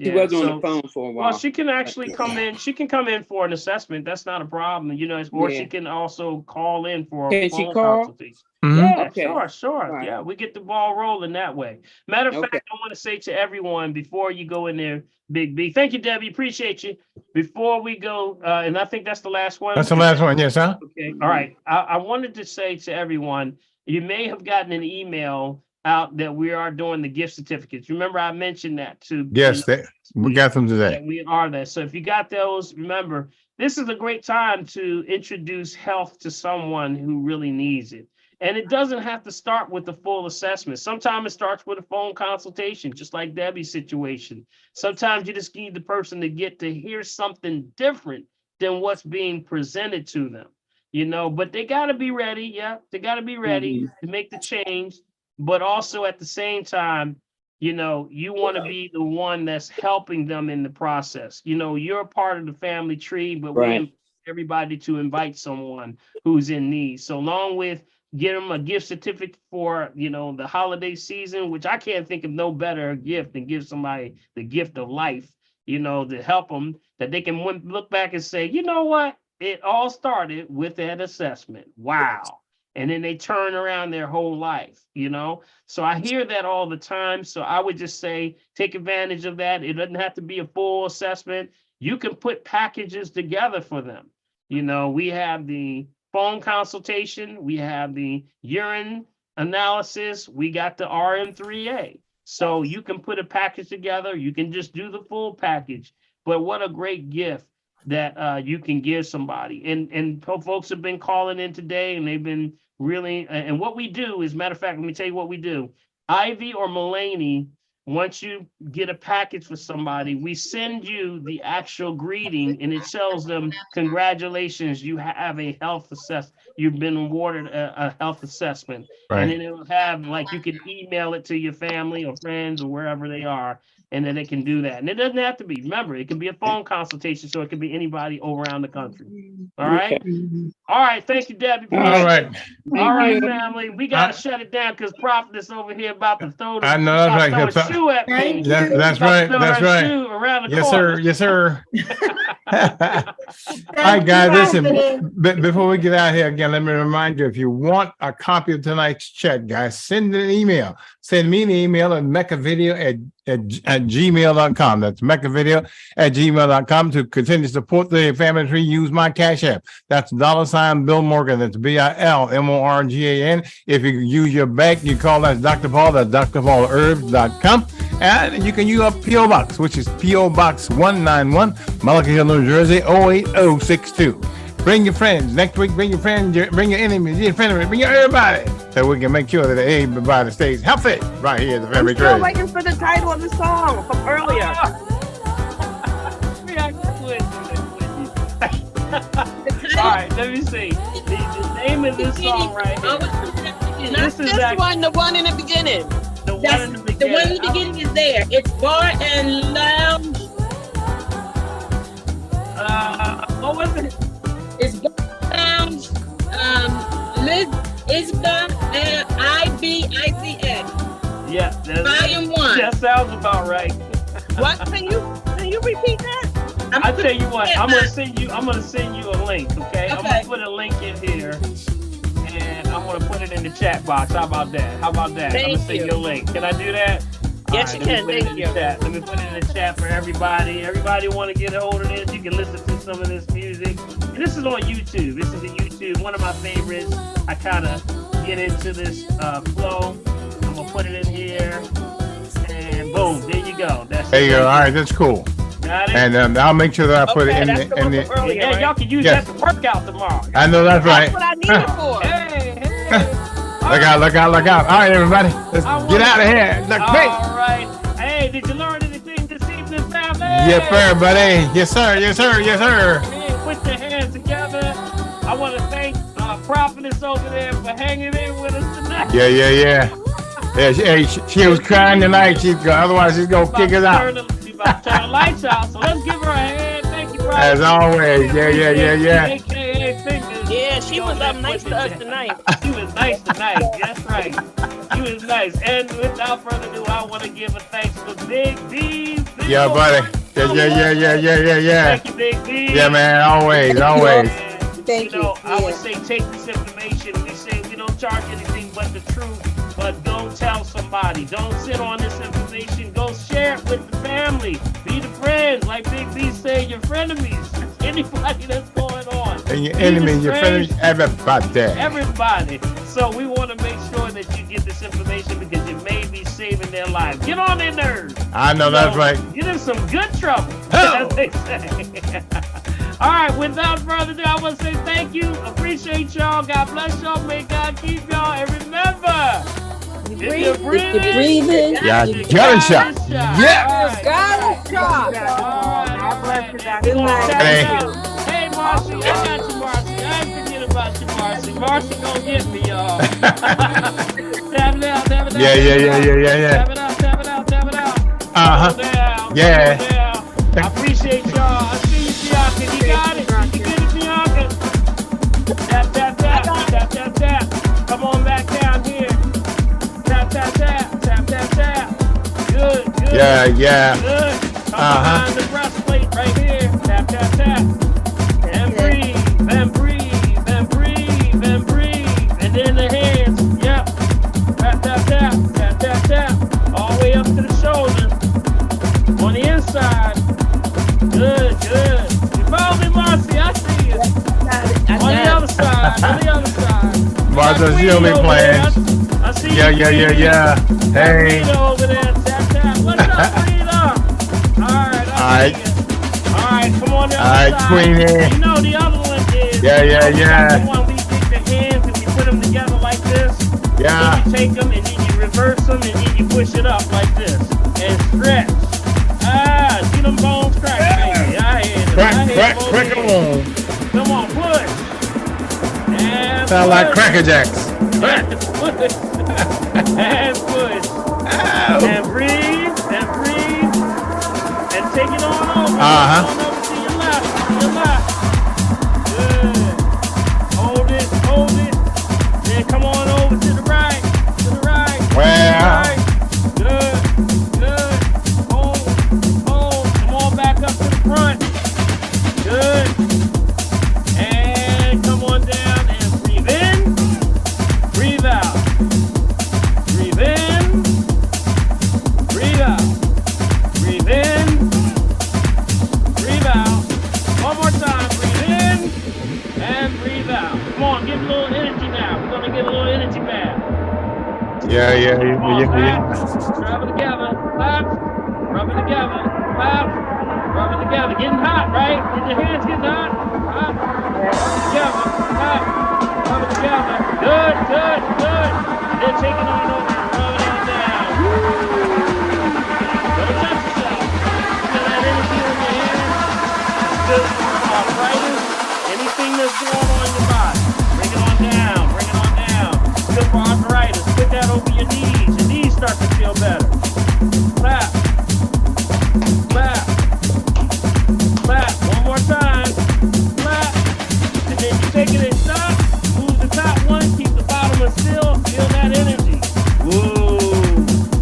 She was on So- the phone for a while. Well, she can actually come in. She can come in for an assessment. That's not a problem, you know. Or Yeah. she can also call in for a Can she phone call? consultation. Mhm. Yeah, Okay. sure. Right. Yeah, we get the ball rolling that way. Matter of Okay. fact, I want to say to everyone before you go in there, Big B. Thank you, Debbie. Appreciate you. Before we go, and I think that's the last one. That's the last one. Yes, huh? Okay. All right. I wanted to say to everyone, you may have gotten an email out that we are doing the gift certificates. Remember, I mentioned that to Yes, we got them today. that we are there. So if you got those, remember, this is a great time to introduce health to someone who really needs it. And it doesn't have to start with the full assessment. Sometimes it starts with a phone consultation, just like Debbie's situation. Sometimes you just need the person to get to hear something different than what's being presented to them, you know, but they got to be ready. Yeah, they got to be ready to make the change. But also at the same time, you know, you want to be the one that's helping them in the process. You know, you're a part of the family tree, but we invite everybody to invite someone who's in need. So along with get them a gift certificate for, you know, the holiday season, which I can't think of no better gift than give somebody the gift of life, you know, to help them, that they can look back and say, you know what, it all started with that assessment. Wow. And then they turn around their whole life, you know? So I hear that all the time. So I would just say, take advantage of that. It doesn't have to be a full assessment. You can put packages together for them. You know, we have the phone consultation, we have the urine analysis, we got the RM3A. So you can put a package together. You can just do the full package. But what a great gift that you can give somebody. And folks have been calling in today and they've been really, and what we do is, matter of fact, let me tell you what we do. Ivy or Mulaney, once you get a package for somebody, we send you the actual greeting and it tells them, congratulations, you have a health assessment. You've been awarded a health assessment. Right. And then it'll have, like, you can email it to your family or friends or wherever they are, and then they can do that. And it doesn't have to be, remember, it can be a phone consultation, so it can be anybody over around the country. All right. All right. Thank you, Debbie. All right. All right, family. We got to shut it down because Prophet is over here about to throw the, I know that's right. throw a shoe at me. That's About to right. throw That's her right. shoe around the Yes, corner. sir. Yes, sir. All right, guys, listen, before we get out here again, let me remind you, if you want a copy of tonight's chat, guys, send an email. Send me an email at meccavideo@gmail.com. That's meccavideo@gmail.com to continue to support the family tree. Use my Cash App. That's $ Bill Morgan. That's BILMORGAN. If you use your bank, you call that Dr. Paul. That's drpaulherbs.com. And you can use a P.O. Box, which is P.O. Box 191, Malachi Hill, New Jersey, 08062. Bring your friends. Next week, bring your friends, bring your enemies, your friends, bring your everybody, so we can make sure that everybody stays healthy right here at the Family Still Tree. waiting for the title of the song from earlier. All right, let me see. The name of this song right here. Not this is this one, the one in the beginning. the one in the beginning. The one in the beginning is there. It's bar and lounge. What was it? It's bar lounge. Liz Isba and IBICS. Yeah, Volume 1. That sounds about right. What? Can you repeat that? I tell you what, I'm gonna send you a link, okay? I'm gonna put a link in here and I'm gonna put it in the chat box. How about that? I'm gonna send you a link. Can I do that? Yes, you can. Thank you. Let me put it in the chat for everybody. Everybody want to get a hold of this, you can listen to some of this music. And this is on YouTube. This is a YouTube, one of my favorites. I kind of get into this flow. I'm gonna put it in here and boom, there you go. There you go. All right, that's cool. Got it? And I'll make sure that I put it in the Yeah, y'all can use that to work out tomorrow. I know that's right. That's what I need it for. Hey. Look out. All right, everybody. Let's get out of here. Look, quick. All right. Hey, did you learn anything this evening, family? Yes, sir, buddy. Yes, sir. Hey, put your hands together. I want to thank Prophetess over there for hanging in with us tonight. Yeah, she was crying tonight. Otherwise she's going to kick us out. She's about to turn the lights out, so let's give her a hand. Thank you, Prophetess. As always. Yeah. AKA Fingers. Yeah, she was up nice to us tonight. She was nice tonight. That's right. She was nice. And without further ado, I want to give a thanks to Big B. Yeah, buddy. Yeah. Thank you, Big B. Yeah, man. Always. Thank you. I would say take this information. We say we don't charge anything but the truth, but don't tell somebody. Don't sit on this information. Go share it with the family. Be the friends. Like Big B say, your frenemies. Anybody that's going on. And your enemies, your friends, everybody. So we want to make sure that you get this information because you may be saving their lives. Get on their nerves. I know that's right. Get in some good trouble, as they say. All right, without further ado, I want to say thank you. Appreciate y'all. God bless y'all. May God keep y'all. And remember, if you're breathing, you got a shot. Yeah. Got a shot. God bless you, Doctor. Hey, Marcy, I got you, Marcy. I ain't forget about you, Marcy. Marcy gonna get me, y'all. Tap it out. Yeah. Tap it out. Yeah. I appreciate y'all. I see you, Bianca. You got it. You get it, Bianca. Tap. Come on back down here. Tap. Good. Yeah. Good. Come behind the breastplate right here. Tap. And breathe. And then the hands. Yep. Tap. All the way up to the shoulder. On the inside. Good. You follow me, Marcy? I see you. On the other side. Martha, she only playing. I see you. Yeah. Hey. Rita over there. Tap. What's up, Rita? All right. All right, come on the other side. Queenie. You know the other one is. Yeah. The one we take the hands and we put them together like this. Yeah. Then you take them and then you reverse them and then you push it up like this and stretch. See them bones crack, baby. I hear it. Crack on. Come on, push. And Sound like Cracker Jacks. And push. And push. And breathe. And take it on over. On over to your left. Good. Hold it. Then come on over to the right. Well. Good. Hold. Come on back up to the front. Good. And come on down and breathe in. Breathe out. Breathe in. Breathe out. Breathe in. Breathe out. One more time. Breathe in and breathe out. Come on, give a little energy now. We're gonna get a little energy back. Yeah. Rub it together. Clap. Rub it together. Clap. Rub it together. Getting hot, right? Is your hands getting hot? Clap. Together. Clap. Rub it together. Good. Then take it on over and rub it on down. Don't touch yourself. Feel that energy in your hands. Good. Arthritis. Anything that's going on in your body. Bring it on down. Feel for arthritis. Put that over your knees. Your knees start to feel better. Clap. Clap. Clap. One more time. Clap. And then you take it and stop. Move the top one. Keep the bottom one still. Feel that energy. Woo.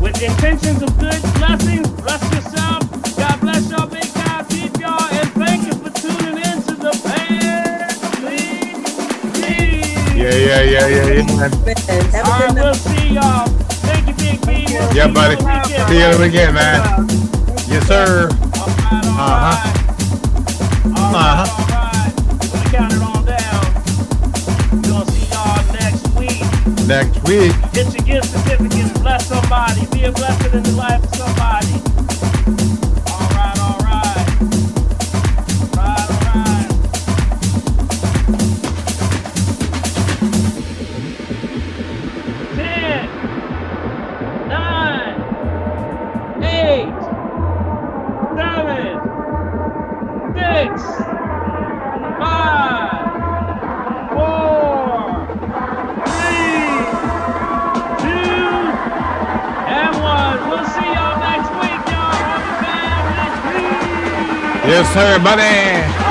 With intentions of good blessings, bless yourself. God bless y'all, big time peep y'all, and thank you for tuning in to the family. Yeah. All right, we'll see y'all. Thank you, Big B. We'll Yeah, see buddy. you on the weekend, See you on the buddy. weekend, man. Yes, sir. Uh-huh. All right. We'll count it on down. We're gonna see y'all next week. Next week. Get your gift certificates. Bless somebody. Be a blessing in the life of somebody. All right. Right. 10, 9, 8, 7, 6, 5, 4, 3, 2, and 1. We'll see y'all next week, y'all. On the family. Yes, sir, buddy.